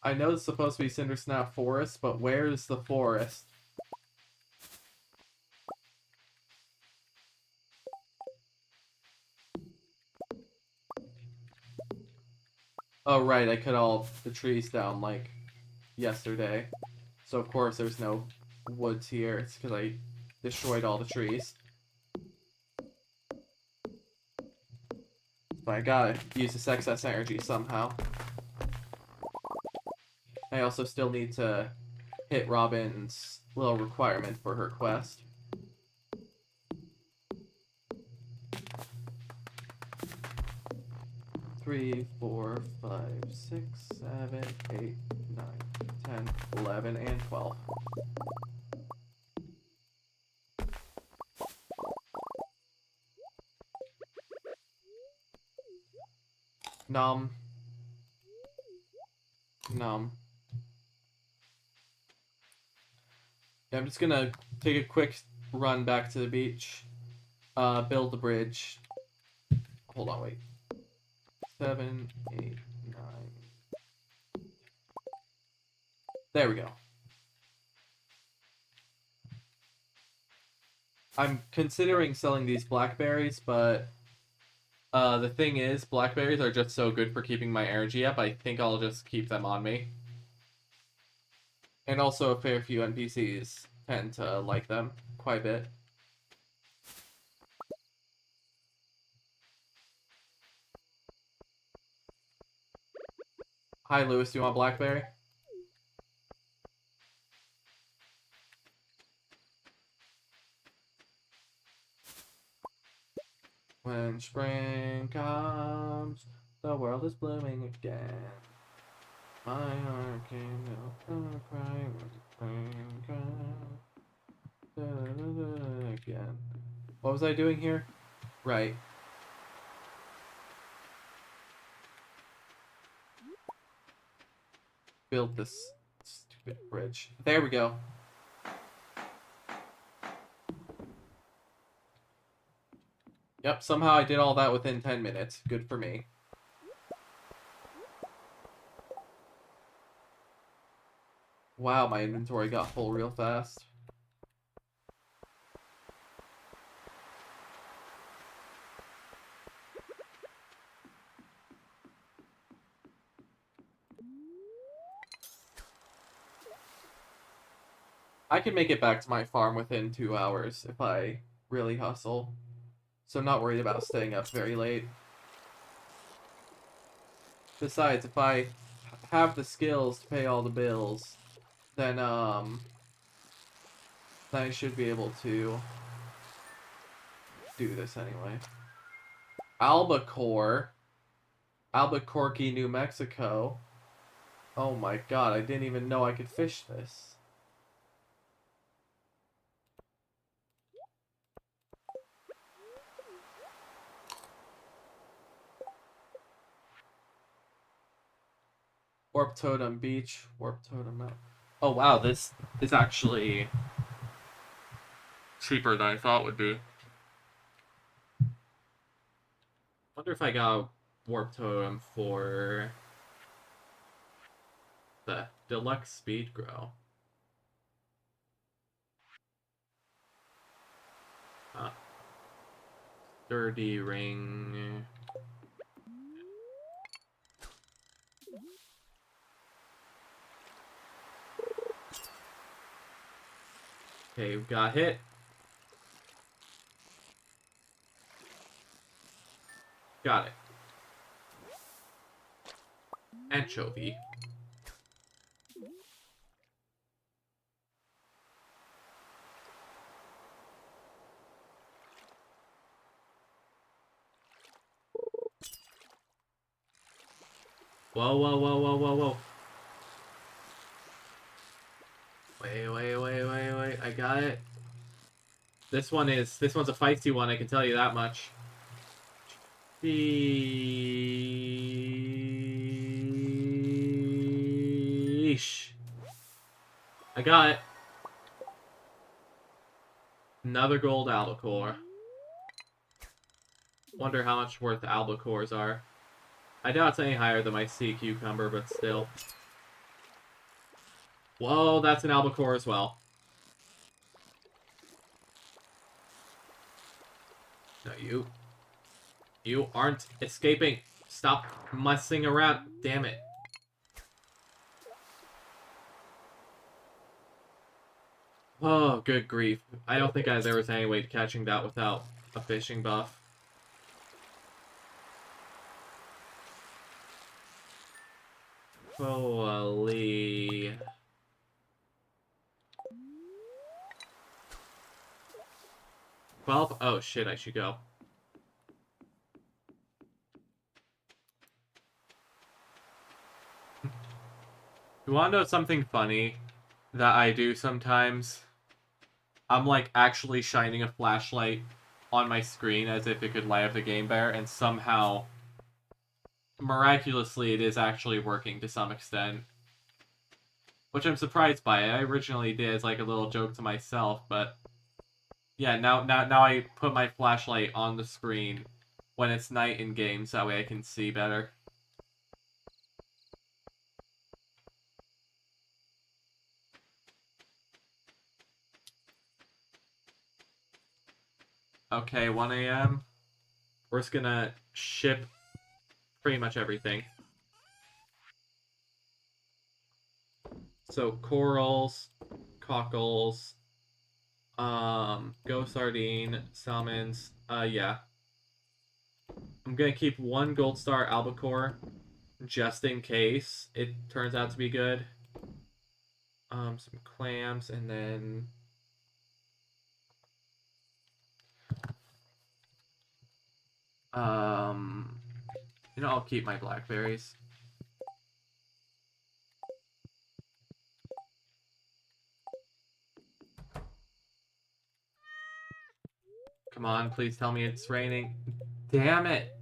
I know it's supposed to be Cindersnap Forest, but where's the forest? Oh right, I cut all the trees down like yesterday. So of course there's no woods here. It's because I destroyed all the trees. But I gotta use this excess energy somehow. I also still need to hit Robin's little requirement for her quest. Three, 4, 5, 6, 7, 8, 9, 10, 11, and 12. Nom. Nom. Yeah, I'm just gonna take a quick run back to the beach. Build the bridge. Hold on, wait. 7, 8, 9. There we go. I'm considering selling these blackberries, but the thing is, blackberries are just so good for keeping my energy up, I think I'll just keep them on me. And also a fair few NPCs tend to like them quite a bit. Hi, Lewis. Do you want blackberry? When spring comes, the world is blooming again. My heart can't cry when spring comes. Da, da, da, again. What was I doing here? Right. Build this stupid bridge. There we go. Yep, somehow I did all that within 10 minutes. Good for me. Wow, my inventory got full real fast. I can make it back to my farm within 2 hours if I really hustle. So I'm not worried about staying up very late. Besides, if I have the skills to pay all the bills, then I should be able to do this anyway. Albuquerque, New Mexico. Oh my god, I didn't even know I could fish this. Warp Totem Beach, Warp Totem Mountain. Oh wow, this is actually cheaper than I thought it would be. Wonder if I got Warp Totem for the Deluxe Speed Grow. Sturdy Ring. Okay, we got hit. Got it. Anchovy. Whoa, whoa, whoa, whoa, whoa, whoa. Wait, wait, wait, wait, wait. I got it. This one's a feisty one, I can tell you that much. Sheesh. I got it. Another gold albacore. Wonder how much worth the albacores are. I doubt it's any higher than my sea cucumber, but still. Whoa, that's an albacore as well. No, you aren't escaping. Stop messing around. Damn it. Oh, good grief. I don't think there was any way to catching that without a fishing buff. Holy. Well, oh shit, I should go. You wanna know something funny that I do sometimes? I'm like actually shining a flashlight on my screen as if it could light up the game bear, and somehow, miraculously, it is actually working to some extent. Which I'm surprised by. I originally did as like a little joke to myself, but yeah, now I put my flashlight on the screen when it's night in games, that way I can see better. Okay, 1 a.m. We're just gonna ship pretty much everything. So, corals, cockles, go sardine, salmons, yeah. I'm gonna keep 1 gold star albacore, just in case it turns out to be good. Some clams, and then... you know, I'll keep my blackberries. Come on, please tell me it's raining. Damn it!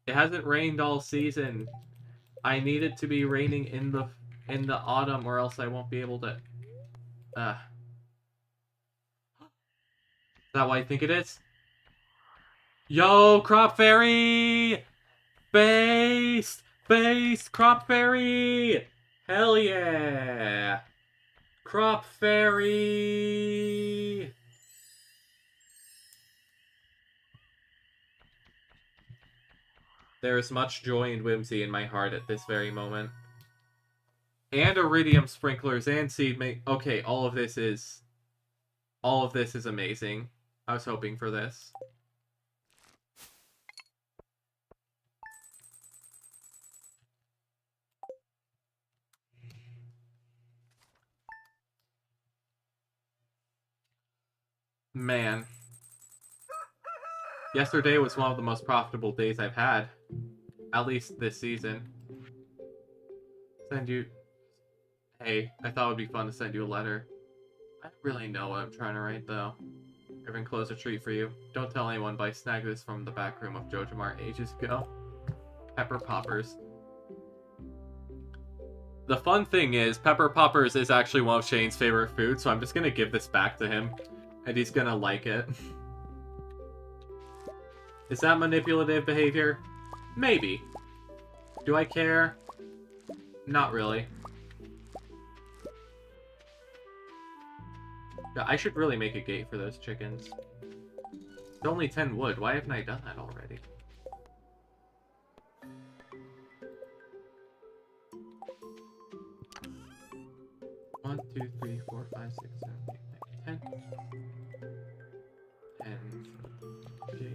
It hasn't rained all season. I need it to be raining in the autumn, or else I won't be able to. Is that what I think it is? Yo, crop fairy! Based! Based crop fairy! Hell yeah! Crop fairy! There is much joy and whimsy in my heart at this very moment. And iridium sprinklers and seed make. Okay, all of this is amazing. I was hoping for this. Man. Yesterday was one of the most profitable days I've had. At least this season. Send you... Hey, I thought it would be fun to send you a letter. I don't really know what I'm trying to write, though. I've enclosed a treat for you. Don't tell anyone, but I snagged this from the back room of Jojo Mart ages ago. Pepper Poppers. The fun thing is, Pepper Poppers is actually one of Shane's favorite foods, so I'm just gonna give this back to him. And he's gonna like it. Is that manipulative behavior? Maybe. Do I care? Not really. Yeah, I should really make a gate for those chickens. It's only 10 wood. Why haven't I done that already? One, two, three, 4, 5, 6, 7, 8, 9, 10. And okay.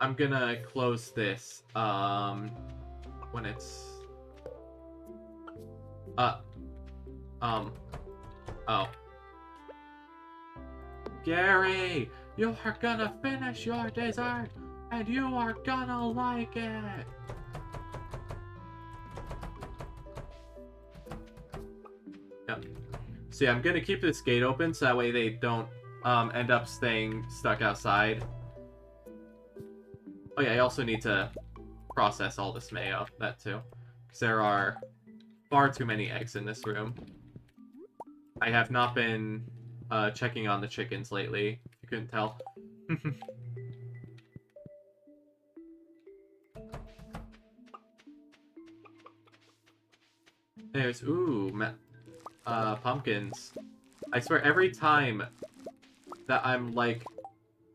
I'm gonna close this when it's oh. Gary, you are gonna finish your dessert and you are gonna like it. Yep. So yeah, I'm gonna keep this gate open so that way they don't end up staying stuck outside. Oh yeah, I also need to process all this mayo, that too. Because there are far too many eggs in this room. I have not been checking on the chickens lately. You couldn't tell. There's, ooh, pumpkins. I swear, every time that I'm, like,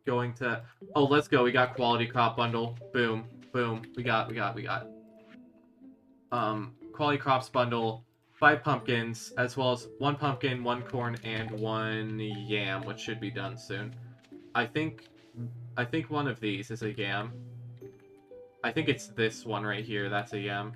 going to... Oh, let's go, we got quality crop bundle. Boom, boom, we got. Quality crops bundle, 5 pumpkins, as well as 1 pumpkin, 1 corn, and 1 yam, which should be done soon. I think one of these is a yam. I think it's this one right here, that's a yam.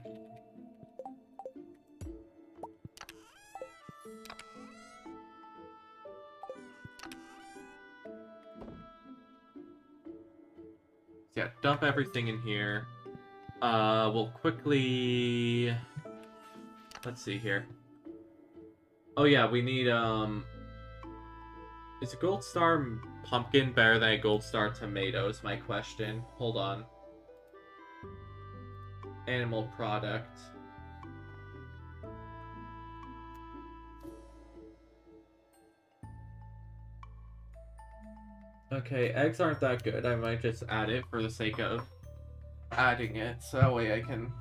So yeah, dump everything in here. We'll quickly... Let's see here. Oh yeah, we need, is a gold star pumpkin better than a gold star tomato is my question. Hold on. Animal product. Okay, eggs aren't that good. I might just add it for the sake of adding it, so that way I can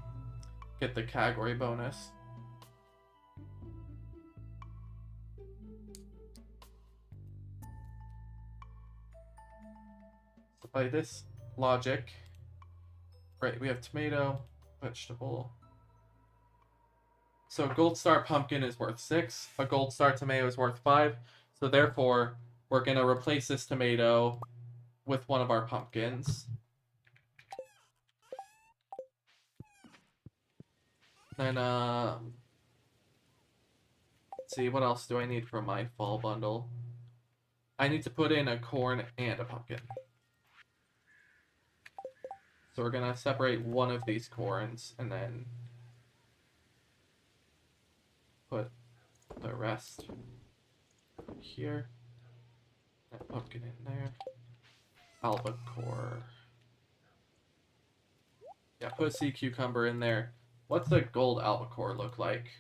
get the category bonus. So by this logic, right, we have tomato, vegetable. So a gold star pumpkin is worth 6, a gold star tomato is worth 5, so therefore we're gonna replace this tomato with one of our pumpkins. Then, let's see, what else do I need for my fall bundle? I need to put in a corn and a pumpkin. So we're gonna separate one of these corns and then put the rest here. That pumpkin in there. Albacore. Yeah, put a sea cucumber in there. What's the gold albacore look like?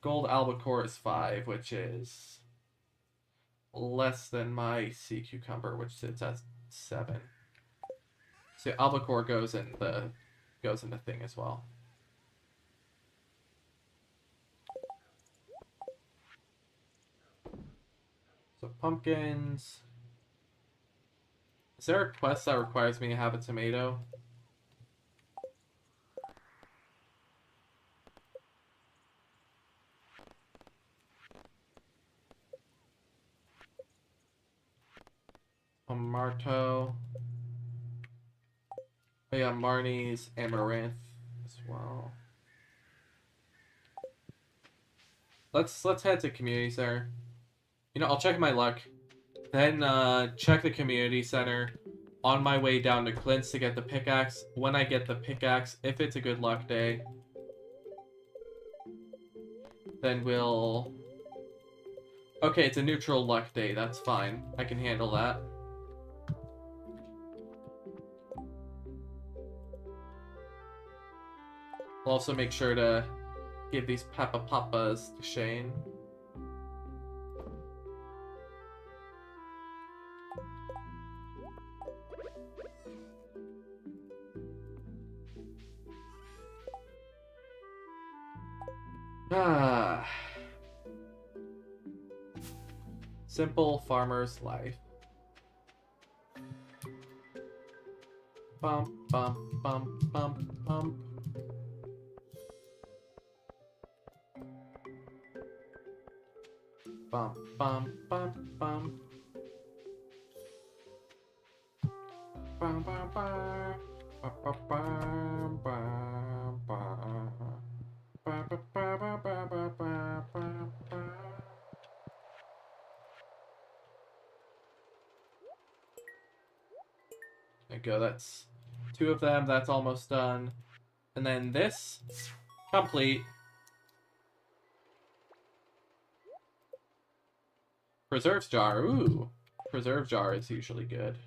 Gold albacore is 5, which is less than my sea cucumber, which sits at 7. So albacore goes in the thing as well. So pumpkins. Is there a quest that requires me to have a tomato? Tomato. Oh yeah, Marnie's amaranth as well. Let's head to community center. You know, I'll check my luck. Then check the community center on my way down to Clint's to get the pickaxe. When I get the pickaxe, if it's a good luck day, then we'll... Okay, it's a neutral luck day. That's fine. I can handle that. I'll also make sure to give these Peppa Papas to Shane. Ah. Simple farmer's life. Bump, bump, bump, bump, bump. Bump, bump, bump, bump. Bum, bum, bum. Bum, bum, bum, bum, bum. Bum, bum, bum, bum, bum, bum, bum, bum. There you go, that's 2 of them, that's almost done. And then this, complete. Preserves jar, ooh. Preserve jar is usually good.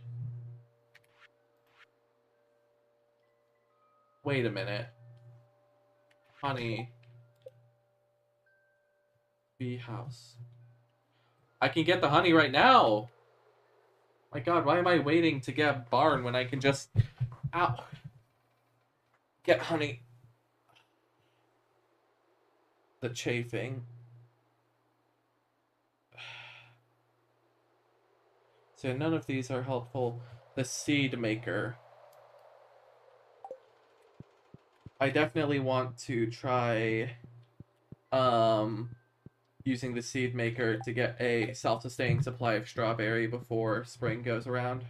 Wait a minute. Honey. Bee house. I can get the honey right now! My god, why am I waiting to get barn when I can just... Ow. Get honey. The chafing. So none of these are helpful. The seed maker. I definitely want to try using the seed maker to get a self-sustaining supply of strawberry before spring goes around.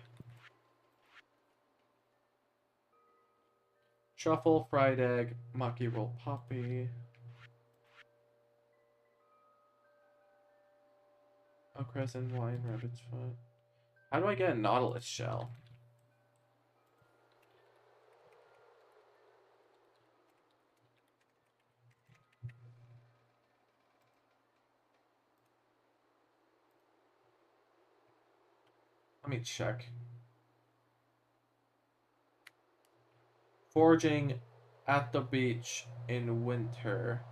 Truffle, fried egg, maki roll poppy. Oak resin, wine, rabbit's foot. How do I get a nautilus shell? Let me check. Foraging at the beach in winter.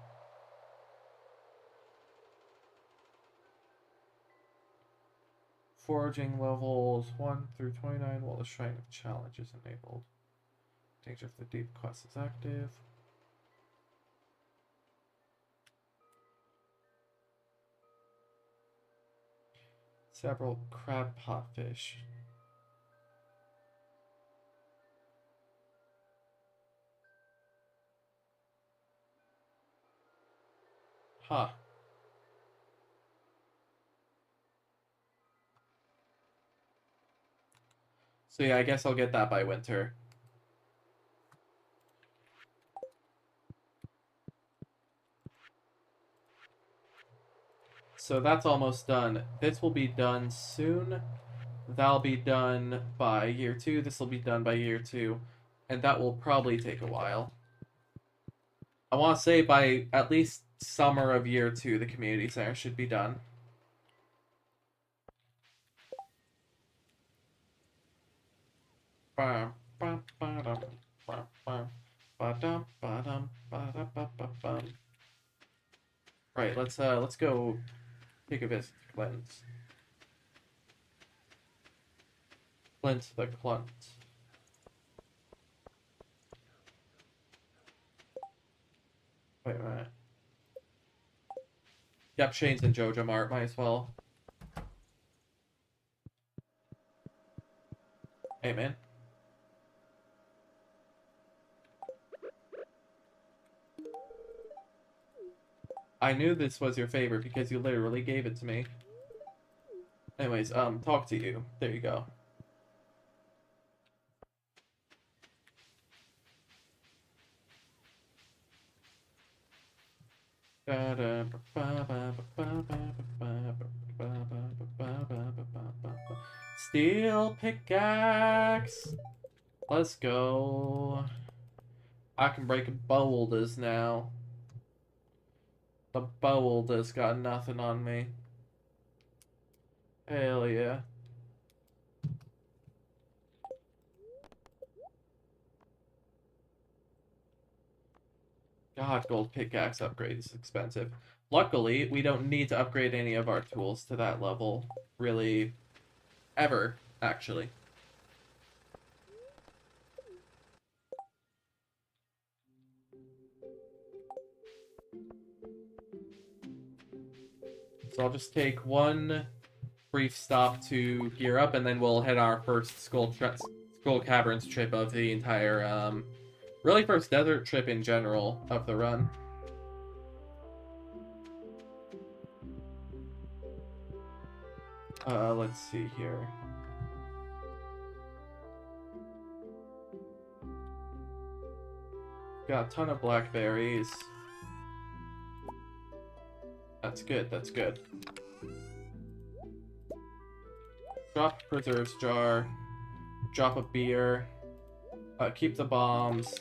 Foraging levels 1 through 29 while the Shrine of Challenge is enabled. Danger of the Deep quest is active. Several crab pot fish. Huh. So yeah, I guess I'll get that by winter. So that's almost done. This will be done soon. That'll be done by year 2. This will be done by year 2. And that will probably take a while. I want to say by at least summer of year 2, the community center should be done. Right, let's go take a visit to Clint. Clint the Clunt. Wait a minute. Yep, Shane's in Jojo Mart, might as well. Hey, man. I knew this was your favorite because you literally gave it to me. Anyways, talk to you. There you go. Steel pickaxe. Let's go. I can break boulders now. The boulders got nothing on me. Hell yeah. God, gold pickaxe upgrade is expensive. Luckily, we don't need to upgrade any of our tools to that level. Really, ever, actually. So I'll just take one brief stop to gear up, and then we'll head our first Skull Caverns trip of the entire, really first desert trip in general of the run. Let's see here. Got a ton of blackberries. That's good, that's good. Drop preserves jar. Drop a beer. Keep the bombs.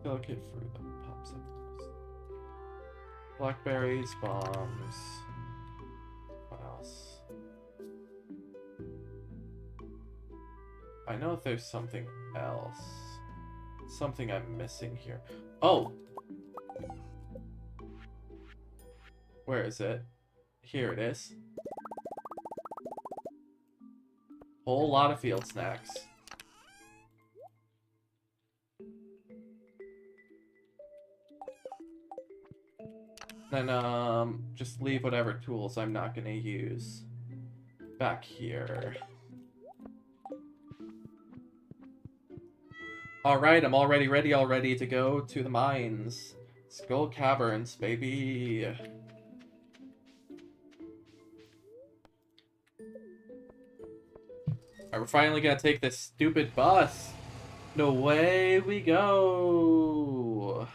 Delicate fruit that pops up. Blackberries, bombs. What else? I know if there's something else. Something I'm missing here. Oh! Where is it? Here it is. Whole lot of field snacks. Then, just leave whatever tools I'm not gonna use back here. Alright, I'm already ready to go to the mines. Skull Caverns, baby. Alright, we're finally gonna take this stupid bus. No way we go.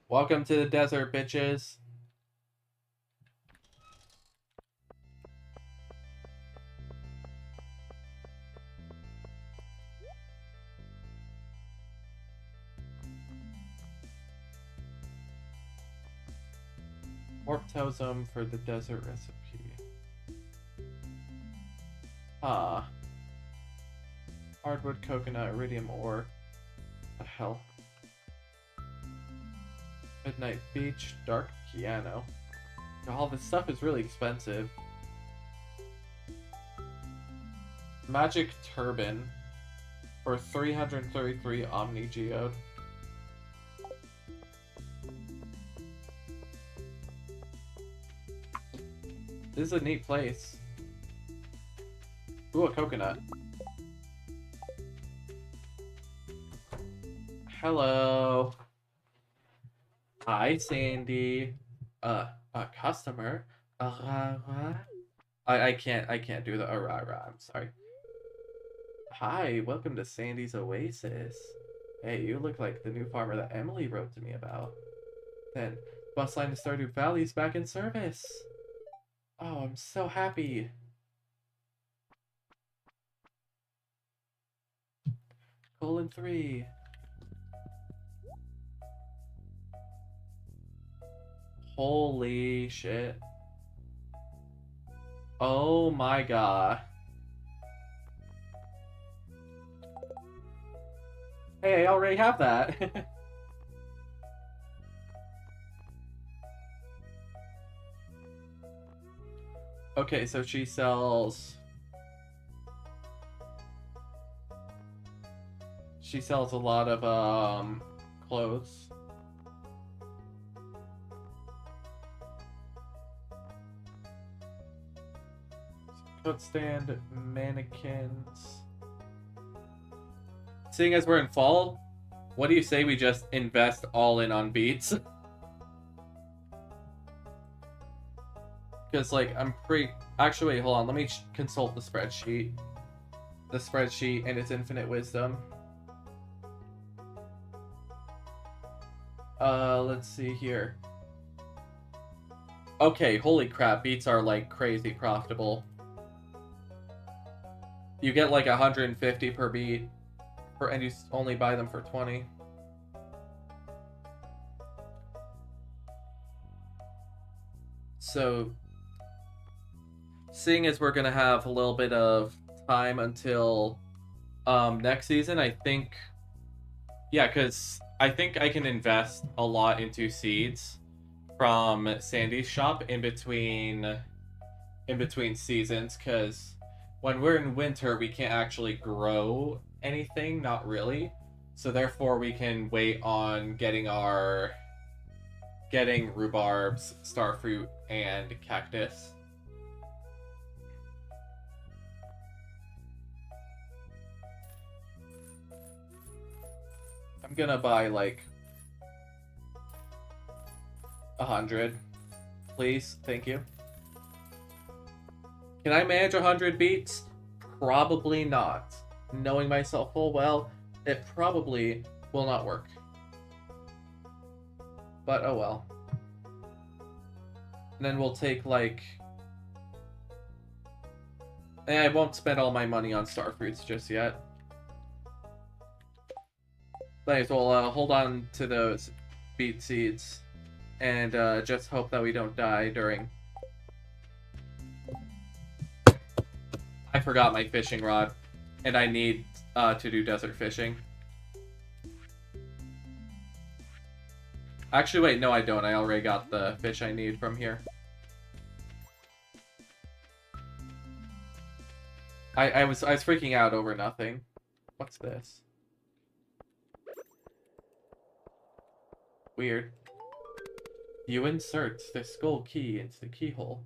Welcome to the desert, bitches. Warp Totem for the desert recipe. Ah. Hardwood, coconut, iridium ore. The hell? Midnight Beach, Dark Piano. All this stuff is really expensive. Magic Turban for 333 Omni Geode. This is a neat place. Ooh, a coconut. Hello. Hi, Sandy. A customer. I can't do the I'm sorry. Hi, welcome to Sandy's Oasis. Hey, you look like the new farmer that Emily wrote to me about. Then, bus line to Stardew Valley is back in service. Oh, I'm so happy. :3. Holy shit. Oh my god. Hey, I already have that. Okay, so she sells a lot of clothes. Coat stand, mannequins. Seeing as we're in fall, what do you say we just invest all in on beats? Because, like, I'm pretty... Actually, wait, hold on. Let me consult the spreadsheet. The spreadsheet and its infinite wisdom. Let's see here. Okay, holy crap. Beats are, like, crazy profitable. You get, like, 150 per beat. And you only buy them for 20. So... Seeing as we're gonna have a little bit of time until next season, I think, yeah, because I think I can invest a lot into seeds from Sandy's shop in between seasons, because when we're in winter we can't actually grow anything, not really, so therefore we can wait on getting rhubarbs, starfruit, and cactus. I'm gonna buy, like, 100. Please. Thank you. Can I manage 100 beats? Probably not. knowing myself full well, it probably will not work. But oh well. And then we'll take, like... I won't spend all my money on star fruits just yet. But we'll hold on to those beet seeds. And just hope that we don't die during... I forgot my fishing rod. And I need to do desert fishing. Actually, wait, no I don't. I already got the fish I need from here. I was freaking out over nothing. What's this? Weird. You insert the skull key into the keyhole.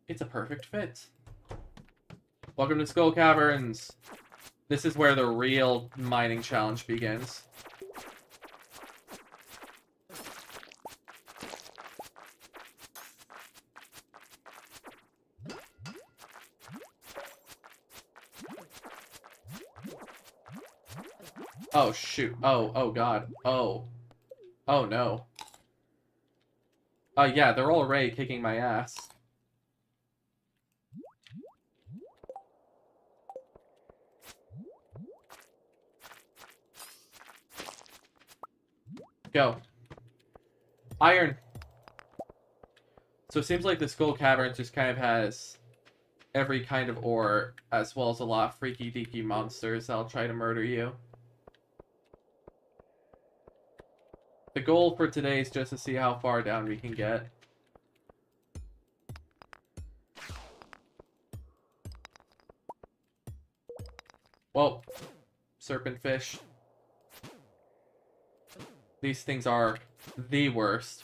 It's a perfect fit. Welcome to Skull Caverns. This is where the real mining challenge begins. Oh, shoot. Oh god. Oh no. Yeah, they're already kicking my ass. Go. Iron. So it seems like the Skull Caverns just kind of has every kind of ore, as well as a lot of freaky deaky monsters that'll try to murder you. The goal for today is just to see how far down we can get. Whoa. Serpent fish. These things are the worst.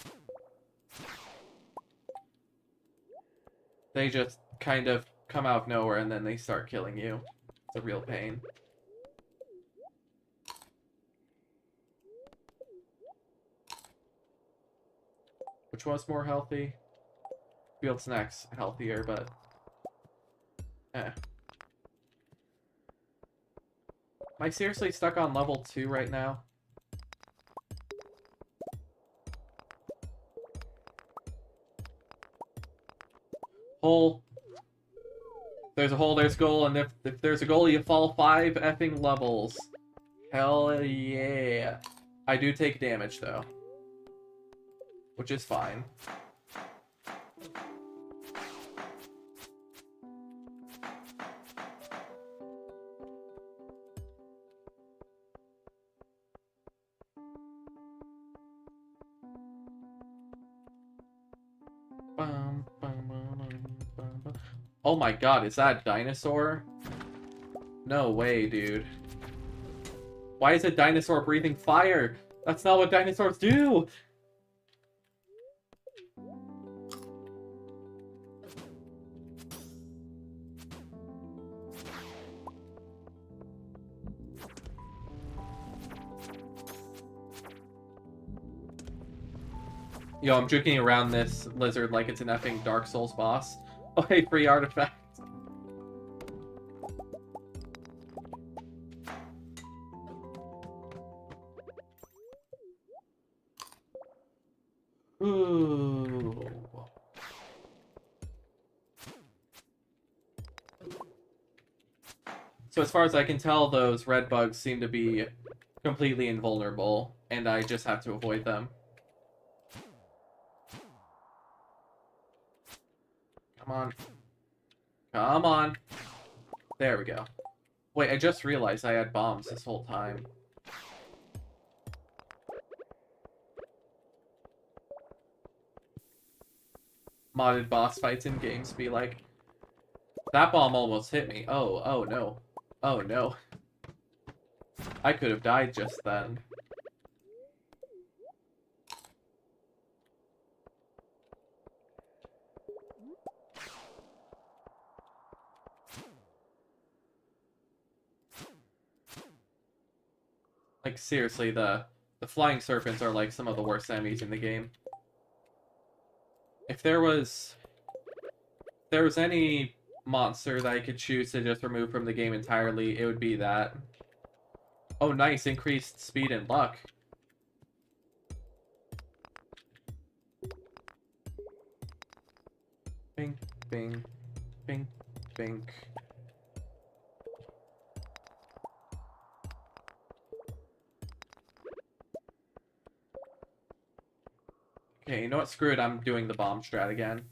They just kind of come out of nowhere and then they start killing you. It's a real pain. Which one's more healthy? Field snacks healthier, but... Am I seriously stuck on level 2 right now? Hole. There's a hole, there's a goal, and if there's a goal, you fall 5 effing levels. Hell yeah. I do take damage, though. Which is fine. Oh my god, is that a dinosaur? No way, dude. Why is a dinosaur breathing fire? That's not what dinosaurs do! Yo, I'm joking around this lizard like it's an effing Dark Souls boss. Oh, hey, free artifact. Ooh. So as far as I can tell, those red bugs seem to be completely invulnerable, and I just have to avoid them. Come on. Come on. There we go. Wait, I just realized I had bombs this whole time. Modded boss fights in games be like, that bomb almost hit me. Oh no. Oh no. I could have died just then. Like, seriously, the flying serpents are like some of the worst enemies in the game. If there was any monster that I could choose to just remove from the game entirely, it would be that. Oh, nice. Increased speed and luck. Bink, bing, bink, bink. Okay, you know what? Screw it. I'm doing the bomb strat again.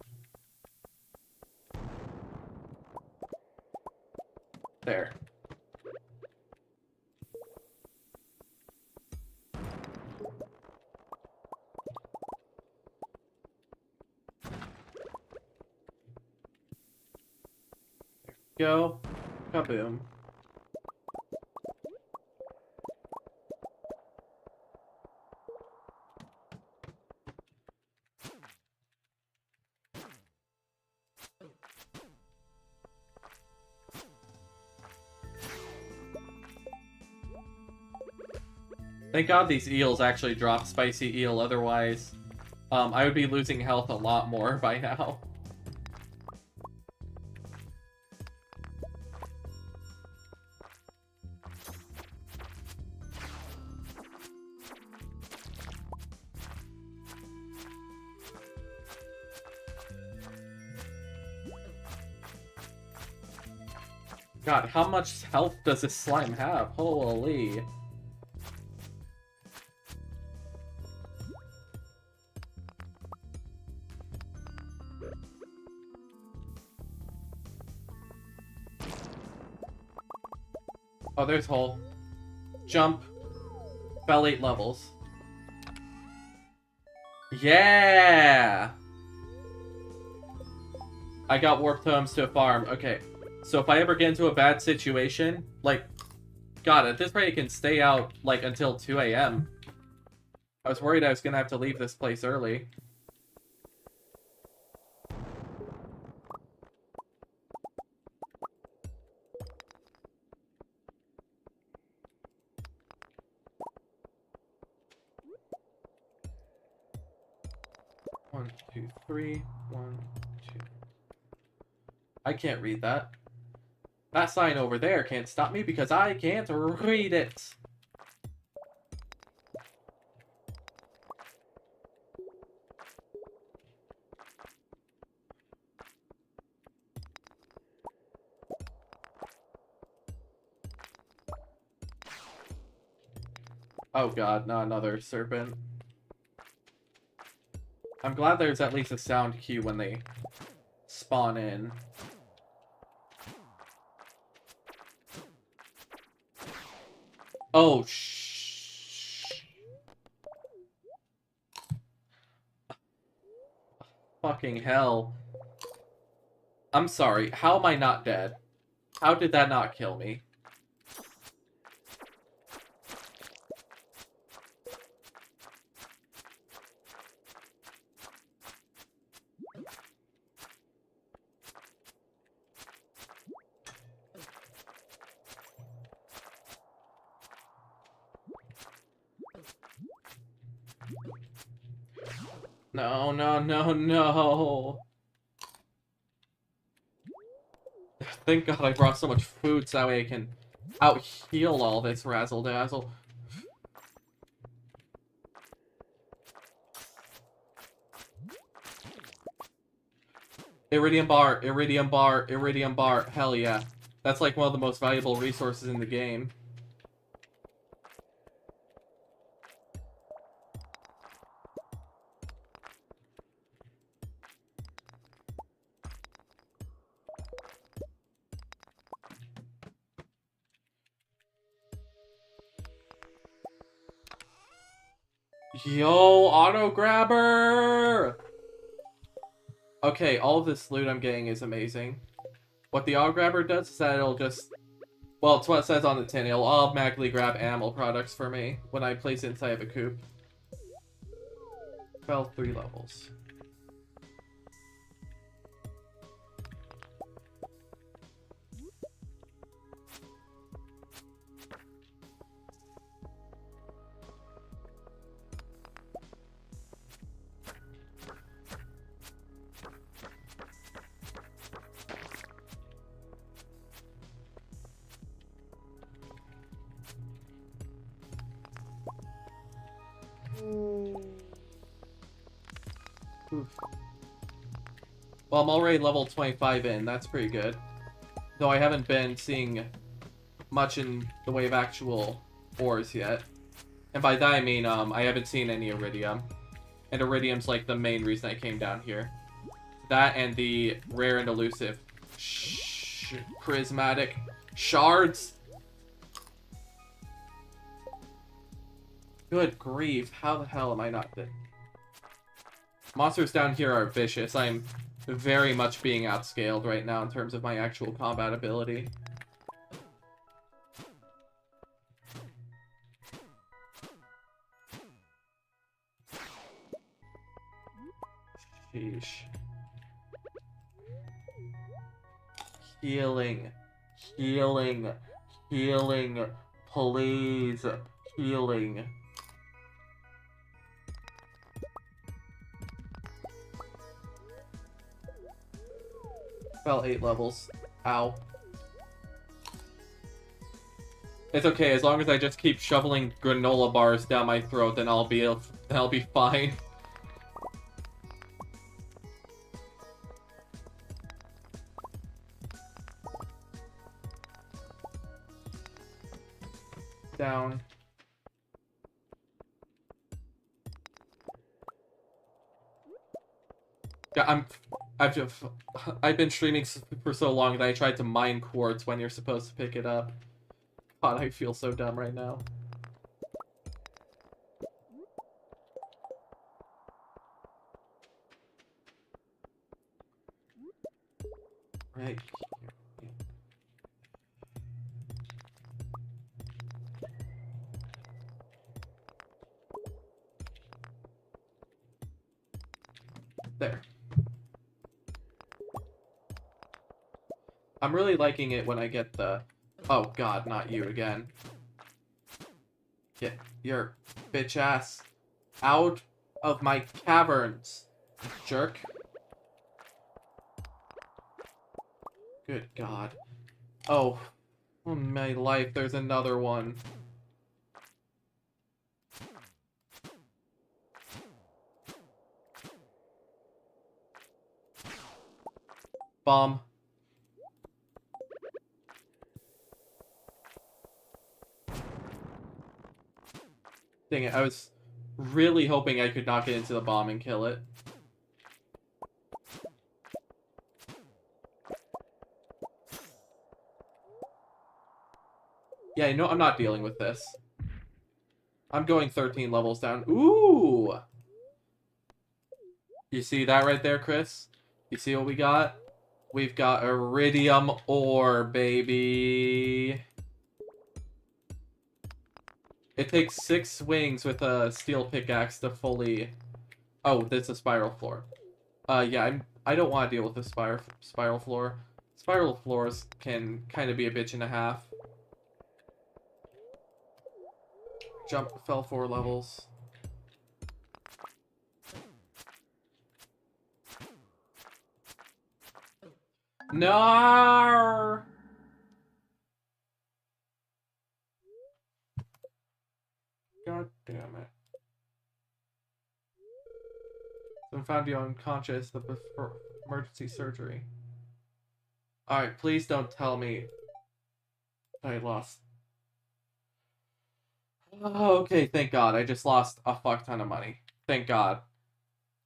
There. Go. Kaboom. Thank God these eels actually drop spicy eel, otherwise I would be losing health a lot more by now. God, how much health does this slime have? Holy. Oh, there's hole. Jump. Fell 8 levels. Yeah! I got warp totems to a farm. Okay. So if I ever get into a bad situation, like, God, at this rate I can stay out, like, until 2 a.m. I was worried I was gonna have to leave this place early. One, two, three. 1, 2. I can't read that. That sign over there can't stop me because I can't read it. Oh God, not another serpent. I'm glad there's at least a sound cue when they spawn in. Oh, fucking hell. I'm sorry, how am I not dead? How did that not kill me? No, no, no, no. Thank God I brought so much food so that way I can out-heal all this razzle-dazzle. Iridium bar, iridium bar, iridium bar. Hell yeah. That's like one of the most valuable resources in the game. Yo, auto grabber! Okay, all of this loot I'm getting is amazing. What the auto grabber does is that it'll just... Well, it's what it says on the tin. It'll automatically grab animal products for me when I place it inside of a coop. Fell 3 levels. Oof. Well, I'm already level 25 in. That's pretty good. Though I haven't been seeing much in the way of actual ores yet. And by that I mean, I haven't seen any iridium. And iridium's like the main reason I came down here. That and the rare and elusive prismatic shards. Good grief, how the hell am I not dead? Monsters down here are vicious. I'm very much being outscaled right now in terms of my actual combat ability. Sheesh. Healing. Healing. Healing. Please. Healing. Fell 8 levels. Ow. It's okay, as long as I just keep shoveling granola bars down my throat, then I'll be fine. Down. Yeah, I've been streaming for so long that I tried to mine quartz when you're supposed to pick it up. God, I feel so dumb right now. Right. There. I'm really liking it when I get the... Oh god, not you again. Get your bitch ass out of my caverns, jerk. Good god. Oh, my life, there's another one. Bomb. Dang it, I was really hoping I could knock it into the bomb and kill it. Yeah, no, I'm not dealing with this. I'm going 13 levels down. Ooh! You see that right there, Chris? You see what we got? We've got iridium ore, baby. It takes 6 swings with a steel pickaxe to fully... Oh, that's a spiral floor. Yeah, I don't want to deal with the spiral floor. Spiral floors can kind of be a bitch and a half. Fell 4 levels. No! God damn it. Someone found you unconscious for emergency surgery. Alright, please don't tell me I lost. Oh, okay, thank God. I just lost a fuck ton of money. Thank God.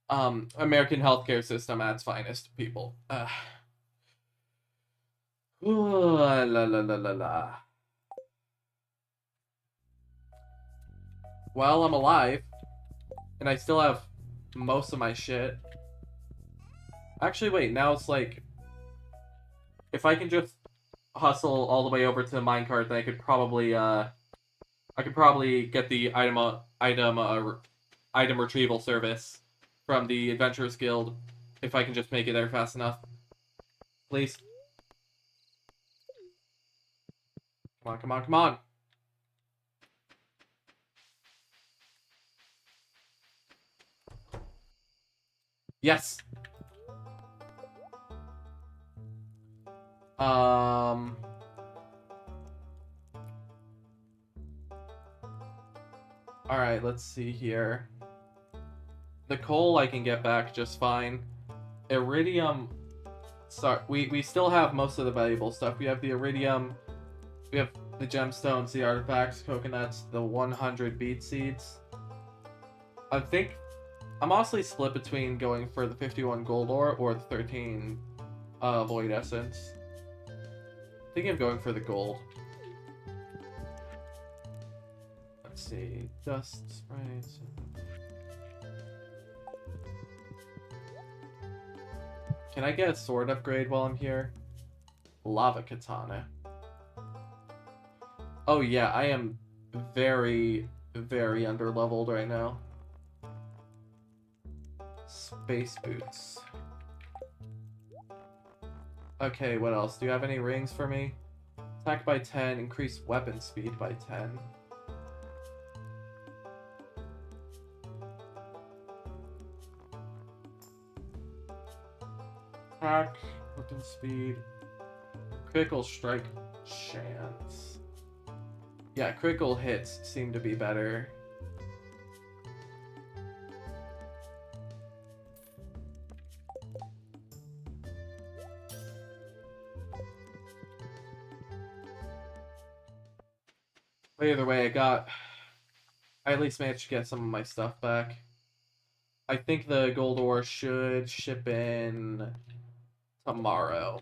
American healthcare system at its finest, people. Ooh, la la la la la. Well, I'm alive. And I still have most of my shit. Actually, wait, now it's like... If I can just hustle all the way over to the minecart, then I could probably get the item retrieval service from the Adventurers Guild if I can just make it there fast enough. Please. Come on, come on, come on. Yes. Alright, let's see here. The coal I can get back just fine. Iridium... Sorry, we still have most of the valuable stuff. We have the iridium, we have the gemstones, the artifacts, coconuts, the 100 beet seeds. I think I'm honestly split between going for the 51 gold ore or the 13 void essence. Thinking of going for the gold. Let's see, dust sprays. Can I get a sword upgrade while I'm here? Lava katana. Oh yeah, I am very, very underleveled right now. Space boots. Okay, what else? Do you have any rings for me? Attack by 10, increase weapon speed by 10. Attack, weapon speed, critical strike chance. Yeah, critical hits seem to be better. But either way, I at least managed to get some of my stuff back. I think the gold ore should ship in tomorrow.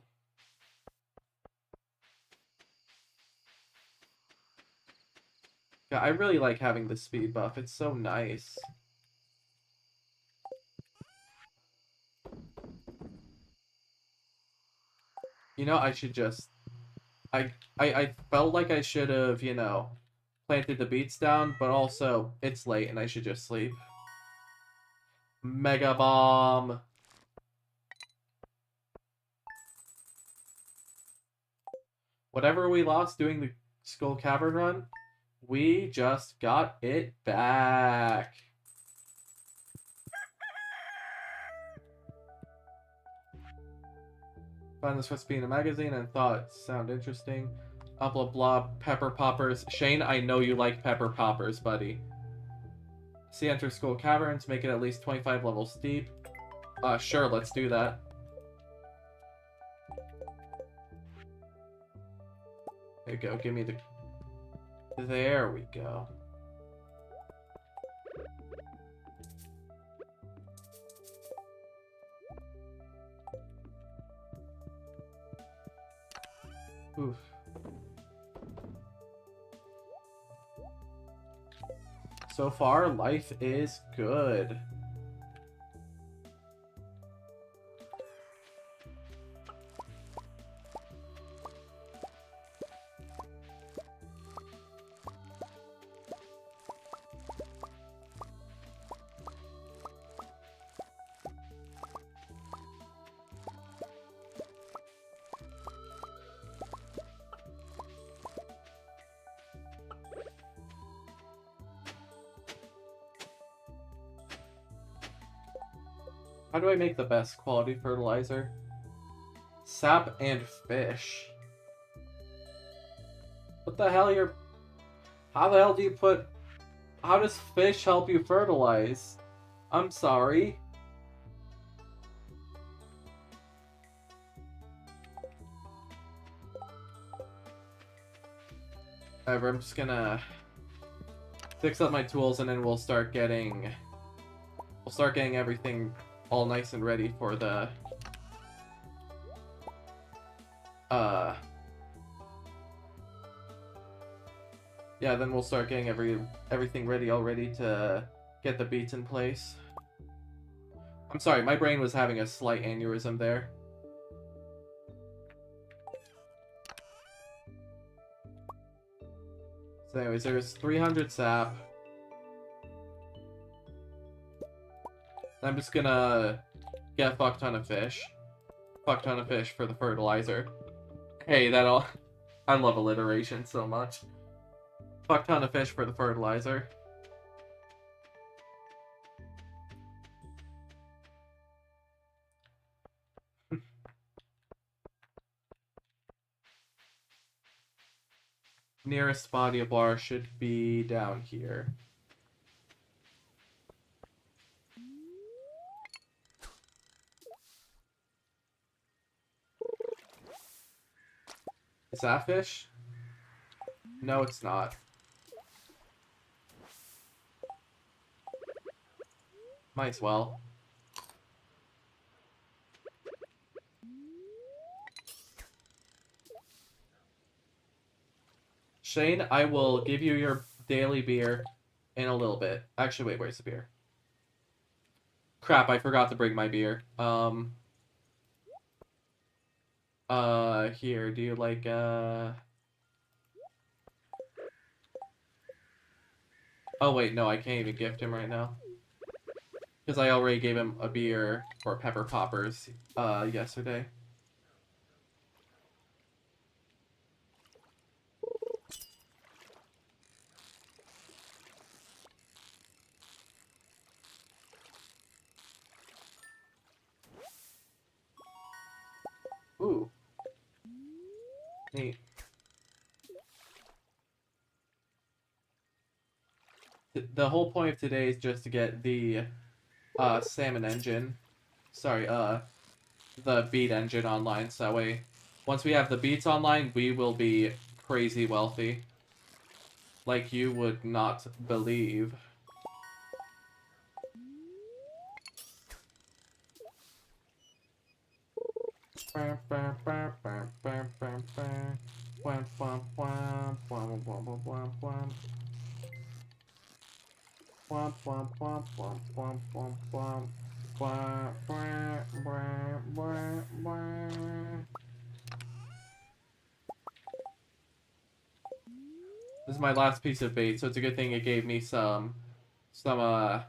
Yeah, I really like having the speed buff. It's so nice. You know, I should just... I felt like I should have, you know, planted the beats down, but also, it's late and I should just sleep. Mega Bomb! Whatever we lost doing the Skull Cavern run, we just got it back. Found this recipe in a magazine and thought it sounded interesting. Blah blah blah. Pepper poppers. Shane, I know you like pepper poppers, buddy. See, enter Skull Caverns, make it at least 25 levels deep. Sure, let's do that. There you go, give me the... There we go. Oof. So far, life is good. How do I make the best quality fertilizer? Sap and fish. What the hell How the hell do you put... How does fish help you fertilize? I'm sorry. Whatever, I'm just gonna fix up my tools and then we'll start getting everything all nice and ready for the yeah, then we'll start getting everything ready already to get the beats in place. I'm sorry, my brain was having a slight aneurysm there. So anyways, there's 300 sap. I'm just gonna get a fuck ton of fish. Fuck ton of fish for the fertilizer. Hey, I love alliteration so much. Fuck ton of fish for the fertilizer. Nearest body of water should be down here. Is that fish? No, it's not. Might as well. Shane, I will give you your daily beer in a little bit. Actually, wait, where's the beer? Crap, I forgot to bring my beer. Here, do you like, Oh, wait, no, I can't even gift him right now. Because I already gave him a beer or pepper poppers, yesterday. Ooh. Neat. The whole point of today is just to get the, salmon engine. Sorry, the beet engine online, so that way, once we have the beets online, we will be crazy wealthy. Like you would not believe. This is my last piece of bait, so it's a good thing it gave me some, I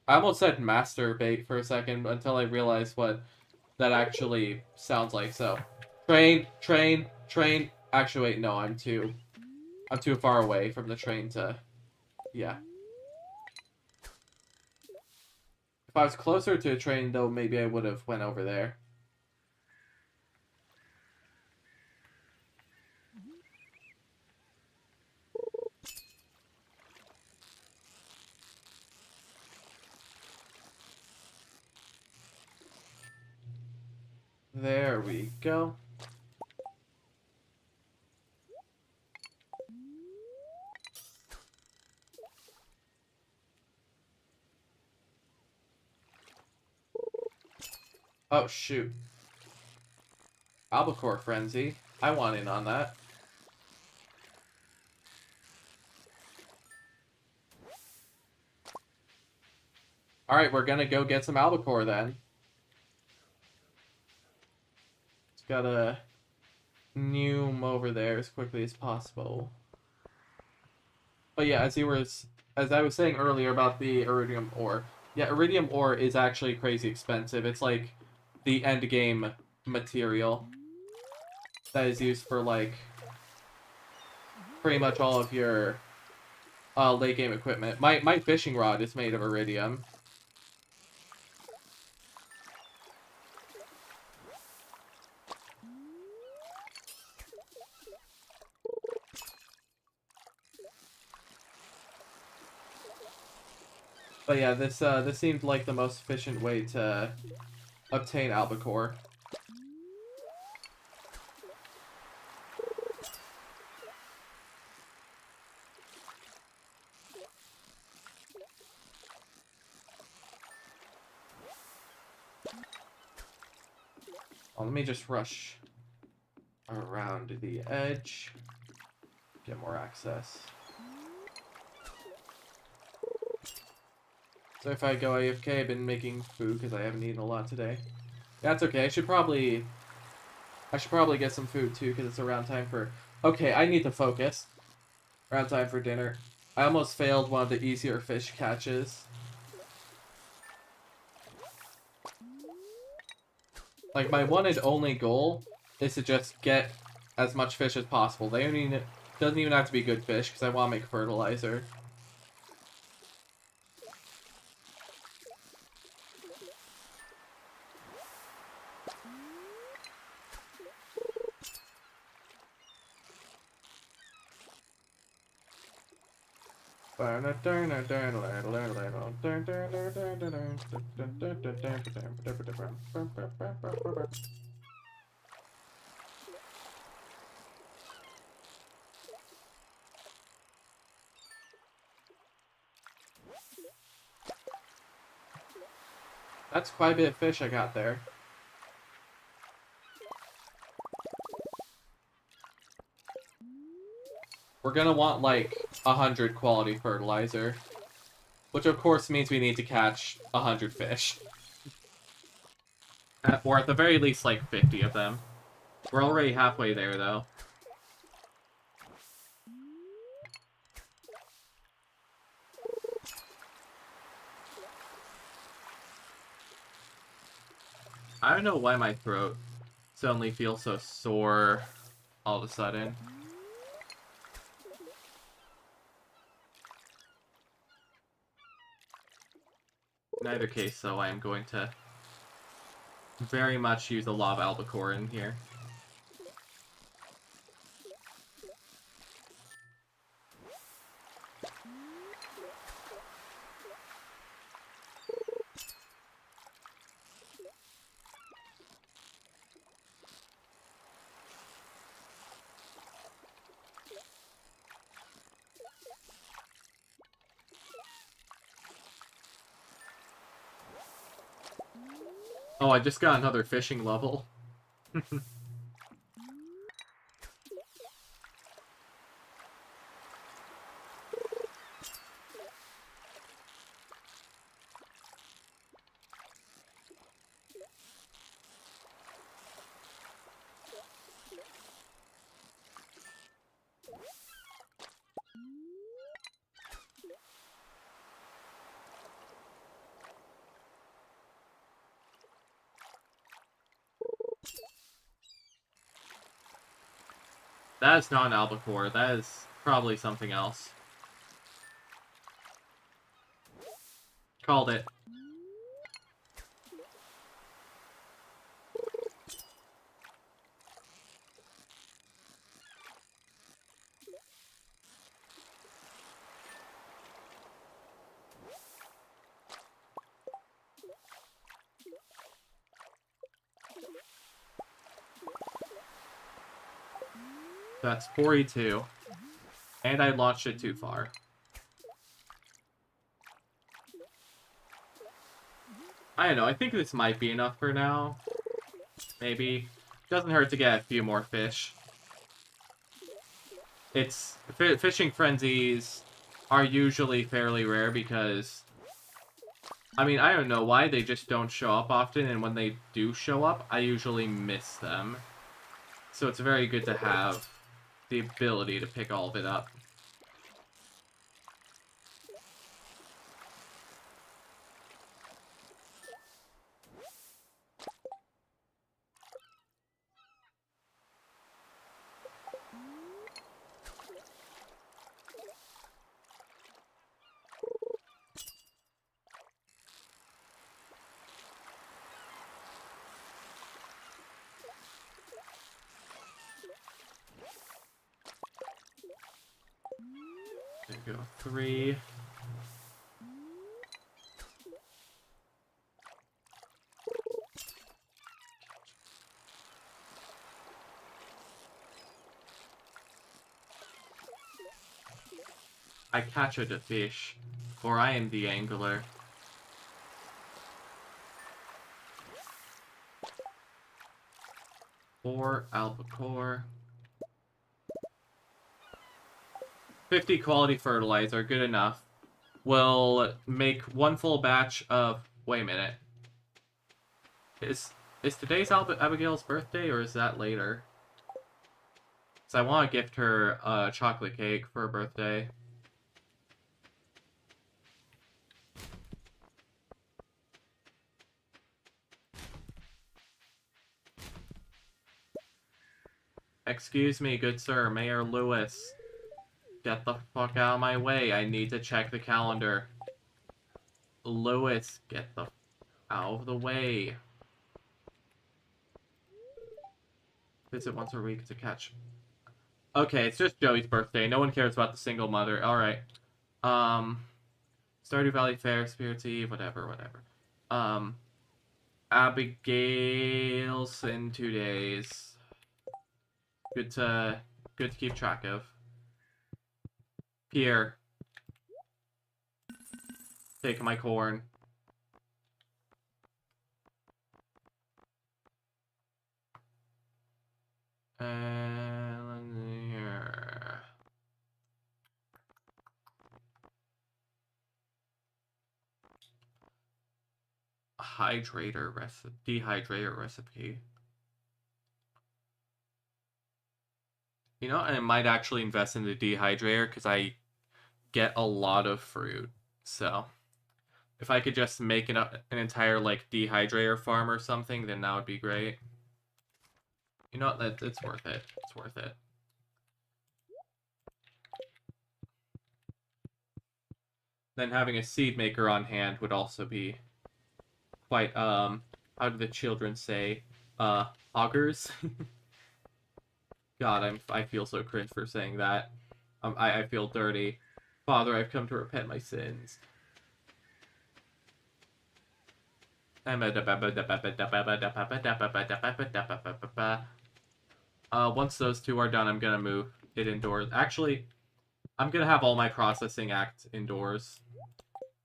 almost said master bait for a second until I realized what that actually sounds like. So, train, train, train. Actually, wait, no, I'm too far away from the train to, yeah. If I was closer to a train, though, maybe I would have went over there. There we go. Oh, shoot. Albacore Frenzy. I want in on that. Alright, we're gonna go get some albacore then. Just gotta noom over there as quickly as possible. But yeah, as I was saying earlier about the iridium ore. Yeah, iridium ore is actually crazy expensive. It's like the end game material that is used for like pretty much all of your late game equipment. My fishing rod is made of iridium. But yeah, this seemed like the most efficient way to obtain albacore. Oh, let me just rush around the edge, get more access. So if I go AFK, I've been making food because I haven't eaten a lot today. That's okay. I should probably get some food too because it's around time for. Okay, I need to focus. Around time for dinner. I almost failed one of the easier fish catches. Like my one and only goal is to just get as much fish as possible. Doesn't even have to be good fish because I want to make fertilizer. That's quite a bit of fish I got there. We're gonna want like 100 quality fertilizer. Which of course means we need to catch 100 fish. Or at the very least like 50 of them. We're already halfway there though. I don't know why my throat suddenly feels so sore all of a sudden. In either case, though, I am going to very much use a lava albacore in here. Oh, I just got another fishing level. That is not an albacore. That is probably something else. Called it. That's 42. And I launched it too far. I don't know, I think this might be enough for now. Maybe. Doesn't hurt to get a few more fish. It's... fishing frenzies are usually fairly rare because... I mean, I don't know why they just don't show up often, and when they do show up, I usually miss them. So it's very good to have the ability to pick all of it up. There we go, 3. I catch the fish, for I am the angler. Four albacore. 50 quality fertilizer, good enough. We'll make one full batch of... Wait a minute. Is today's Abigail's birthday, or is that later? Because I want to gift her a chocolate cake for her birthday. Excuse me, good sir, Mayor Lewis. Get the fuck out of my way, I need to check the calendar. Lewis, get the out of the way. Visit once a week to catch. Okay, it's just Joey's birthday. No one cares about the single mother. Alright. Stardew Valley Fair, Spirits Eve, whatever. Abigail's in 2 days. Good to keep track of. Pierre. Take my corn. And here. Hydrator recipe, dehydrator recipe. You know, I might actually invest in the dehydrator because I get a lot of fruit. So if I could just make an entire like dehydrator farm or something, then that would be great. You know what? It's worth it. It's worth it. Then having a seed maker on hand would also be quite how do the children say hoggers. God, I feel so cringe for saying that. I feel dirty. Father, I've come to repent my sins. Once those two are done, I'm gonna move it indoors. Actually, I'm gonna have all my processing act indoors,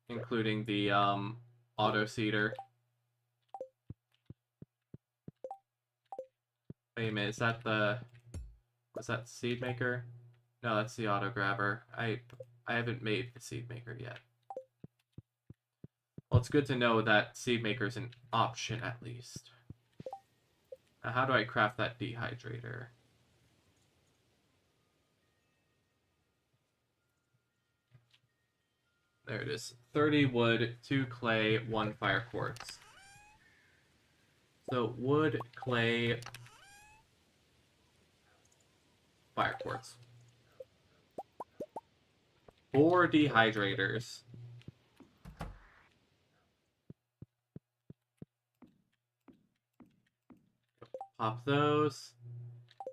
including the auto seeder. Wait a minute, was that seed maker? No, that's the auto grabber. I haven't made the seed maker yet. Well, it's good to know that seed maker is an option at least. Now, how do I craft that dehydrator? There it is. 30 wood, 2 clay, 1 fire quartz. So wood, clay, fire quartz. 4 dehydrators. Pop those.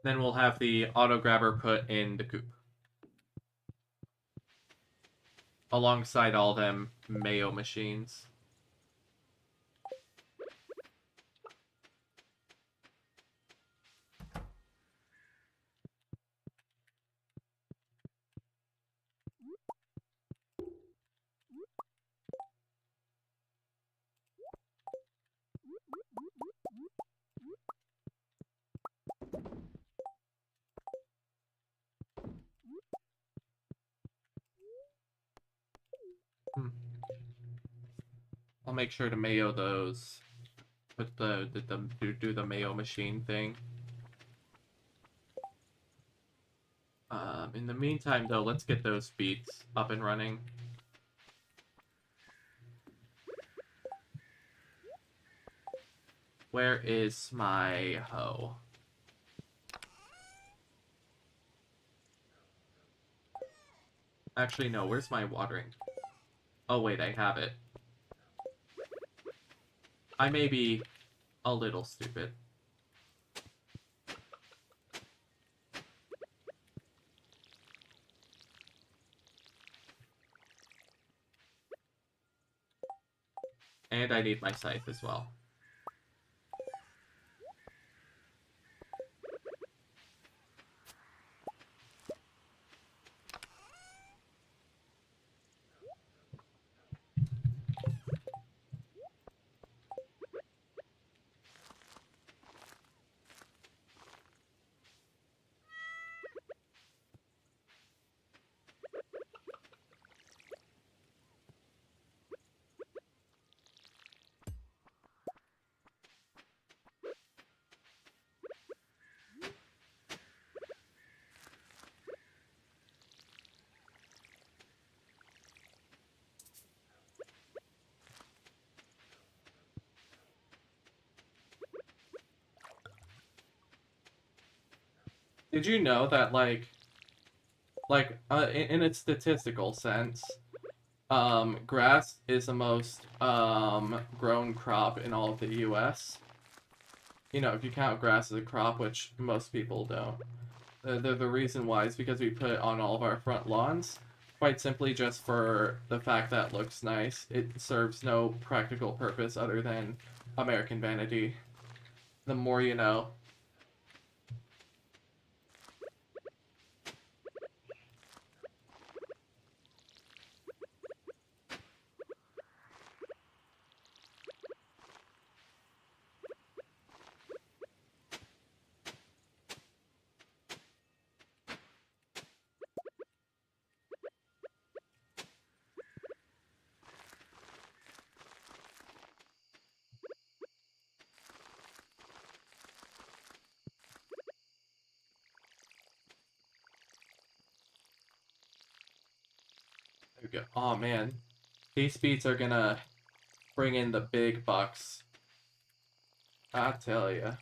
Then we'll have the auto grabber put in the coop. Alongside all them LMAO machines. I'll make sure to LMAO those. Put do the LMAO machine thing. In the meantime, though, let's get those beats up and running. Where is my hoe? Actually, no, where's my watering? Oh, wait, I have it. I may be a little stupid. And I need my scythe as well. Did you know that, in its statistical sense, grass is the most, grown crop in all of the US? You know, if you count grass as a crop, which most people don't. The reason why is because we put it on all of our front lawns, quite simply just for the fact that it looks nice. It serves no practical purpose other than American vanity. The more you know. There we go. Oh man, these beats are gonna bring in the big bucks. I tell ya.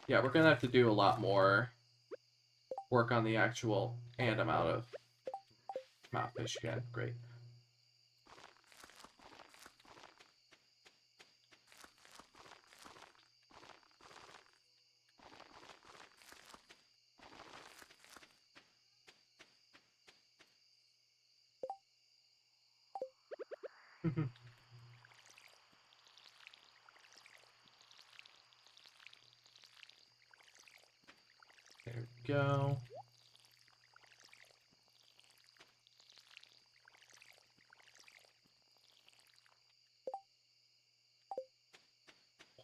Yeah, we're gonna have to do a lot more work on the actual, and I'm out of fish again. Great. There we go.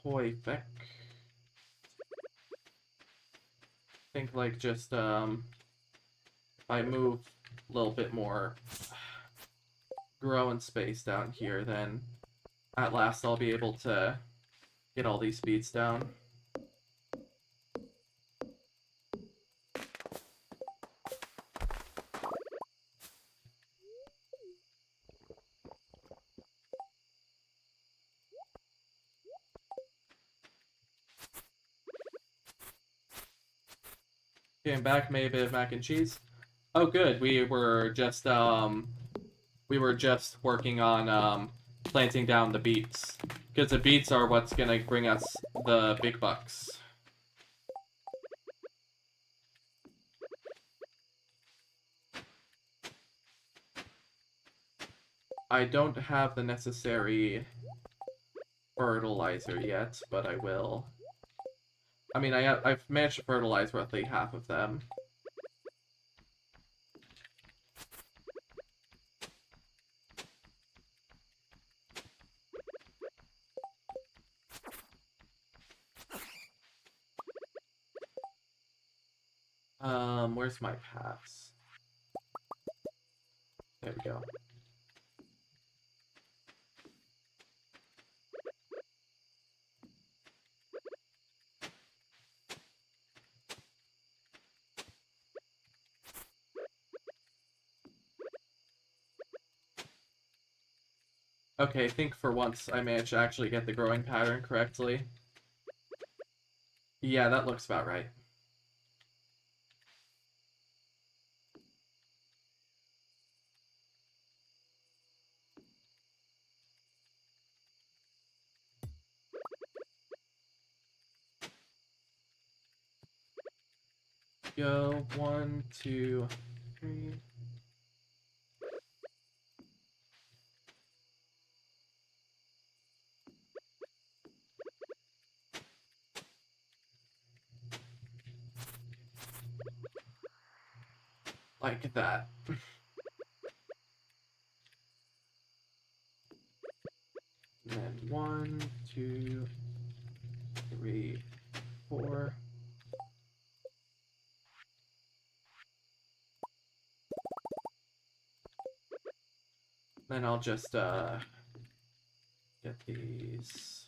Perfect. Think like just if I move a little bit more growing space down here, then at last I'll be able to get all these speeds down. Came back, made a bit of mac and cheese. Oh, good. We were just working on planting down the beets, because the beets are what's gonna bring us the big bucks. I don't have the necessary fertilizer yet, but I will. I mean, I've managed to fertilize roughly half of them. Where's my paths? There we go. Okay, I think for once I managed to actually get the growing pattern correctly. Yeah, that looks about right. Go 1, 2, 3. Like that. And then 1, 2, 3, 4. Then I'll just get these.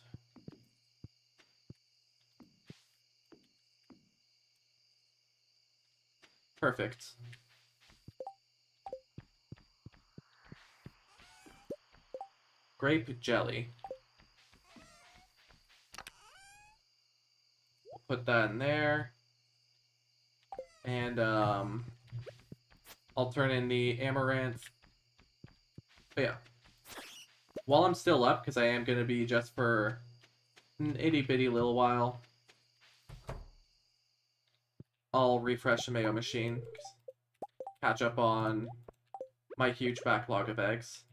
Perfect. Grape jelly. We'll put that in there. And I'll turn in the amaranth. But yeah. While I'm still up, because I am going to be just for an itty-bitty little while, I'll refresh the Mayo machine. Catch up on my huge backlog of eggs.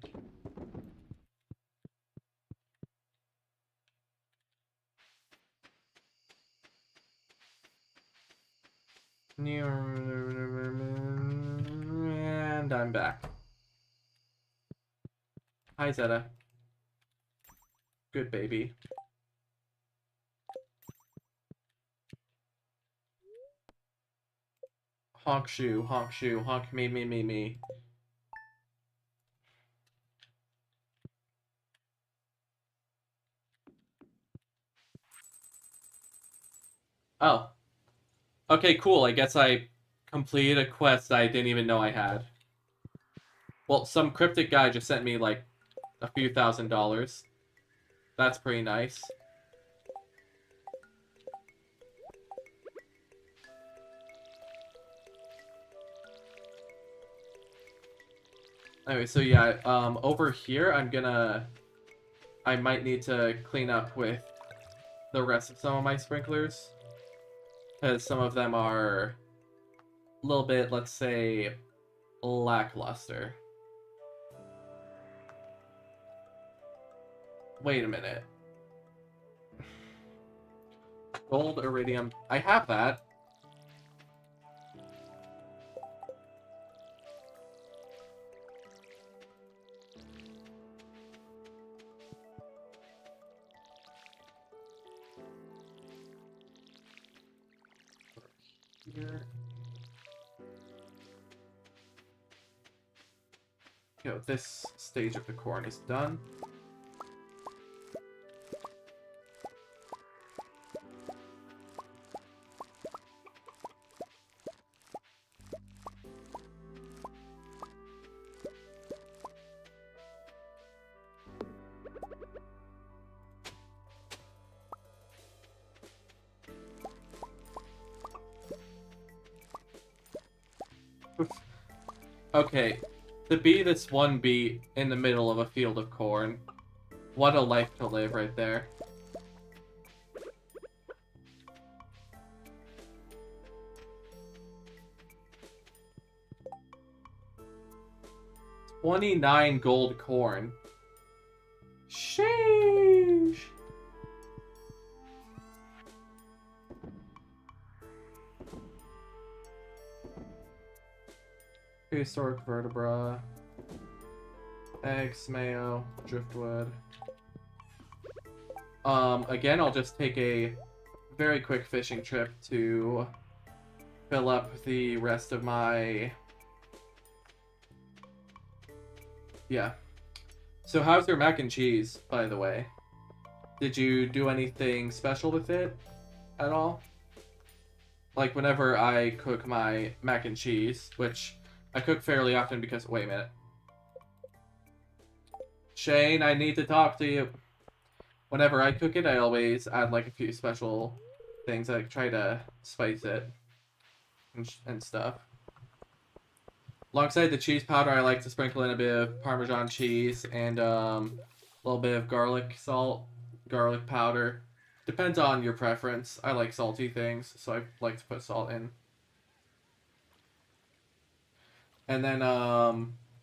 And I'm back. Hi, Zeta. Good baby. Honk shoe, honk me. Oh. Okay, cool. I guess I completed a quest I didn't even know I had. Well, some cryptic guy just sent me like a few $1,000s. That's pretty nice. Anyway, so yeah, over here I might need to clean up with the rest of some of my sprinklers. Because some of them are a little bit, let's say, lackluster. Wait a minute. Gold, iridium. I have that. Here. This stage of the corn is done. Okay, to be this one bee in the middle of a field of corn, what a life to live right there. $29 gold corn. Sheesh. Prehistoric vertebra. Eggs, mayo, driftwood. Again, I'll just take a very quick fishing trip to fill up the rest of my... Yeah. So how's your mac and cheese, by the way? Did you do anything special with it at all? Like, whenever I cook my mac and cheese, which I cook fairly often because... Wait a minute. Shane, I need to talk to you. Whenever I cook it, I always add, like, a few special things. I try to spice it and stuff. Alongside the cheese powder, I like to sprinkle in a bit of Parmesan cheese and a little bit of garlic salt, garlic powder. Depends on your preference. I like salty things, so I like to put salt in. And then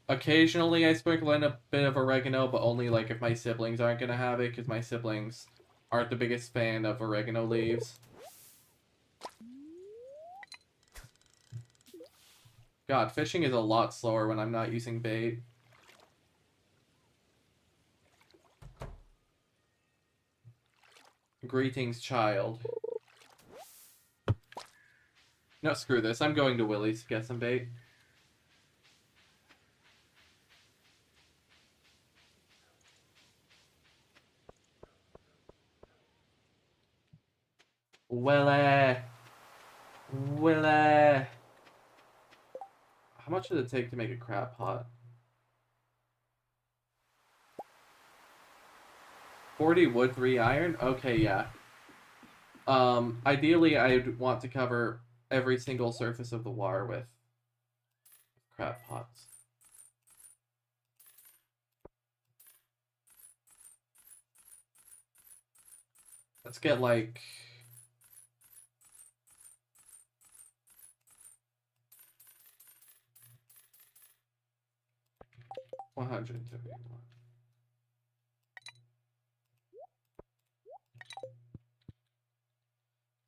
occasionally I sprinkle in a bit of oregano, but only like if my siblings aren't gonna have it, because my siblings aren't the biggest fan of oregano leaves. God, fishing is a lot slower when I'm not using bait. Greetings, child. No, screw this. I'm going to Willie's to get some bait. Willie! Willie! How much does it take to make a crab pot? 40 wood, 3 iron? Okay, yeah. Ideally, I'd want to cover every single surface of the water with crab pots. Let's get, like... 171.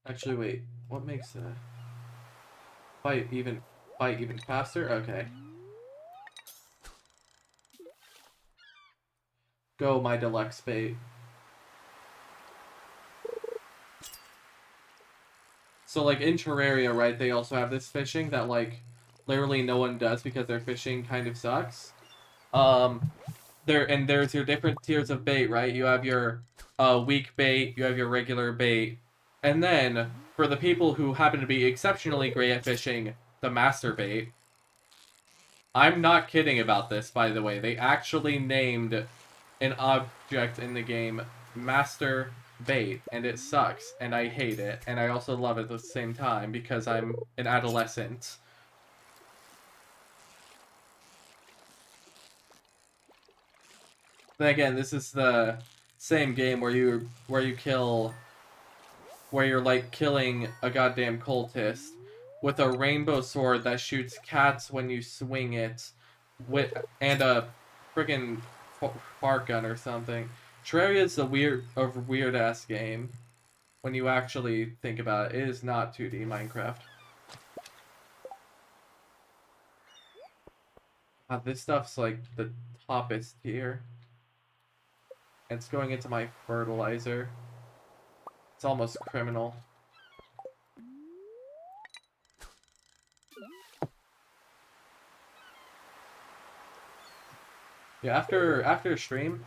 Actually, wait. What makes a fight even faster? Okay. Go, my deluxe bait. So, like, in Terraria, right, they also have this fishing that, like, literally no one does because their fishing kind of sucks. There's your different tiers of bait, right? You have your weak bait, you have your regular bait, and then for the people who happen to be exceptionally great at fishing, the master bait. I'm not kidding about this, by the way. They actually named an object in the game Master Bait, and it sucks, and I hate it, and I also love it at the same time because I'm an adolescent. Then again, this is the same game where you're like killing a goddamn cultist with a rainbow sword that shoots cats when you swing it, and a friggin' fart gun or something. Terraria is a weird ass game when you actually think about it. It is not 2D Minecraft. This stuff's like the toppest tier. It's going into my fertilizer. It's almost criminal. Yeah, after stream,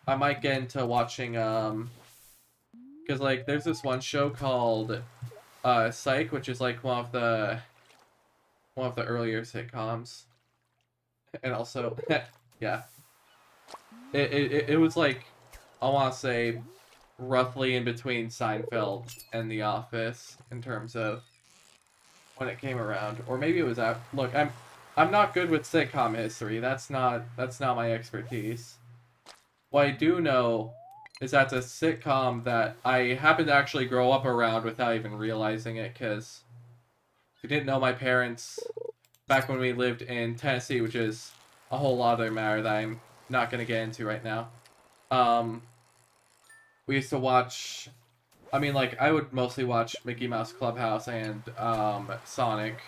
I might get into watching because like there's this one show called Psych, which is like one of the earlier sitcoms, and also yeah, it was like I want to say roughly in between Seinfeld and The Office in terms of when it came around, or maybe it was out. Look, I'm not good with sitcom history. That's not my expertise. What I do know is that's a sitcom that I happened to actually grow up around without even realizing it, because if you didn't know, my parents, back when we lived in Tennessee, which is a whole other matter that I'm not going to get into right now, we used to watch, I mean, like, I would mostly watch Mickey Mouse Clubhouse and Sonic.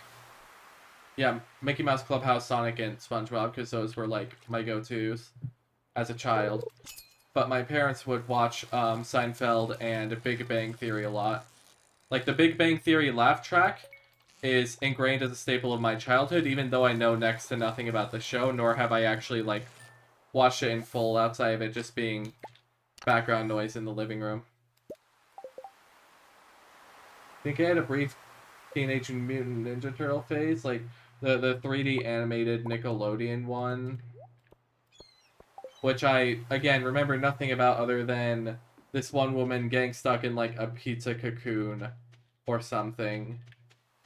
Yeah, Mickey Mouse Clubhouse, Sonic, and SpongeBob, because those were, like, my go-tos as a child. But my parents would watch Seinfeld and Big Bang Theory a lot. Like, the Big Bang Theory laugh track is ingrained as a staple of my childhood, even though I know next to nothing about the show, nor have I actually, like, watched it in full outside of it just being background noise in the living room. I think I had a brief Teenage Mutant Ninja Turtle phase, like the 3D animated Nickelodeon one, which I, again, remember nothing about other than this one woman getting stuck in, like, a pizza cocoon or something,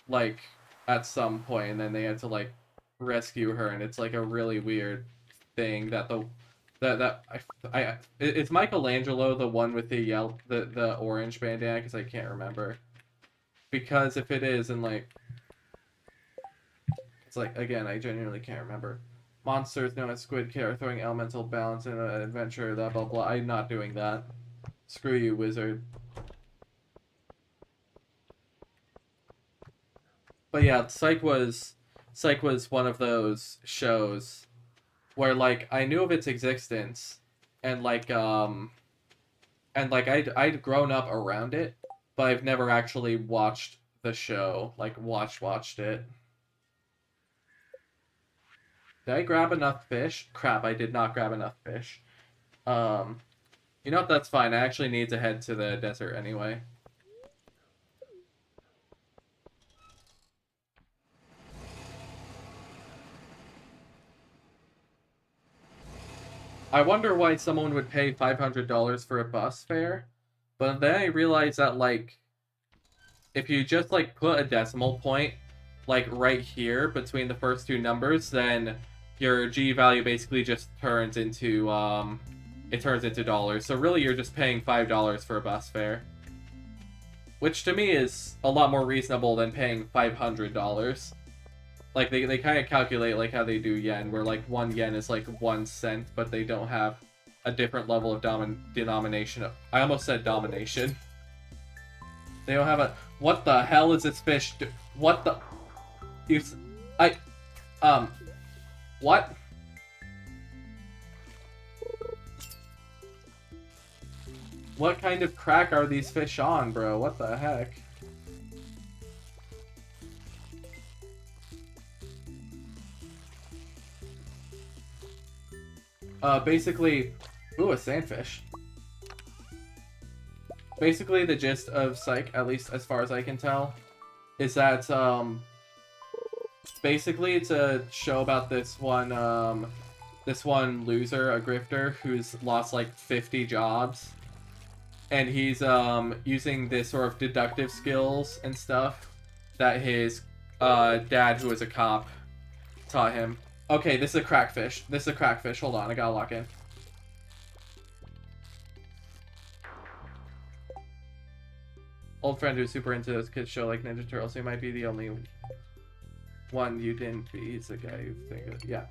like, at some point, and then they had to, like, rescue her, and it's, like, a really weird thing that it's Michelangelo, the one with the orange bandana, because I can't remember. Because if it is, and, like, it's like, again, I genuinely can't remember. Monsters known as Squid Kid are throwing elemental balance in an adventure, blah blah blah. I'm not doing that. Screw you, wizard. But yeah, Psych was one of those shows where, like, I knew of its existence, and like I'd grown up around it, but I've never actually watched the show, like watched it. Did I grab enough fish? Crap, I did not grab enough fish. You know what, that's fine. I actually need to head to the desert anyway. I wonder why someone would pay $500 for a bus fare, but then I realized that, like, if you just, like, put a decimal point, like, right here between the first two numbers, then your G value basically just turns into, it turns into dollars. So really you're just paying $5 for a bus fare. Which to me is a lot more reasonable than paying $500. Like, they kind of calculate, like, how they do yen, where, like, 1 yen is, like, 1 cent, but they don't have a different level of denomination. I almost said domination. They don't have a... What the hell is this fish do? What the... What? What kind of crack are these fish on, bro? What the heck? Basically, ooh, a sandfish. Basically, the gist of Psych, at least as far as I can tell, is that, basically it's a show about this one loser, a grifter, who's lost like 50 jobs. And he's, using this sort of deductive skills and stuff that his, dad, who is a cop, taught him. Okay, this is a crackfish. This is a crackfish. Hold on, I gotta lock in. Old friend who's super into those kids show like Ninja Turtles. He might be the only one you didn't be. He's the guy you think of. Yeah.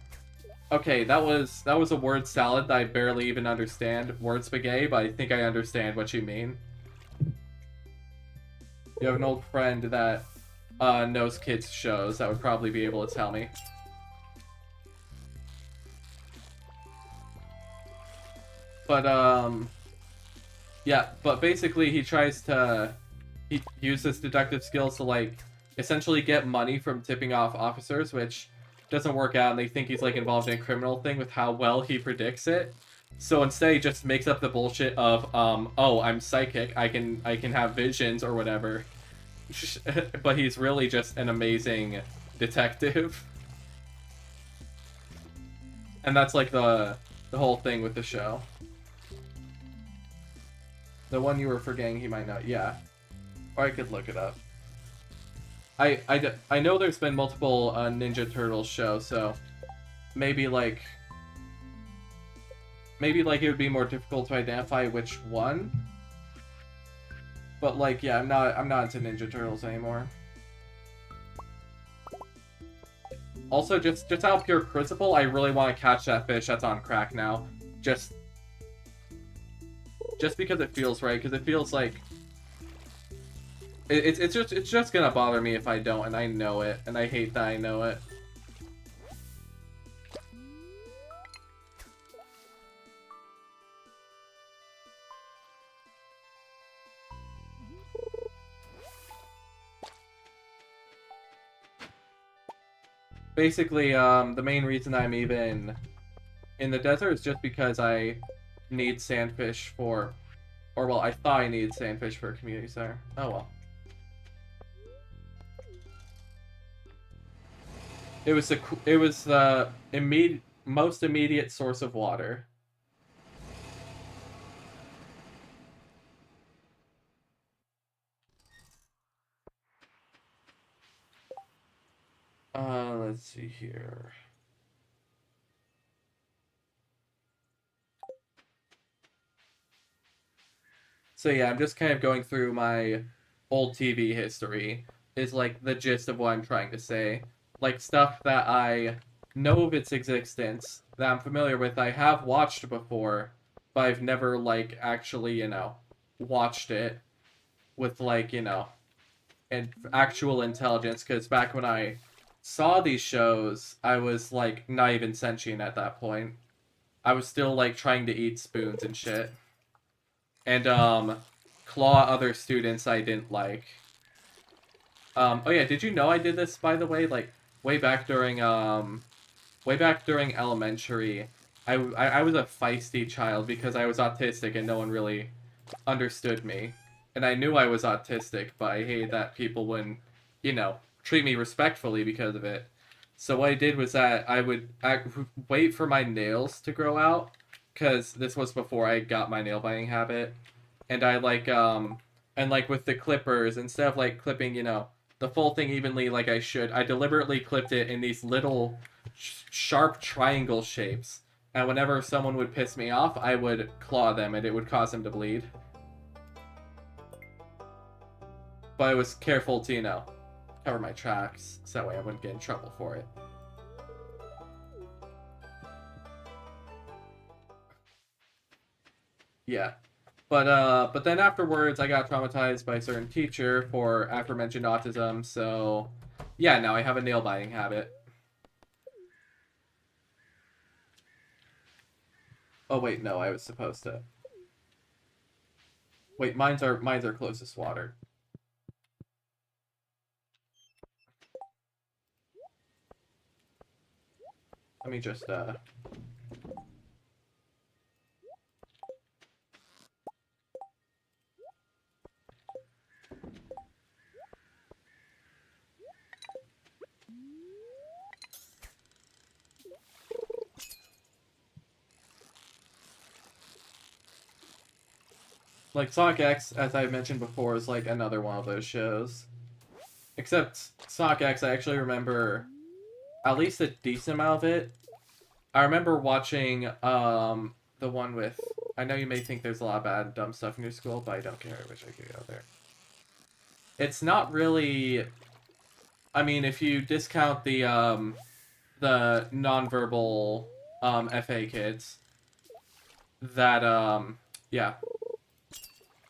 Okay, that was a word salad that I barely even understand. Word spaghetti, but I think I understand what you mean. You have an old friend that knows kids shows that would probably be able to tell me. But yeah, but basically he tries to use his deductive skills to like essentially get money from tipping off officers, which doesn't work out, and they think he's like involved in a criminal thing with how well he predicts it. So instead he just makes up the bullshit of oh, I'm psychic, I can have visions or whatever. But he's really just an amazing detective. And that's like the whole thing with the show. The one you were forgetting, he might not. Yeah. Or I could look it up. I know there's been multiple Ninja Turtles shows, so maybe like it would be more difficult to identify which one. But like, yeah, I'm not into Ninja Turtles anymore. Also, just out of pure principle, I really want to catch that fish that's on crack now. Just because it feels right, because it feels like it's just gonna bother me if I don't, and I know it, and I hate that I know it. Basically, the main reason I'm even in the desert is just because I need sandfish for, or well, I thought I needed sandfish for a community center. Oh well. It was the most immediate source of water. Let's see here. So yeah, I'm just kind of going through my old TV history, is like the gist of what I'm trying to say. Like stuff that I know of its existence, that I'm familiar with, I have watched before, but I've never like actually, watched it with like, and actual intelligence, because back when I saw these shows, I was like not even sentient at that point. I was still like trying to eat spoons and shit. And claw other students I didn't like. Oh yeah, did you know I did this, by the way? Like way back during elementary, I was a feisty child because I was autistic and no one really understood me. And I knew I was autistic, but I hated that people wouldn't, treat me respectfully because of it. So what I did was that I would wait for my nails to grow out, because this was before I got my nail biting habit. And I and like with the clippers, instead of like clipping, the full thing evenly like I should, I deliberately clipped it in these little sharp triangle shapes. And whenever someone would piss me off, I would claw them and it would cause them to bleed. But I was careful to, cover my tracks, so that way I wouldn't get in trouble for it. Yeah. But then afterwards, I got traumatized by a certain teacher for aforementioned autism, so yeah, now I have a nail biting habit. Oh wait, no, I was supposed to. Wait, mine's are closest water. Let me just Like Sonic X, as I mentioned before, is like another one of those shows. Except Sonic X, I actually remember at least a decent amount of it. I remember watching the one with. I know you may think there's a lot of bad and dumb stuff in your school, but I don't care. I wish I could go there. It's not really. I mean, if you discount the nonverbal FA kids, that yeah.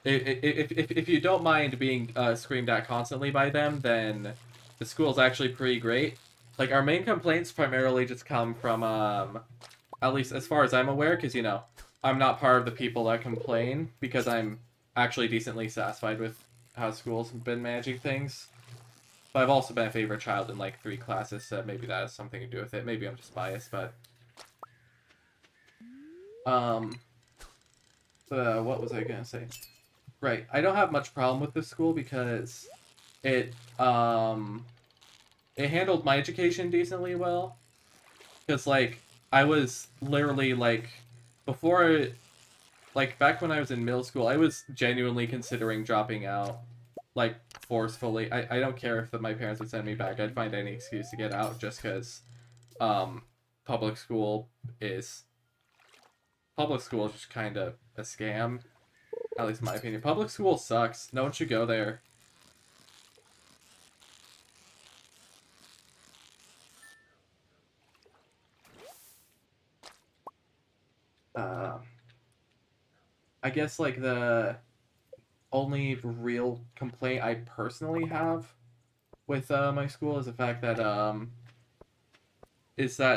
If you don't mind being screamed at constantly by them, then the school's actually pretty great. Like, our main complaints primarily just come from, at least as far as I'm aware, because, you know, I'm not part of the people that complain, because I'm actually decently satisfied with how schools have been managing things. But I've also been a favorite child in, like, 3 classes, so maybe that has something to do with it. Maybe I'm just biased, but... what was I gonna say? Right, I don't have much problem with this school because it, it handled my education decently well. Because, like, I was literally, like, before, like, back when I was in middle school, I was genuinely considering dropping out, like, forcefully. I don't care if my parents would send me back. I'd find any excuse to get out just because, um, public school is, public school is just kind of a scam. At least in my opinion. Public school sucks. No one should go there. Uh, I guess, like, the only real complaint I personally have with my school is the fact that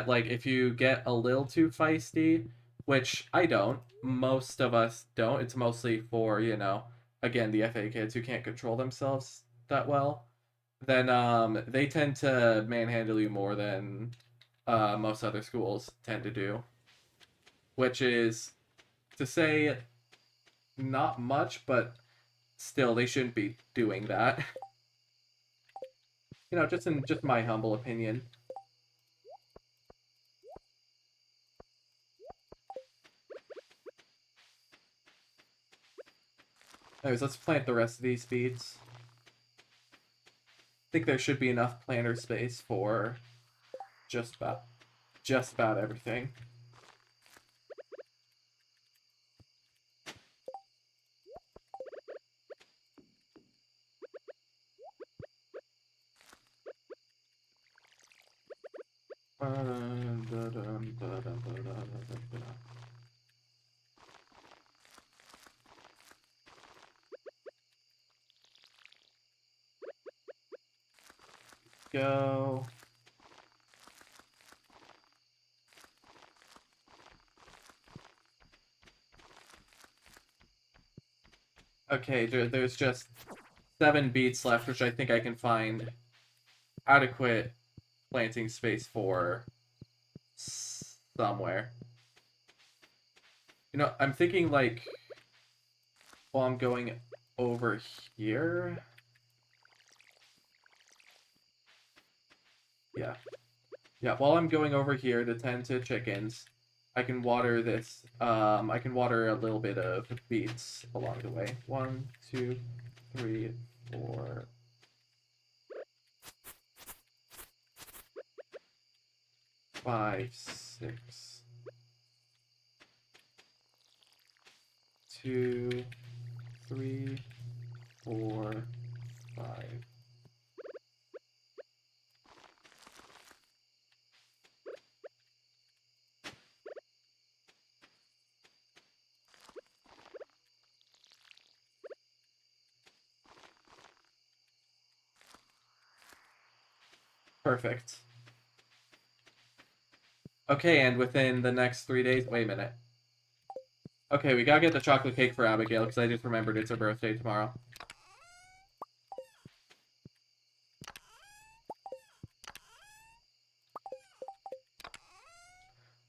like if you get a little too feisty, which I don't, most of us don't. It's mostly for, you know, again, the FA kids who can't control themselves that well. Then they tend to manhandle you more than most other schools tend to do, which is to say not much, but still they shouldn't be doing that. You know, just in just my humble opinion. Anyways, let's plant the rest of these beets. I think there should be enough planter space for just about everything. Go. Okay, there's just 7 beets left, which I think I can find adequate planting space for somewhere. You know, I'm thinking, like, while I'm going over here. Yeah. Yeah, while I'm going over here to tend to chickens, I can water this. I can water a little bit of beets along the way. 1, 2, 3, 4. 5, 6. 2, 3, 4, 5. Perfect. Okay, and within the next 3 days... Wait a minute. Okay, we gotta get the chocolate cake for Abigail, because I just remembered it's her birthday tomorrow.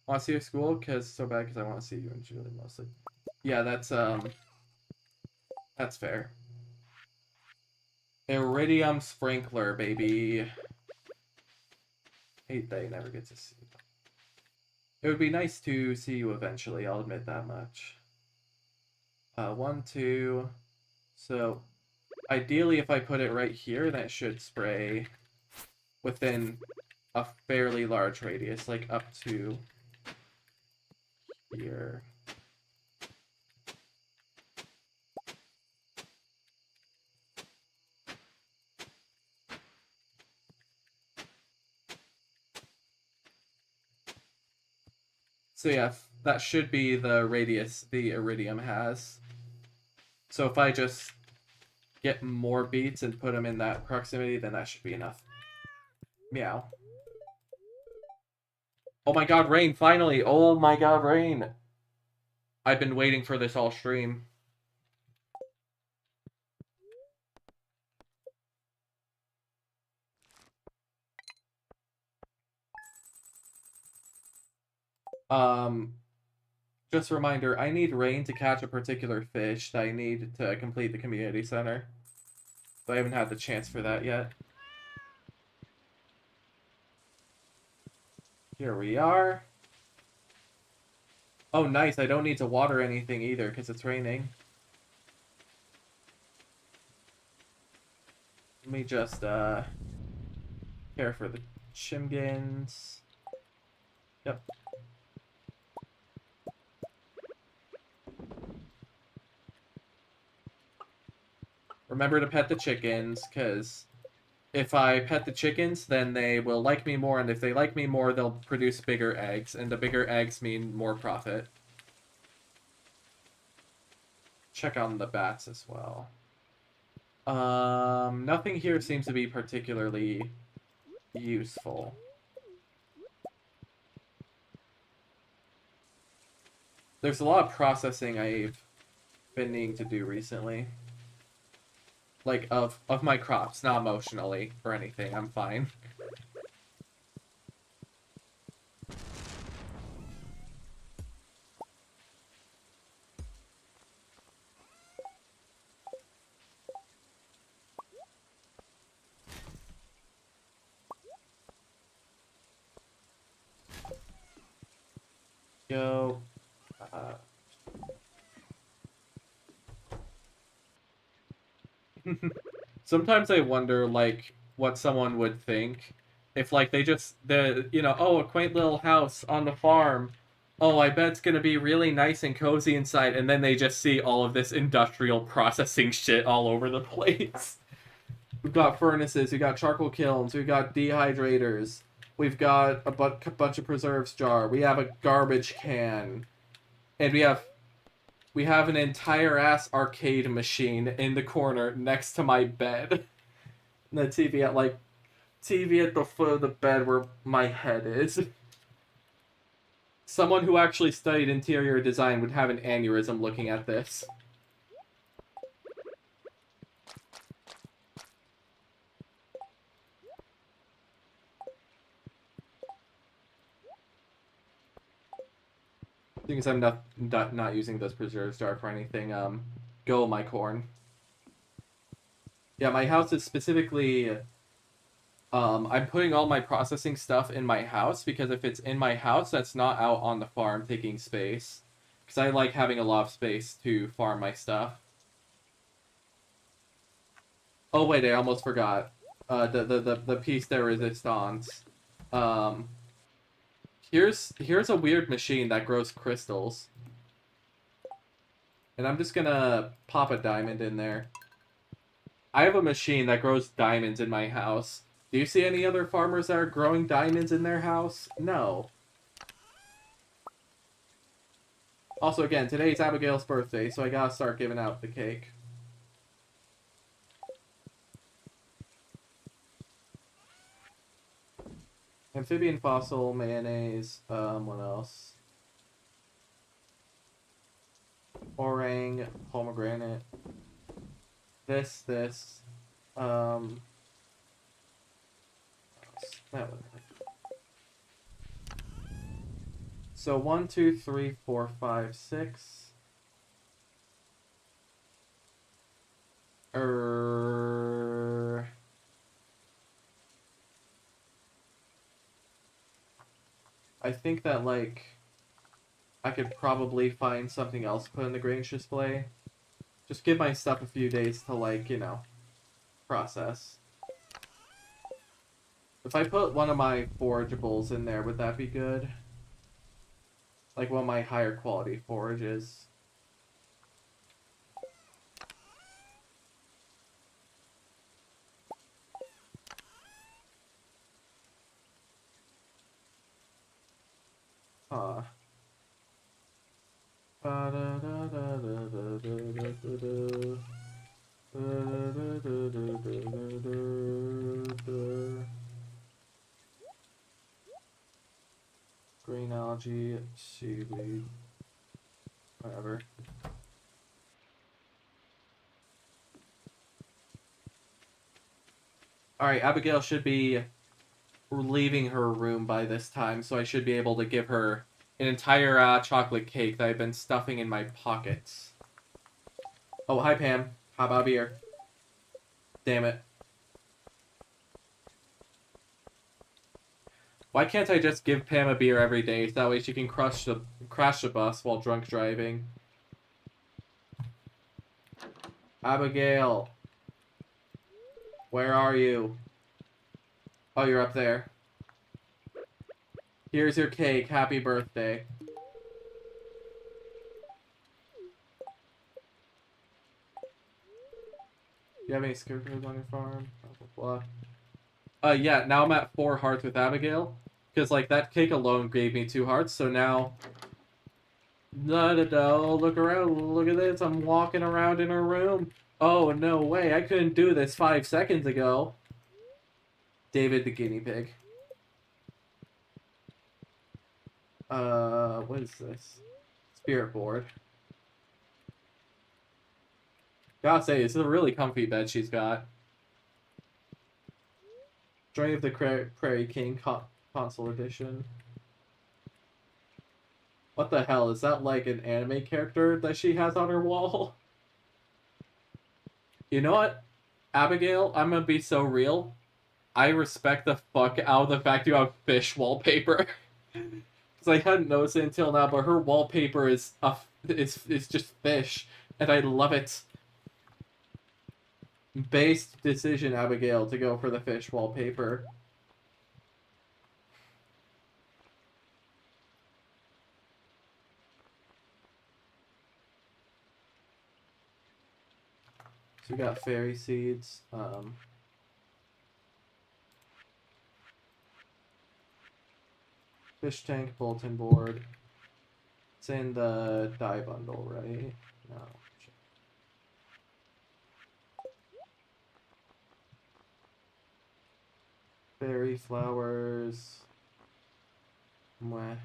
Want to see your school? Because so bad, because I want to see you and Julie mostly. Yeah, that's fair. Iridium sprinkler, baby. Hate that you never get to see them. It would be nice to see you eventually, I'll admit that much. One, two. So ideally, if I put it right here, that should spray within a fairly large radius, like up to here. So yeah, that should be the radius the iridium has. So if I just get more beats and put them in that proximity, then that should be enough. Meow. Oh my god, rain, finally! Oh my god, rain! I've been waiting for this all stream. Um, just a reminder, I need rain to catch a particular fish that I need to complete the community center. But I haven't had the chance for that yet. Here we are. Oh, nice. I don't need to water anything either because it's raining. Let me just care for the chimgins. Yep. Remember to pet the chickens, because if I pet the chickens, then they will like me more, and if they like me more, they'll produce bigger eggs, and the bigger eggs mean more profit. Check on the bats as well. Nothing here seems to be particularly useful. There's a lot of processing I've been needing to do recently. Like, of my crops, not emotionally or anything. I'm fine. Go. Sometimes I wonder, like, what someone would think if, like, they just, oh, a quaint little house on the farm. Oh, I bet it's gonna be really nice and cozy inside, and then they just see all of this industrial processing shit all over the place. We've got furnaces, we've got charcoal kilns, we've got dehydrators, we've got a bunch of preserves jar, we have a garbage can, and we have an entire ass arcade machine in the corner next to my bed. And the TV at the foot of the bed where my head is. Someone who actually studied interior design would have an aneurysm looking at this. Because I'm not using this preserve star for anything, go my corn. Yeah, my house is specifically I'm putting all my processing stuff in my house because if it's in my house, that's not out on the farm taking space. Because I like having a lot of space to farm my stuff. Oh wait, I almost forgot. The piece de resistance. Um, here's a weird machine that grows crystals. And I'm just gonna pop a diamond in there. I have a machine that grows diamonds in my house. Do you see any other farmers that are growing diamonds in their house? No. Also, again, today's Abigail's birthday, so I gotta start giving out the cake. Amphibian fossil, mayonnaise, what else? Orang, pomegranate. This, um... that was it. So 1, 2, 3, 4, 5, 6. I think that, like, I could probably find something else to put in the Grange display. Just give my stuff a few days to, like, you know, process. If I put one of my forageables in there, would that be good? Like one of my higher quality forages. Huh. Green algae, seaweed, whatever. Alright, Abigail should be leaving her room by this time, so I should be able to give her an entire chocolate cake that I've been stuffing in my pockets. Oh, hi Pam. How about a beer? Damn it. Why can't I just give Pam a beer every day, so that way she can crash the bus while drunk driving? Abigail. Where are you? Oh, you're up there. Here's your cake. Happy birthday. You have any scarecrows on your farm? Blah, blah, blah. Yeah, now I'm at 4 hearts with Abigail. Because, like, that cake alone gave me 2 hearts, so now... Look around. Look at this. I'm walking around in her room. Oh, no way. I couldn't do this 5 seconds ago. David the guinea pig. What is this? Spirit board. Gotta say, this is a really comfy bed she's got. Journey of the Prairie King console edition. What the hell? Is that like an anime character that she has on her wall? You know what? Abigail, I'm gonna be so real. I respect the fuck out of the fact you have fish wallpaper. Because I hadn't noticed it until now, but her wallpaper is it's just fish. And I love it. Based decision, Abigail, to go for the fish wallpaper. So we got fairy seeds. Fish tank, bulletin board. It's in the dye bundle, right? No. Fairy flowers. Mwah.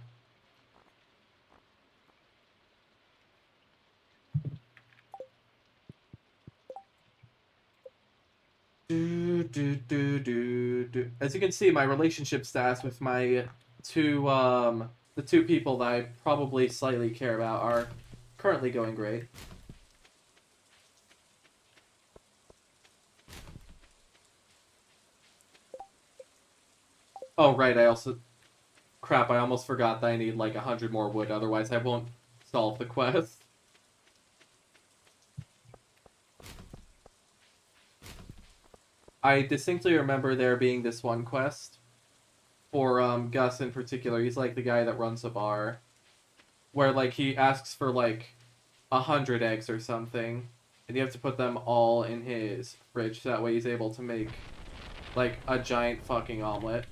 As you can see, my relationship stats with my the two people that I probably slightly care about are currently going great. Oh, right, crap, I almost forgot that I need like 100 more wood, otherwise I won't solve the quest. I distinctly remember there being this one quest for Gus in particular. He's like the guy that runs a bar, where like he asks for like 100 eggs or something, and you have to put them all in his fridge, so that way he's able to make like a giant fucking omelet.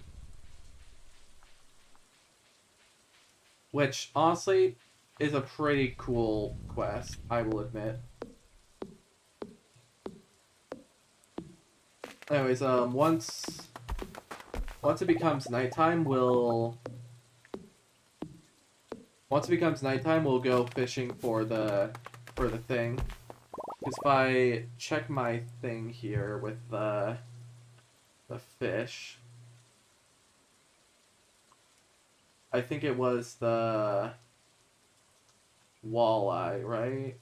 Which honestly is a pretty cool quest, I will admit. Anyways, once it becomes nighttime, we'll go fishing for the thing. Because if I check my thing here with the fish, I think it was the walleye, right?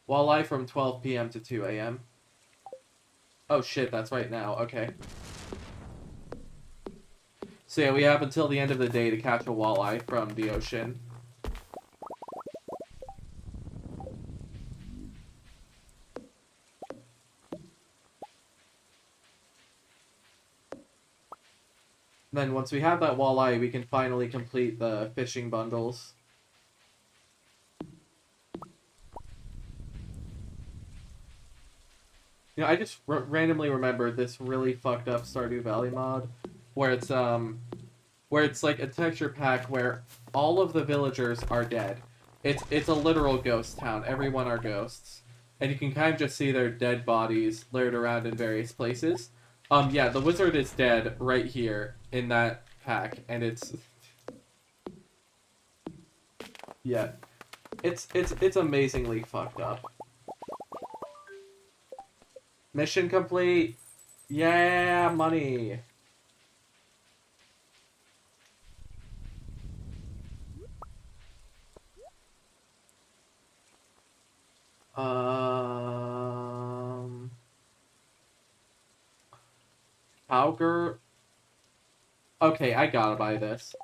Walleye from 12 p.m. to 2 a.m. Oh shit, that's right now. Okay. So yeah, we have until the end of the day to catch a walleye from the ocean. Then once we have that walleye, we can finally complete the fishing bundles. You know, I just randomly remembered this really fucked up Stardew Valley mod, where it's like a texture pack where all of the villagers are dead. It's a literal ghost town. Everyone are ghosts, and you can kind of just see their dead bodies littered around in various places. Yeah, the wizard is dead right here in that pack, and it's yeah, it's amazingly fucked up. Mission complete. Yeah, money. Augur. Okay, I gotta buy this.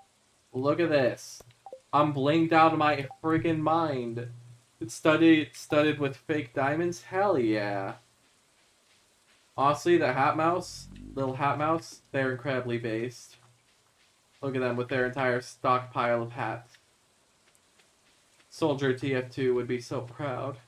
Look at this. I'm blinged out of my friggin' mind. It's studded with fake diamonds? Hell yeah. Honestly, the little hat mouse, they're incredibly based. Look at them with their entire stockpile of hats. Soldier TF2 would be so proud.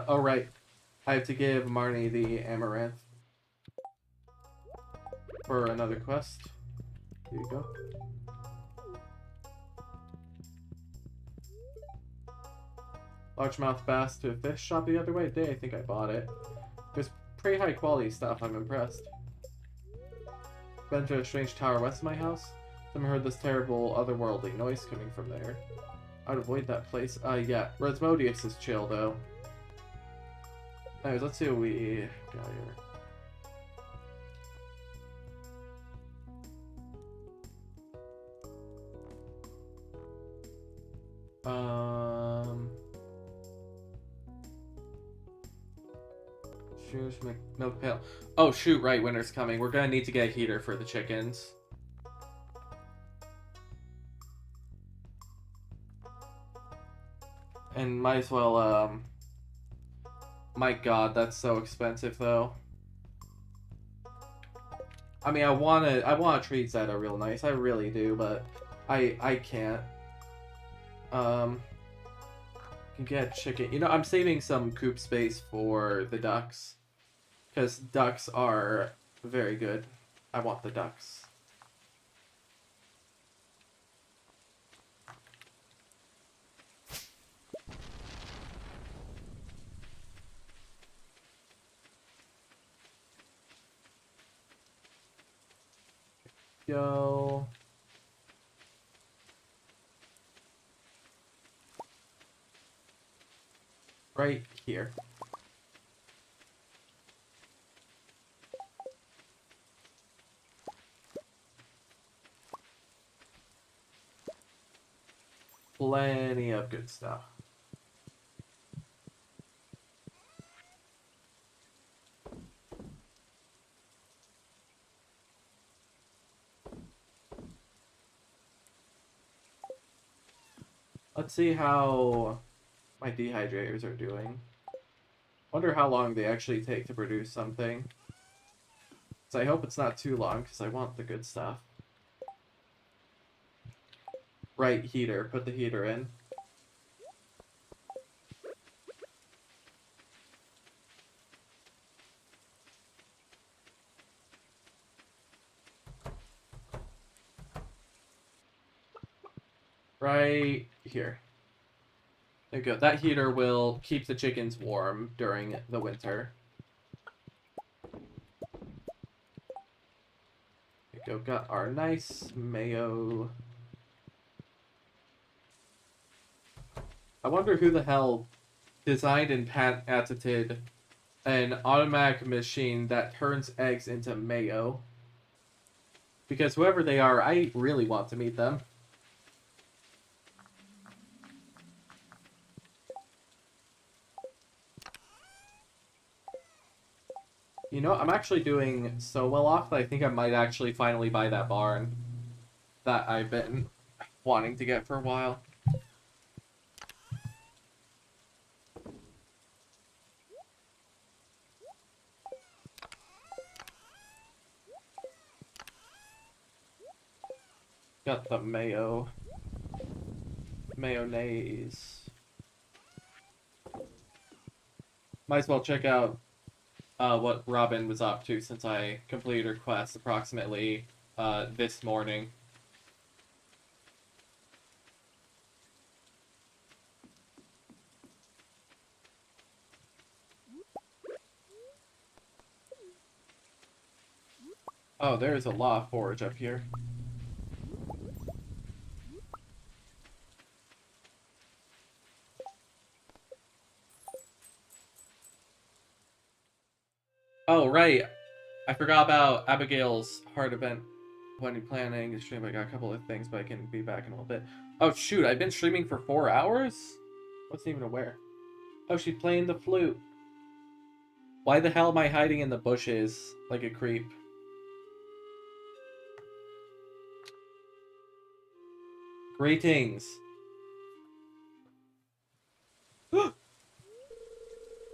Oh right. I have to give Marnie the amaranth for another quest. Here you go. Largemouth bass to a fish shop the other way today. I think I bought it. There's pretty high quality stuff. I'm impressed. Been to a strange tower west of my house. Someone heard this terrible otherworldly noise coming from there. I'd avoid that place. Yeah. Resmodius is chill though. Anyways, let's see what we got here. Shoes, milk pail. Oh shoot, right, winter's coming. We're gonna need to get a heater for the chickens. And might as well, my god, that's so expensive though. I mean, I wanna treat Zeta real nice, I really do, but I can't. Can get chicken. You know, I'm saving some coop space for the ducks. Because ducks are very good. I want the ducks. Go. Right here. Plenty of good stuff. Let's see how my dehydrators are doing. Wonder how long they actually take to produce something. So I hope it's not too long, because I want the good stuff. Right, heater. Put the heater in. Right here. There you go. That heater will keep the chickens warm during the winter. There you go. Got our nice mayo. I wonder who the hell designed and patented an automatic machine that turns eggs into mayo. Because whoever they are, I really want to meet them. You know, I'm actually doing so well off that I think I might actually finally buy that barn that I've been wanting to get for a while. Got the mayonnaise. Might as well check out what Robin was up to since I completed her quest approximately this morning. Oh, there's a lot of forage up here. Oh, right. I forgot about Abigail's heart event when you're planning to stream. I got a couple of things, but I can be back in a little bit. Oh, shoot. I've been streaming for 4 hours? Wasn't even aware. Oh, she's playing the flute. Why the hell am I hiding in the bushes like a creep? Greetings.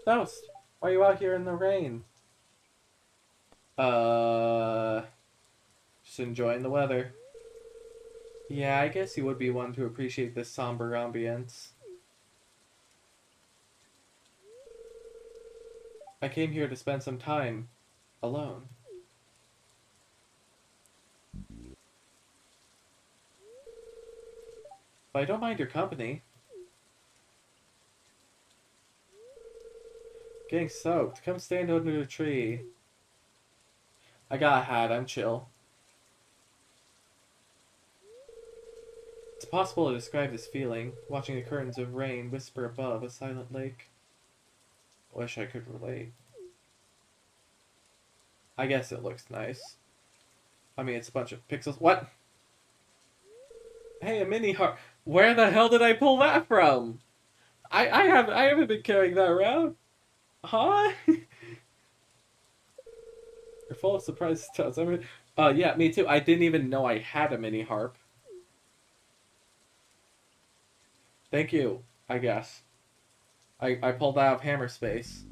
Toast, why are you out here in the rain? Just enjoying the weather. Yeah, I guess you would be one to appreciate this somber ambience. I came here to spend some time alone. But I don't mind your company. Getting soaked. Come stand under the tree. I got a hat. I'm chill. It's possible to describe this feeling, watching the curtains of rain whisper above a silent lake. Wish I could relate. I guess it looks nice. I mean, it's a bunch of pixels. What? Hey, a mini heart. Where the hell did I pull that from? I haven't been carrying that around. Huh? You're full of surprises. I mean, yeah, me too. I didn't even know I had a mini harp. Thank you, I guess. I pulled that out of hammer space.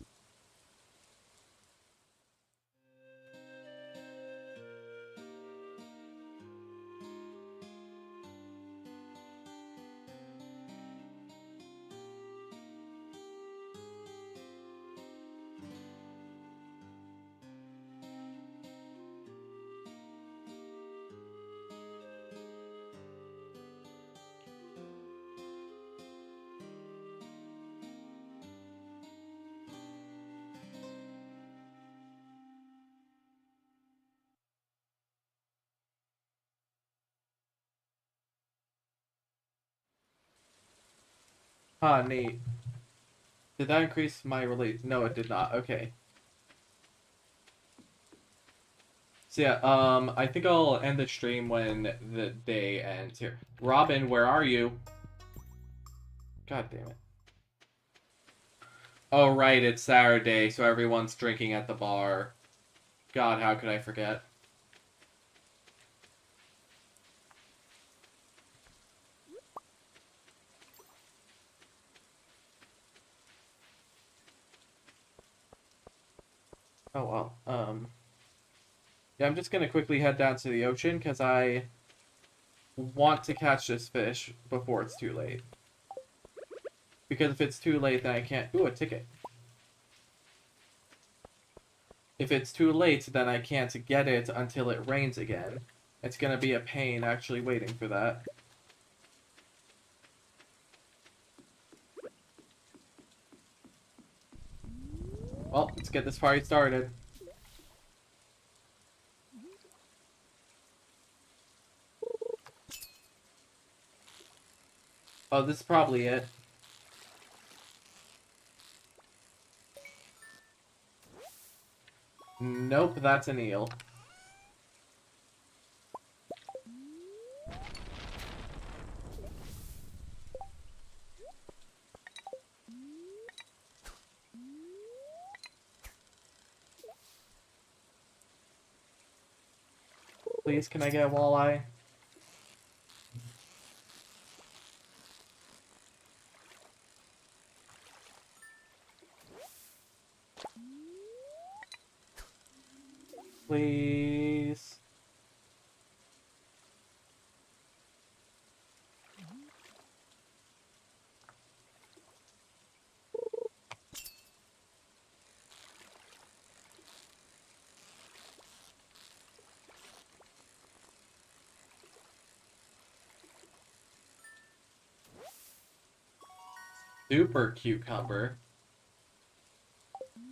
Huh, neat. Did that increase my release? No, it did not. Okay. So yeah, I think I'll end the stream when the day ends here. Robin, where are you? God damn it. Oh, right, it's Saturday, so everyone's drinking at the bar. God, how could I forget? Oh, well. Yeah, I'm just gonna quickly head down to the ocean, because I want to catch this fish before it's too late. Because if it's too late, then I can't... Ooh, a ticket. If it's too late, then I can't get it until it rains again. It's gonna be a pain actually waiting for that. Well, let's get this party started. Oh, this is probably it. Nope, that's an eel. Please, can I get a walleye? Please. Super cucumber.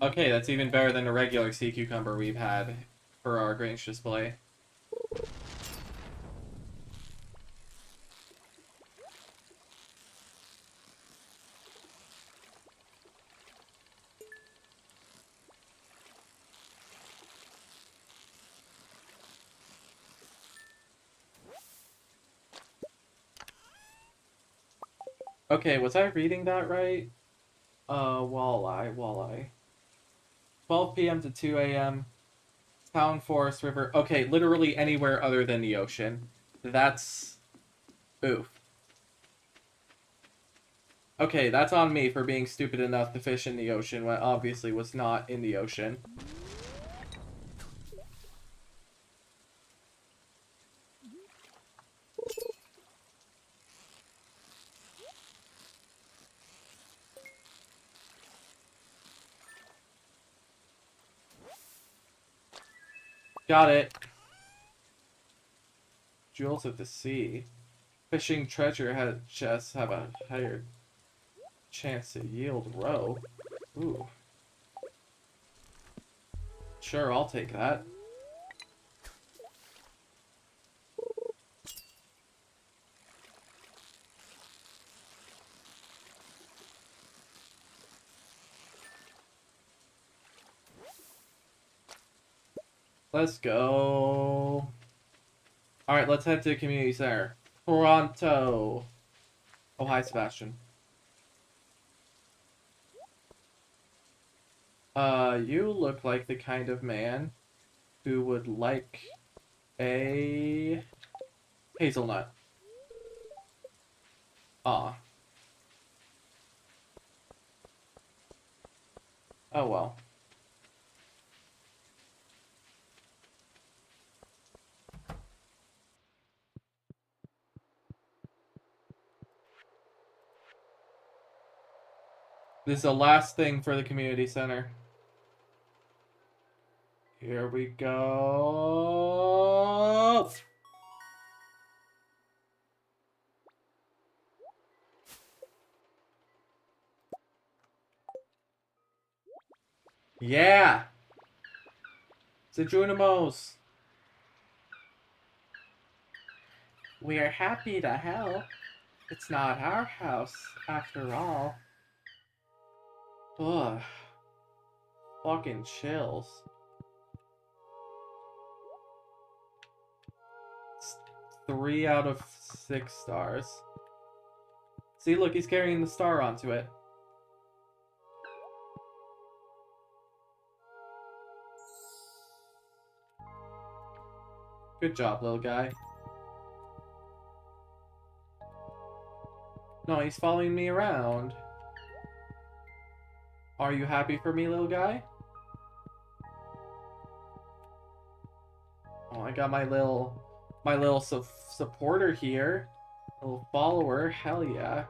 Okay, that's even better than a regular sea cucumber we've had for our Grange display. Okay, was I reading that right? Walleye. 12 p.m. to 2 a.m. Town, forest, river. Okay, literally anywhere other than the ocean. That's... oof. Okay, that's on me for being stupid enough to fish in the ocean when it obviously was not in the ocean. Got it. Jewels of the sea. Fishing treasure chests have a higher chance to yield roe. Ooh. Sure, I'll take that. Let's go. Alright, let's head to the community center. Toronto. Oh, hi, Sebastian. You look like the kind of man who would like a hazelnut. Ah. Oh well. This is the last thing for the community center. Here we go. Yeah. Sejunimos. We are happy to help. It's not our house, after all. Ugh. Fucking chills. It's 3 out of 6 stars. See, look, he's carrying the star onto it. Good job, little guy. No, he's following me around. Are you happy for me, little guy? Oh, I got my little supporter here. Little follower, hell yeah.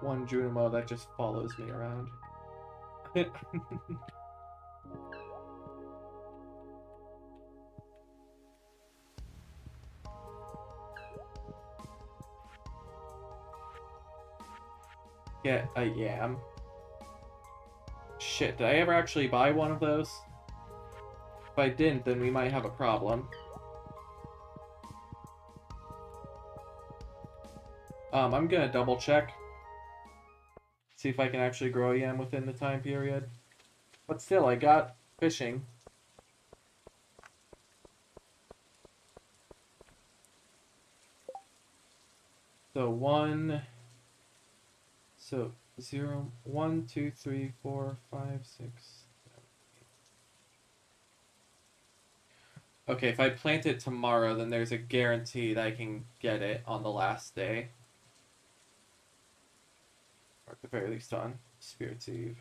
One Junimo that just follows me around. Get a yam. Shit, did I ever actually buy one of those? If I didn't, then we might have a problem. I'm gonna double check. See if I can actually grow a yam within the time period. But still, I got fishing. So 1 So 0, 1, 2, 3, 4, 5, 6. Okay, if I plant it tomorrow, then there's a guarantee that I can get it on the last day. Or at the very least on Spirit's Eve.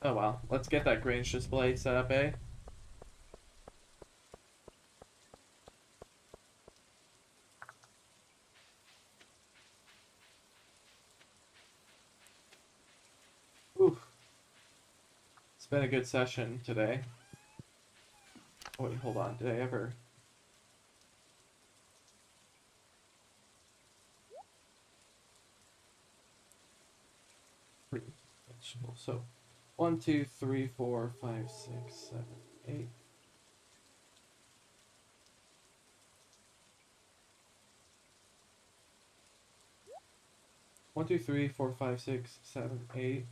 Oh well, let's get that Grange display set up, eh? Oof. It's been a good session today. Oh, wait, hold on. Did I ever... So, 1, 2, 3, 4, 5, 6, 7, 8. One, two, three, four, five, six, 7, 8.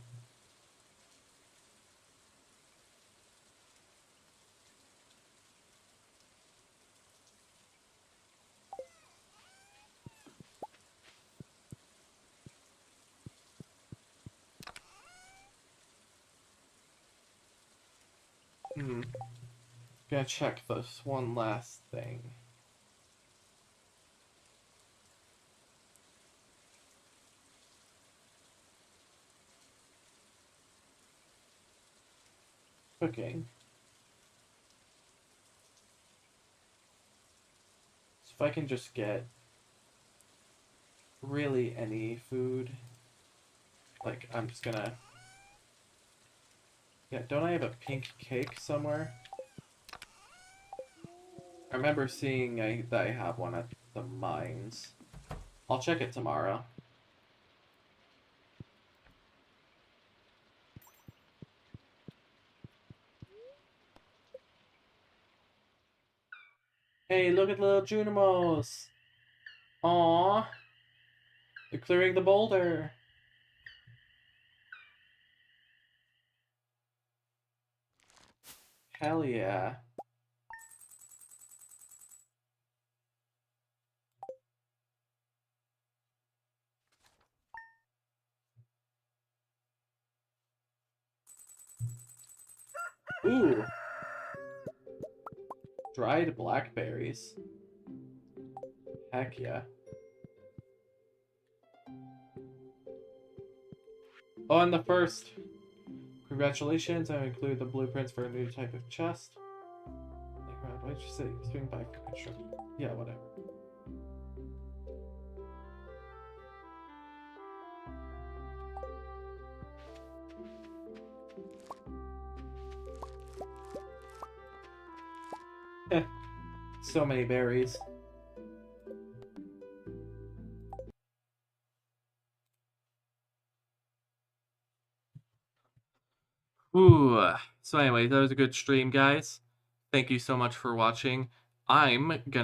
Gonna check this one last thing. Cooking. So if I can just get really any food, like I'm just gonna... Yeah, don't I have a pink cake somewhere? I remember seeing that I have one at the mines. I'll check it tomorrow. Hey, look at little Junimos! Aww! They're clearing the boulder! Hell yeah. Ooh! Dried blackberries. Heck yeah. Oh, and the first. Congratulations, I include the blueprints for a new type of chest. Why did you say swing by construction? Yeah, whatever. So many berries. Ooh. So anyway, that was a good stream, guys. Thank you so much for watching. I'm gonna